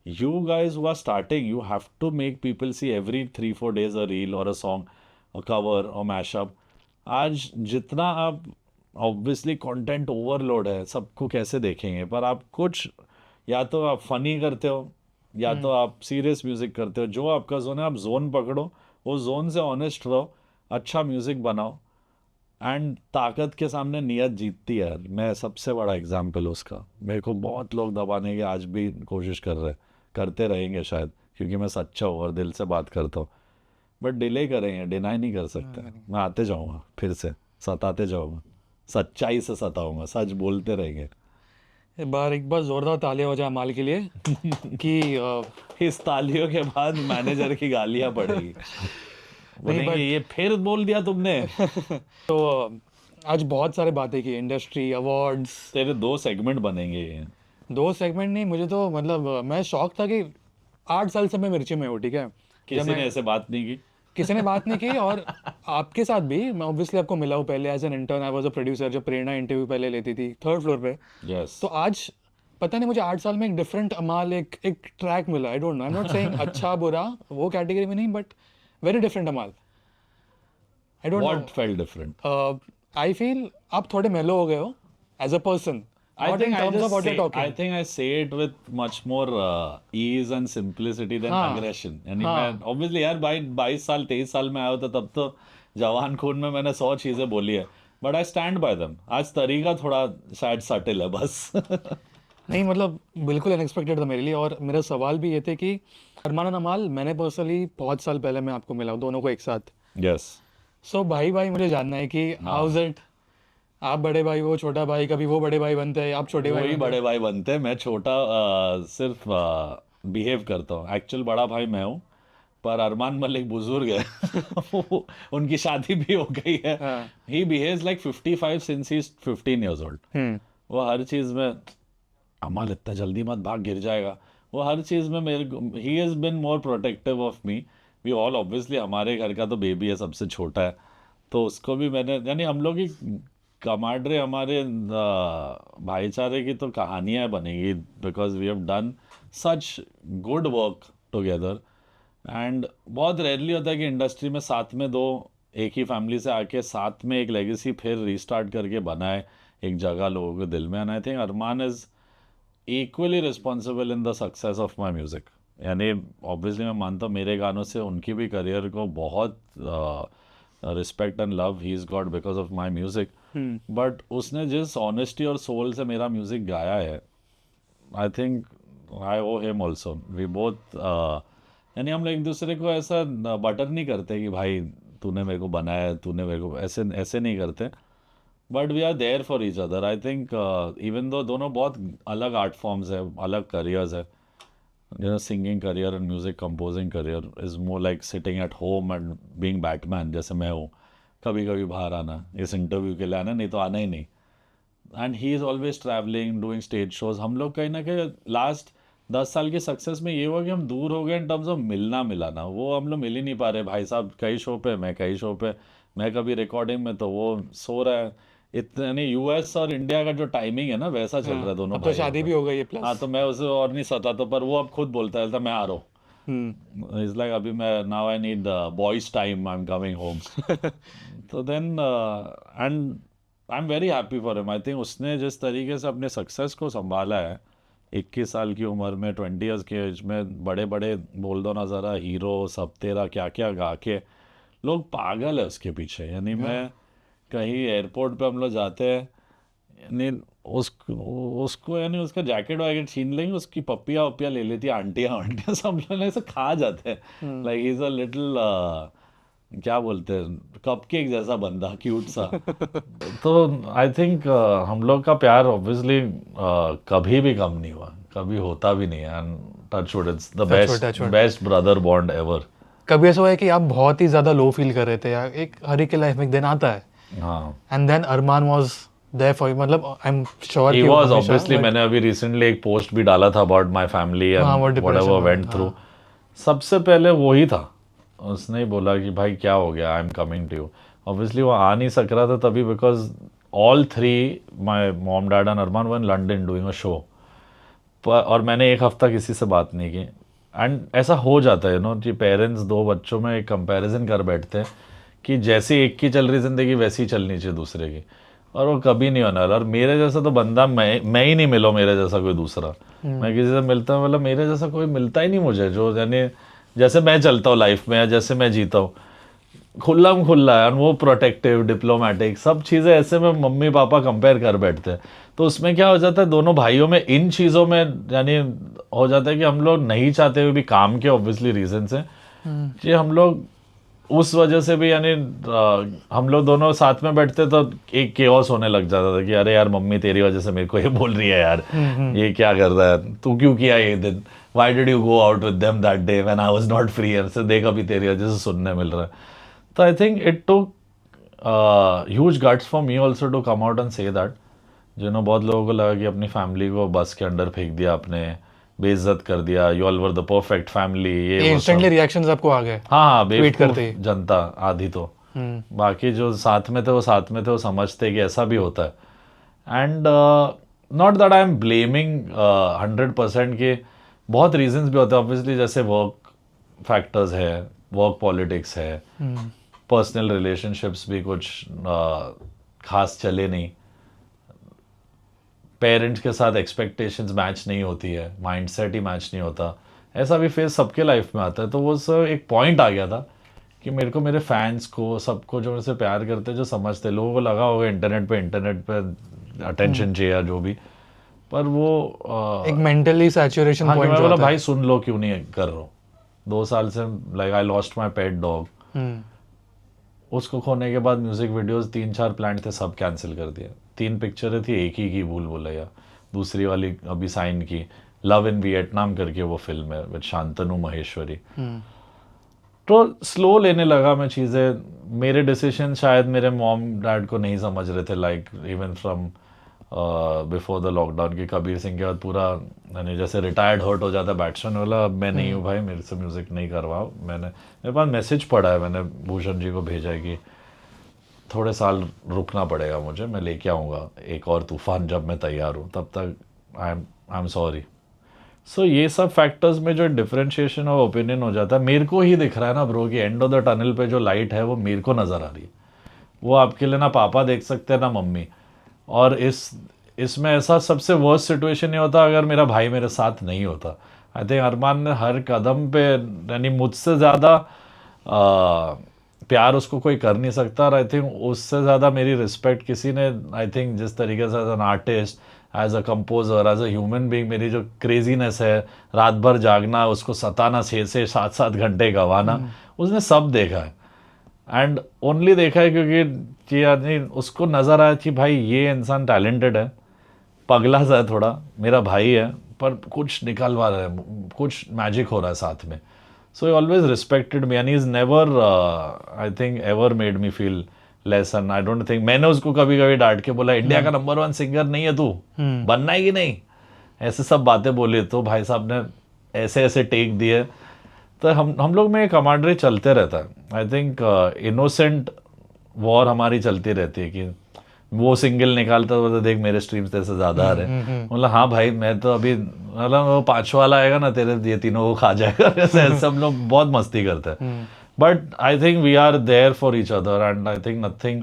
You guys who are starting, you have to make people see every 3-4 days a reel or a song, a cover or mashup. आज जितना आप obviously content overload है, सबको कैसे देखेंगे, पर आप कुछ या तो आप फनी करते हो या तो आप सीरियस म्यूजिक करते हो। जो आपका जोन है आप जोन पकड़ो, वो जोन से ऑनेस्ट रहो, अच्छा म्यूजिक बनाओ। एंड ताकत के सामने नियत जीतती है। मैं सबसे बड़ा एग्जाम्पल उसका, मेरे को बहुत लोग दबाने की आज भी कोशिश कर रहे, करते रहेंगे शायद, क्योंकि मैं सच्चा हूँ और दिल से बात करता हूँ। बट डिले करेंगे, डिनाई नहीं कर सकते। मैं आते जाऊँगा, फिर से सताते जाऊँगा, सच्चाई से सताऊँगा, सच बोलते रहेंगे। एक बार जोरदार तालियां हो जाए अमाल के लिए कि इस तालियों के बाद मैनेजर की गालियाँ पड़ेगी, बोलेंगे ये फिर बोल दिया तुमने। तो आज बहुत सारे बातें की, इंडस्ट्री, अवार्ड्स। तेरे 2 सेगमेंट बनेंगे ये। 2 सेगमेंट नहीं, मुझे तो मतलब मैं शौक था कि 8 साल से मैं मिर्ची में हूँ, ठीक है। किसी ने ऐसे बात नहीं की, किसी ने बात नहीं की। और आपके साथ भी मैं ऑब्वियसली आपको मिला हूँ पहले as an intern, I was a producer, जब प्रेरणा इंटरव्यू पहले लेती थी 3rd फ्लोर पे। यस। तो आज पता नहीं मुझे 8 साल में एक डिफरेंट अमाल, एक ट्रैक मिला। I don't know, I am not saying अच्छा बुरा वो कैटेगरी में नहीं, but very different Amaal. I don't What felt different? No, I feel आप थोड़े मेलो हो गए हो as a person. I think I say it with much more ease and simplicity than हाँ, aggression. यानी हाँ। मैं obviously यार 22 साल 23 साल में आया होता तब तो जवान खून में मैंने 100 चीज़ें बोली है, but I stand by them. आज तरीका थोड़ा शायद सटिल है बस। नहीं मतलब बिल्कुल अनएक्सपेक्टेड था मेरे लिए। और मेरा सवाल भी ये थे कि अरमान अमाल, मैंने पर्सनली बहुत साल पहले मैं आपको मिला हूँ, दोनों को एक साथ। यस। सो भाई भाई मुझे जानना है कि हाउज इट, आप बड़े भाई, वो छोटा भाई, कभी वो बड़े भाई बनते हैं, आप छोटे भाई वही बनते बड़े हैं? भाई बनते हैं, मैं छोटा सिर्फ बिहेव करता हूँ। एक्चुअल बड़ा भाई मैं हूँ, पर अरमान मलिक बुजुर्ग है। उनकी शादी भी हो गई है। हाँ। He behaves like 55 since he is 15 years old। वो हर चीज़ में, अमल इतना जल्दी मत भाग, गिर जाएगा। वो हर चीज़ में मेरे को, he has been more protective of me. We all obviously, हमारे घर का तो बेबी है, सबसे छोटा है, तो उसको भी मैंने, यानी हम लोग की कमांडरे, हमारे भाईचारे की तो कहानियाँ बनेगी, because we have done such good work together. And बहुत रेयरली होता है कि इंडस्ट्री में साथ में दो एक ही फैमिली से आके साथ में एक लेगेसी फिर रीस्टार्ट करके बनाए एक जगह लोगों के दिल में। And I think Armaan is equally responsible in the success of my music. यानी ऑब्वियसली मैं मानता हूँ मेरे गानों से उनकी भी करियर को बहुत respect and love he is got because of my music. But उसने जिस ऑनेस्टी और सोल से मेरा म्यूज़िक गाया है, I think I owe him also. We both, यानी हम लोग एक दूसरे को ऐसा बटर नहीं करते कि भाई तूने मेरे को बनाया, तूने मेरे को, ऐसे ऐसे नहीं करते। But we are there for each other. I think even though दोनों बहुत अलग आर्ट फॉर्म्स है, अलग करियर्स है। Singing career and music composing career is more like sitting at home and being Batman, जैसे मैं हूँ। कभी कभी बाहर आना, इस इंटरव्यू के लिए आना, नहीं तो आना ही नहीं। And he is always travelling, doing stage shows. हम लोग कहीं ना कहीं लास्ट 10 साल की सक्सेस में ये हुआ कि हम दूर हो गए इन टर्म्स ऑफ मिलना मिलाना। वो हम लोग मिल ही नहीं पा रहे। भाई साहब कई शो पे, मैं कई शो पे, मैं कभी रिकॉर्डिंग में तो वो सो रहा है। इतने यूएस और इंडिया का जो टाइमिंग है ना, वैसा चल रहा है दोनों अब तो भाइयों शादी का। भी हो गई है हाँ, प्लस। तो मैं उसे और नहीं सताता, पर वो अब खुद बोलता है मैं आ रहा हम्म। हूँ। इज लाइक अभी मैं, now I need boys time, I am coming home. तो then and I am very happy for him. I think उसने जिस तरीके से अपने सक्सेस को संभाला है 21 साल की उम्र में, 20 ईयर्स के एज में, बड़े बड़े बोल दो ना ज़रा, हीरो सब तेरा क्या क्या गा के, लोग पागल है उसके पीछे। यानी मैं कहीं एयरपोर्ट पे हम लोग जाते हैं, यानी उसको उसको यानी उसका जैकेट वैकेट छीन लेंगे, उसकी पप्पियाँ वप्पियाँ ले लेती है आंटियाँ वांटियाँ, सब लोग ऐसे खा जाते हैं। Like he is a little, क्या बोलते हैं, कपकेक जैसा बंदा, क्यूट सा। तो आई थिंक हम लोग का प्यार ऑब्वियसली कभी भी कम नहीं हुआ, कभी होता भी नहीं है। And touch wood, it's the best touch best brother bond ever. कभी ऐसा हुआ है कि आप बहुत ही ज्यादा लो फील कर रहे थे, या एक हर एक के लाइफ में एक दिन आता है हाँ, and then Armaan was there for you? मतलब आई एम श्योर ही कि वो वाज हमेशा, ऑब्वियसली। but मैंने अभी रिसेंटली एक पोस्ट भी डाला था अबाउट माय फैमिली हाँ, एंड वो व्हाटएवर डिप्रेशन वेंट थ्रू। सबसे पहले वो ही था, उसने ही बोला कि भाई क्या हो गया, I am coming to you. Obviously वो आ नहीं सक रहा था तभी, because all three, my mom dad and Armaan, were in London doing a show. और मैंने एक हफ्ता किसी से बात नहीं की। एंड ऐसा हो जाता है नो कि पेरेंट्स दो बच्चों में एक कंपैरिजन कर बैठते हैं कि जैसे एक की चल रही ज़िंदगी वैसी ही चलनी चाहिए दूसरे की, और वो कभी नहीं होने वाला। और मेरे जैसा तो बंदा मैं ही नहीं मिला, मेरे जैसा कोई दूसरा। मैं किसी से मिलता हूँ, मतलब मेरे जैसा कोई मिलता ही नहीं मुझे, जो यानी जैसे मैं चलता हूँ लाइफ में या जैसे मैं जीता हूँ, खुल्ला है। और वो प्रोटेक्टिव, डिप्लोमेटिक, सब चीज़ें ऐसे में मम्मी पापा कंपेयर कर बैठते हैं। तो उसमें क्या हो जाता है, दोनों भाइयों में इन चीज़ों में यानी हो जाता है कि हम लोग नहीं चाहते हुए भी, काम के ऑब्वियसली रीजन से, कि हम लोग उस वजह से भी, यानी हम लोग दोनों साथ में बैठते तो एक केओस होने लग जाता था कि अरे यार मम्मी तेरी वजह से मेरे को ये बोल रही है यार, ये क्या कर रहा है तू, क्यों किया ये दिन, why did you go out with them that day when I was not free, ऐसे देख अभी तेरी वजह से सुनने मिल रहा है। तो I think it took huge guts for me also to come out and say that. बहुत लोगों को लगा कि अपनी फैमिली को बस के अंदर फेंक दिया आपने, बेइज्जत कर दिया, you all were the perfect family, ये वो सब। इंस्टेंटली रिएक्शंस आपको आ गए? हाँ, ट्वीट करते बेवकूफ ही। जनता आधी तो, बाकी जो साथ में थे वो साथ में थे, वो समझते कि ऐसा भी होता है। And not that I am blaming 100% के, बहुत रीजंस भी होते हैं ऑब्वियसली, जैसे वर्क फैक्टर्स है, वर्क पॉलिटिक्स है, पर्सनल रिलेशनशिप्स भी कुछ खास चले नहीं, पेरेंट्स के साथ एक्सपेक्टेशंस मैच नहीं होती है, माइंडसेट ही मैच नहीं होता। ऐसा भी फेस सबके लाइफ में आता है। तो वो सर एक पॉइंट आ गया था कि मेरे को मेरे फैंस को सबको जो मेरे से प्यार करते जो समझते, लोगों को लगा होगा इंटरनेट पे अटेंशन चाहिए या जो भी, पर वो एक मेंटली सैचुरेशन हाँ, कि पॉइंट मैं जो बोला आता भाई सुन लो, क्यों नहीं कर रहा हूँ। 2 साल से like I lost my pet dog, है। उसको खोने के बाद म्यूजिक वीडियोस 3-4 प्लान थे, सब कैंसिल कर दिया। 3 पिक्चरें थी, एक ही की भूल भुलैया, दूसरी वाली अभी साइन की, लव इन वियतनाम करके वो फिल्म है विद शांतनु महेश्वरी। तो स्लो लेने लगा मैं चीज़ें, मेरे डिसीजन शायद मेरे मॉम डैड को नहीं समझ रहे थे, like even from before the lockdown की कबीर सिंह के बाद पूरा, यानी जैसे रिटायर्ड हर्ट हो जाता है बैट्समैन वाला, अब मैं नहीं हूँ भाई, मेरे से म्यूज़िक नहीं करवाओ। मेरे पास मैसेज पड़ा है, मैंने भूषण जी को भेजा है कि थोड़े साल रुकना पड़ेगा मुझे, मैं लेके आऊँगा एक और तूफान जब मैं तैयार हूँ, तब तक आई एम सॉरी। सो ये सब फैक्टर्स में जो डिफरेंशिएशन ऑफ ओपिनियन हो जाता है, मेरे को ही दिख रहा है ना ब्रो कि एंड ऑफ द टनल पे जो लाइट है वो मेरे को नज़र आ रही है, वो आपके लिए ना पापा देख सकते हैं ना मम्मी। और इसमें ऐसा सबसे वर्स्ट सिचुएशन ये होता अगर मेरा भाई मेरे साथ नहीं होता। आई थिंक अरमान ने हर कदम पे, यानी मुझसे ज़्यादा प्यार उसको कोई कर नहीं सकता, और आई थिंक उससे ज़्यादा मेरी रिस्पेक्ट किसी ने, आई थिंक जिस तरीके से as an artist, as a composer, as a human being, मेरी जो क्रेजीनेस है, रात भर जागना, उसको सताना, 6 से 7 घंटे गंवाना, उसने सब देखा है। एंड ओनली देखा है क्योंकि कि यानी उसको नज़र आया कि भाई ये इंसान टैलेंटेड है, पगला सा है थोड़ा, मेरा भाई है, पर कुछ निकलवा रहा है, कुछ मैजिक हो रहा है साथ में। So he always respected me and he is never, I think ever made me feel less. And I don't think मैंने उसको कभी कभी डांट के बोला इंडिया का नंबर 1 सिंगर नहीं है तू, बनना है कि नहीं, ऐसे सब बातें बोली, तो भाई साहब ने ऐसे ऐसे टेक दिए। तो हम लोग में कमांडरी चलते रहता है। आई थिंक इनोसेंट वॉर हमारी चलती रहती है कि वो सिंगल निकालता तो देख मेरे स्ट्रीम्स तेरे से ज़्यादा आ रहे हैं, मतलब हाँ भाई मैं तो अभी, मतलब वो 5 वाला आएगा ना तेरे, ये तीनों को खा जाएगा, ऐसे सब लोग बहुत मस्ती करते हैं। But I think we are there for each other and I think nothing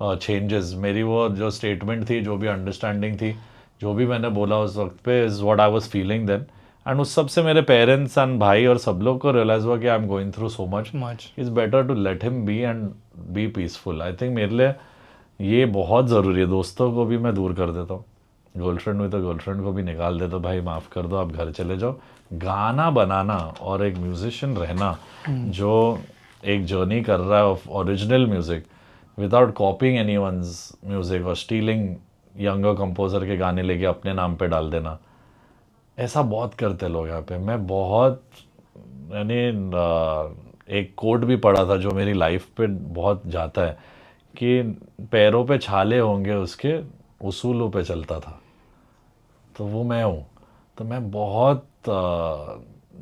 changes. मेरी वो जो स्टेटमेंट थी, जो भी अंडरस्टैंडिंग थी, जो भी मैंने बोला उस वक्त पे, is what I was feeling then. And उस सब से मेरे पेरेंट्स एंड भाई और सब लोग को रियलाइज हुआ कि I am going through so much, it's better to let him be and be peaceful. I think मेरे लिए ये बहुत ज़रूरी है। दोस्तों को भी मैं दूर कर देता हूँ, गर्लफ्रेंड हुई तो गर्लफ्रेंड को भी निकाल देता हूँ, भाई माफ़ कर दो, आप घर चले जाओ। गाना बनाना और एक म्यूजिशियन रहना जो एक जर्नी कर रहा है of original music without कॉपिंग anyone's music और स्टीलिंग यंगर कंपोजर के गाने लेके अपने नाम पे डाल देना, ऐसा बहुत करते लोग यहाँ पे। मैं बहुत, यानी एक कोट भी पढ़ा था जो मेरी लाइफ पे बहुत जाता है कि पैरों पे छाले होंगे उसके, उसूलों पे चलता था, तो वो मैं हूँ। तो मैं बहुत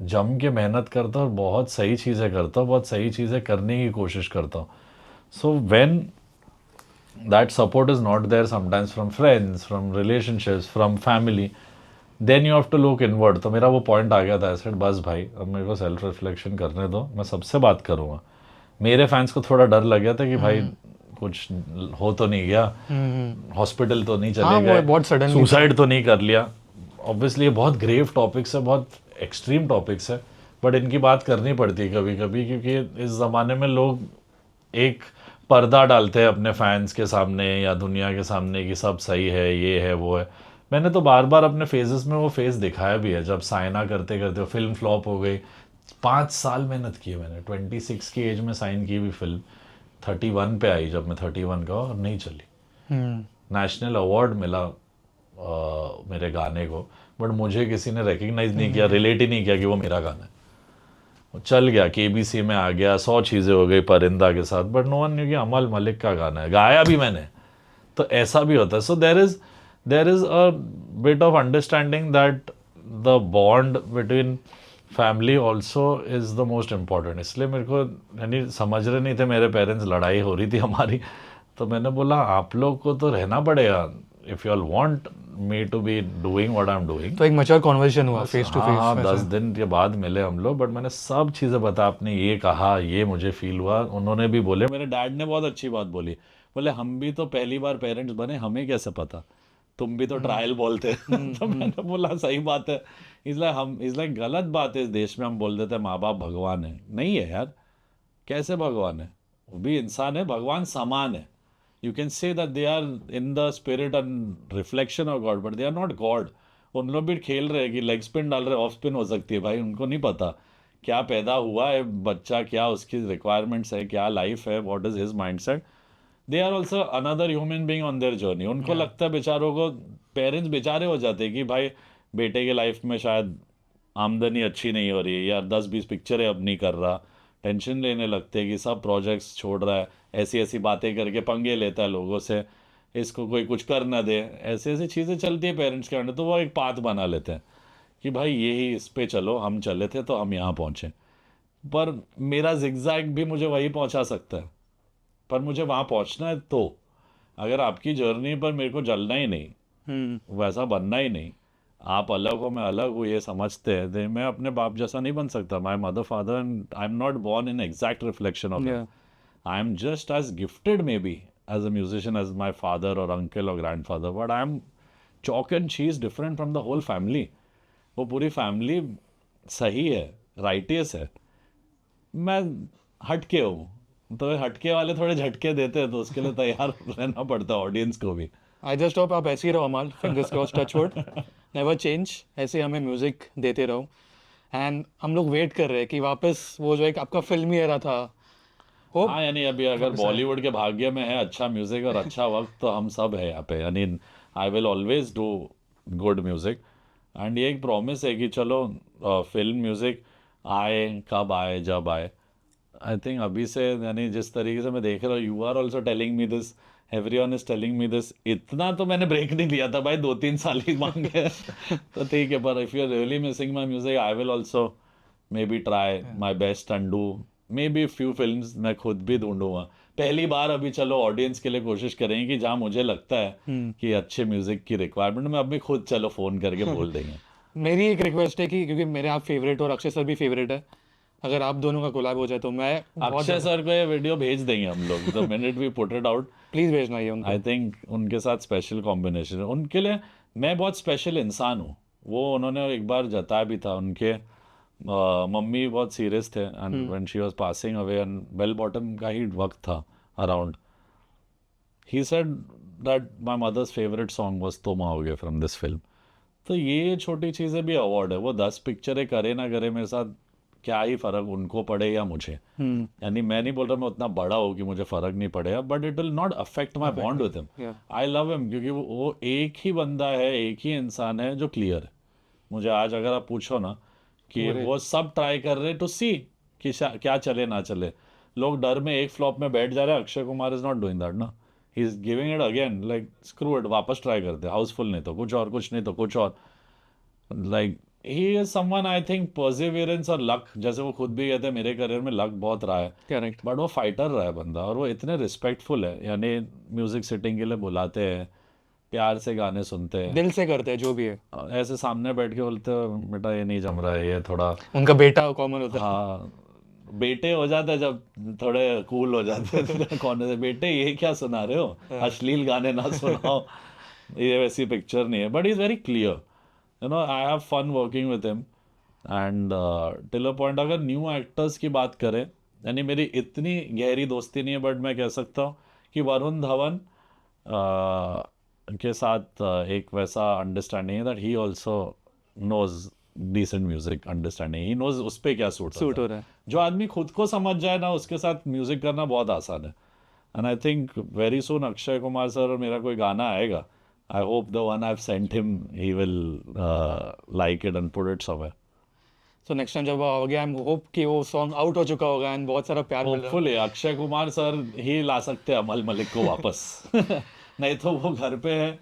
जम के मेहनत करता हूँ और बहुत सही चीज़ें करता हूँ, बहुत सही चीज़ें करने की कोशिश करता हूँ। So when that support is not there sometimes from friends, from relationships, from family, then you have to look inward. तो मेरा वो पॉइंट आ गया था, ऐसे बस भाई अब मेरे को सेल्फ रिफ्लेक्शन करने दो, मैं सबसे बात करूँगा। मेरे फैंस को थोड़ा डर लग गया था कि भाई कुछ हो तो नहीं गया, हॉस्पिटल तो नहीं चले गए, सुसाइड तो नहीं कर लिया। ऑब्वियसली ये बहुत ग्रेव टॉपिक्स है, बहुत एक्सट्रीम टॉपिक्स है, बट इनकी बात करनी पड़ती है कभी कभी, क्योंकि इस ज़माने में लोग एक पर्दा डालते हैं अपने फैंस के सामने या दुनिया के सामने कि सब सही है, ये है वो है। मैंने तो बार बार अपने फेजेस में वो फेस दिखाया भी है, जब साइना करते करते फिल्म फ्लॉप हो गई। 5 साल मेहनत की है मैंने, 26 की एज में साइन की हुई फिल्म 31 पे आई, जब मैं 31 का और नहीं चली। नेशनल अवार्ड मिला मेरे गाने को, बट मुझे किसी ने रिकग्नाइज नहीं किया, रिलेट ही नहीं किया कि वो मेरा गाना है। वो चल गया, KBC में आ गया, 100 चीज़ें हो गई परिंदा के साथ, बट नो वन न्यू कि अमल मलिक का गाना है, गाया भी मैंने। तो ऐसा भी होता है। So there is a bit of understanding that the bond between family also is the most important. इसलिए मेरे को, यानी समझ रहे नहीं थे मेरे पेरेंट्स, लड़ाई हो रही थी हमारी, तो मैंने बोला आप लोग को तो रहना पड़ेगा, if you all want me to be doing what I am doing. तो एक मैच्योर कन्वर्सेशन हुआ फेस टू फेस। हाँ, 10 दिन के बाद मिले हम लोग, बट मैंने सब चीज़ें बता, आपने ये कहा, ये मुझे फील हुआ, उन्होंने भी बोले। मेरे डैड ने बहुत अच्छी बात बोली, बोले हम भी तो पहली बार पेरेंट्स बने, हमें कैसे पता, तुम भी तो ट्रायल बोलते। तो मैंने बोला सही बात है। इसलिए गलत बात है इस देश में हम बोल देते हैं माँ बाप भगवान है, नहीं है यार। कैसे भगवान है? वो भी इंसान है, भगवान समान है. You can say that they are in the spirit and reflection of God, but they are not God. उन लोग भी खेल रहे हैं कि लेग स्पिन डाल रहे, ऑफ स्पिन हो सकती है भाई. उनको नहीं पता क्या पैदा हुआ है बच्चा, क्या उसकी रिक्वायरमेंट्स है, क्या लाइफ है, what is his mindset. They are also another human being on their journey. उनको लगता है बेचारों को, पेरेंट्स बेचारे हो जाते हैं कि भाई बेटे के लाइफ में शायद आमदनी अच्छी नहीं हो रही है, या 10-20 पिक्चरें अब नहीं कर रहा, टेंशन लेने लगते हैं कि सब प्रोजेक्ट्स छोड़ रहा है, ऐसी ऐसी बातें करके पंगे लेता है लोगों से, इसको कोई कुछ कर ना दे, ऐसी ऐसी चीज़ें चलती है पेरेंट्स के अंदर. तो वो एक पाथ बना लेते हैं कि भाई यही इस पे चलो, हम चले थे तो हम यहाँ पहुँचे. पर मेरा जिगजैग भी मुझे वही पहुँचा सकता है, पर मुझे वहाँ पहुँचना है. तो अगर आपकी जर्नी पर मेरे को जलना ही नहीं, वैसा बनना ही नहीं, आप अलग हो मैं अलग हूँ ये समझते हैं, तो मैं अपने बाप जैसा नहीं बन सकता. My mother father and I am not born in exact reflection of him. I am just as gifted maybe as a musician as my father और अंकल और grandfather, but I am chalk and cheese different from the whole family. वो पूरी family सही है, righteous है, मैं हटके हूँ. तो हटके वाले थोड़े झटके देते हैं, तो उसके लिए तैयार रहना पड़ता है ऑडियंस को भी. आई जस्ट होप आप ऐसे ही रहो Amaal, fingers cross, touch wood, never change, ऐसे हमें म्यूजिक देते रहो. एंड हम लोग वेट कर रहे हैं कि वापस वो जो एक आपका फिल्म ही era था, होप. हाँ यानी अभी अगर बॉलीवुड के भाग्य में है अच्छा म्यूजिक और अच्छा वक्त, तो हम सब है यहाँ पे. यानी I will always do good music. And ये एक प्रॉमिस है कि चलो फिल्म म्यूजिक आए, कब आए, जब आए. आई थिंक अभी से, यानी जिस तरीके से मैं देख रहा हूँ, you are also telling me this, everyone is telling me this. इतना तो मैंने ब्रेक नहीं लिया था भाई, 2-3 साल ही मांगे. तो ठीक है, पर if you are really missing my music, I will also maybe try my best and do maybe few films. मैं खुद भी ढूंढूंगा पहली बार. अभी चलो ऑडियंस के लिए कोशिश करेंगे कि जहाँ मुझे लगता है कि अच्छे म्यूजिक की रिक्वायरमेंट में, अभी खुद चलो फोन करके बोल देंगे. मेरी एक रिक्वेस्ट है कि क्योंकि मेरे आप फेवरेट और अक्षय सर भी फेवरेट है, अगर आप दोनों का कोलैब हो जाए तो मैं अक्षय सर को ये वीडियो भेज देंगे हम लोग the minute we put it out. Please भेजना ये उनको. आई थिंक उनके साथ स्पेशल कॉम्बिनेशन है. उनके लिए मैं बहुत स्पेशल इंसान हूँ. वो उन्होंने एक बार जताया भी था. उनके मम्मी बहुत सीरियस थे and when she was passing away, and Bell Bottom का ही वक्त था around, he said that my mother's favourite song was तुम आओगे फ्रॉम दिस फिल्म. तो ये छोटी चीज़ें भी अवार्ड है. वो 10 पिक्चरें करे ना करे मेरे साथ, क्या ही फ़र्क उनको पड़े या मुझे. यानी मैं नहीं बोल रहा मैं उतना बड़ा हूँ कि मुझे फ़र्क नहीं पड़ेगा, but it will not affect my bond with him. I love him क्योंकि वो एक ही बंदा है, एक ही इंसान है जो क्लियर है. मुझे आज अगर आप पूछो ना कि वो सब ट्राई कर रहे टू सी कि क्या चले ना चले. लोग डर में एक फ्लॉप में बैठ जा रहे हैं. Akshay Kumar is not doing that ना. He is giving it again, like screw it, वापस ट्राई करते. हाउसफुल नहीं तो कुछ और, कुछ नहीं तो कुछ और. Like he is someone, I think Perseverance और लक, जैसे वो खुद भी कहते हैं मेरे करियर में लक बहुत रहा है. करेक्ट. बट वो फाइटर रहा है बंदा, और वो इतने रिस्पेक्टफुल है. यानी म्यूजिक सिटिंग के लिए बुलाते हैं, प्यार से गाने सुनते हैं, दिल से करते हैं जो भी है. ऐसे सामने बैठ के बोलते हो बेटा ये नहीं जम रहा है, ये थोड़ा. उनका बेटा कॉमन होता है. हाँ, बेटे हो जाते हैं जब थोड़े कूल हो जाते हैं. कौन से बेटे, ये क्या सुना रहे हो, अश्लील गाने ना सुनाओ, ये वैसी पिक्चर नहीं है. But is very clear, you know. I have fun working with him and till a point. अगर न्यू एक्टर्स की बात करें, यानी मेरी इतनी गहरी दोस्ती नहीं है, बट मैं कह सकता हूँ कि वरुण धवन के साथ एक वैसा अंडरस्टैंडिंग है that he also knows decent music understanding. He knows उस पर क्या सूट हो रहा है. जो आदमी खुद को समझ जाए ना, उसके साथ म्यूजिक करना बहुत आसान है. And I think very soon Akshay Kumar sir और मेरा कोई गाना आएगा. I hope the one I have sent him, he will like it and put it somewhere. So next time जब आओगे, आई होप कि वो सॉन्ग आउट हो चुका होगा एंड बहुत सारा प्यार मिल रहा है. होपफुली अक्षय कुमार सर ही ला सकते हैं अमल मलिक को वापस. नहीं तो वो घर पे है,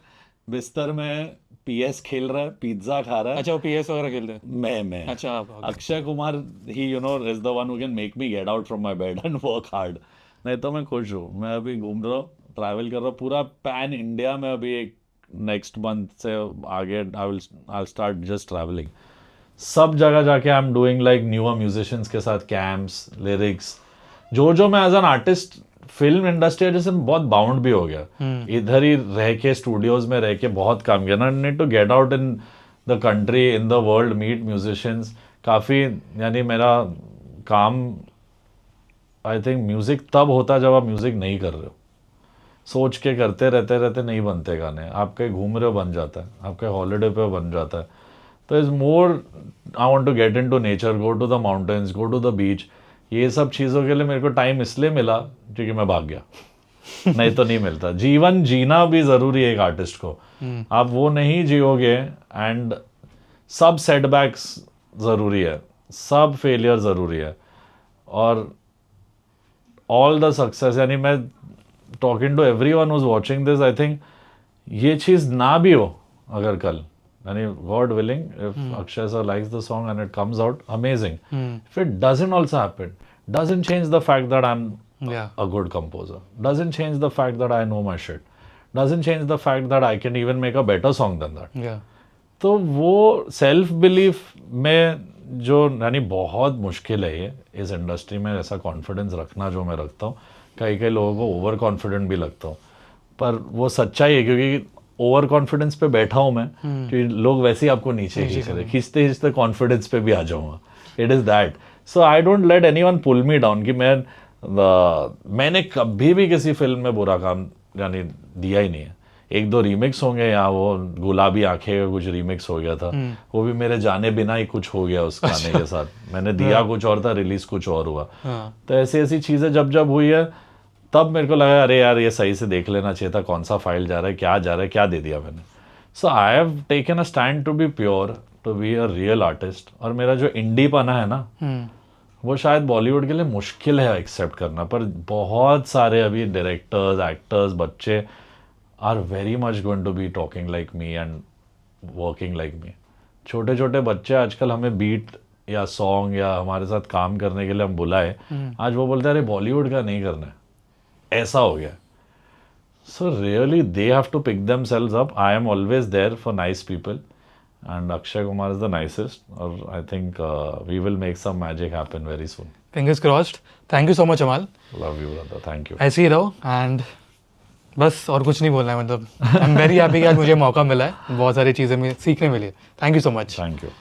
बिस्तर में PS खेल रहा है, पिज्जा खा रहा है. अच्छा, वो PS वगैरह खेलते हैं. मैं अच्छा, Akshay Kumar he you know is the one who can make me get out from my bed and work hard. नहीं तो मैं खुश हूँ. मैं अभी घूम रहा हूँ, ट्रैवल कर रहा हूँ पूरा पैन इंडिया में. अभी एक नेक्स्ट मंथ से आगे आई स्टार्ट जस्ट ट्रैवलिंग. सब जगह जाके I am doing like newer musicians के साथ कैंप्स, लिरिक्स. जो मैं as an artist film industry जैसे बहुत बाउंड भी हो गया. इधर ही रह के स्टूडियोज में रह के बहुत काम किया ना. Need to get out in the country, in the world, meet musicians. काफ़ी यानी मेरा काम आई थिंक म्यूज़िक तब होता है जब आप म्यूज़िक नहीं कर रहे हो, सोच के करते रहते नहीं बनते गाने, आप कहीं घूम रहे हो बन जाता है, आपके हॉलीडे पे बन जाता है। तो is more I want to get into nature, go to the mountains, go to the beach. ये सब चीज़ों के लिए मेरे को टाइम इसलिए मिला क्योंकि मैं भाग गया नहीं तो नहीं मिलता। जीवन जीना भी ज़रूरी है एक आर्टिस्ट को, आप वो नहीं जियोगे एंड सब सेटबैक्स ज़रूरी है, सब फेलियर ज़रूरी है, और ऑल द सक्सेस। यानी मैं talking to everyone who is watching this, I think ये चीज़ ना भी हो अगर कल, यानी God willing, if Akshay sir likes the song and it comes out amazing, if it doesn't also happen, doesn't change the fact that I am a good composer, doesn't change the fact that I know my shit, doesn't change the fact that I can even make a better song than that. तो वो self belief में जो, यानी बहुत मुश्किल है ये इस इंडस्ट्री में ऐसा कॉन्फिडेंस रखना जो मैं रखता हूँ। कई लोगों को ओवर कॉन्फिडेंट भी लगता हूँ, पर वो सच्चाई है, क्योंकि ओवर कॉन्फिडेंस पे बैठा हूँ मैं कि लोग वैसे ही आपको नीचे खींचते खींचते कॉन्फिडेंस पे भी आ जाऊँगा। It is that, so I don't let anyone pull me down कि मैंने कभी भी किसी फिल्म में बुरा काम यानी दिया ही नहीं है। एक दो रीमिक्स होंगे, या वो गुलाबी आंखें का कुछ रीमिक्स हो गया था, वो भी मेरे जाने बिना ही कुछ हो गया उस गाने के साथ, मैंने दिया कुछ और था, रिलीज कुछ और हुआ। तो ऐसी चीज़ें जब हुई है, तब मेरे को लगा अरे यार ये सही से देख लेना चाहिए था, कौन सा फाइल जा रहा है, क्या जा रहा है, क्या दे दिया मैंने। So I have taken a stand to be pure, to be a real artist. और मेरा जो इंडी पना है ना, वो शायद बॉलीवुड के लिए मुश्किल है एक्सेप्ट करना, पर बहुत सारे अभी डायरेक्टर्स, एक्टर्स, बच्चे are very much going to be talking like me and working like me. छोटे छोटे बच्चे आजकल हमें बीट या सॉन्ग या हमारे साथ काम करने के लिए हम बुलाए, आज वो बोलते हैं अरे बॉलीवुड का नहीं करना है, ऐसा हो गया। So really they have to pick themselves up. I am always there for nice people, and Akshay Kumar is the nicest, or I think we will make some magic happen very soon. Fingers crossed. Thank you so much, Amal. Love you, brother. Thank you. ऐसे ही रहो, and बस और कुछ नहीं बोलना है, मतलब आई एम वेरी हैप्पी कि आज मुझे मौका मिला है, बहुत सारी चीज़ें मुझे सीखने मिली। Thank you so much. Thank you.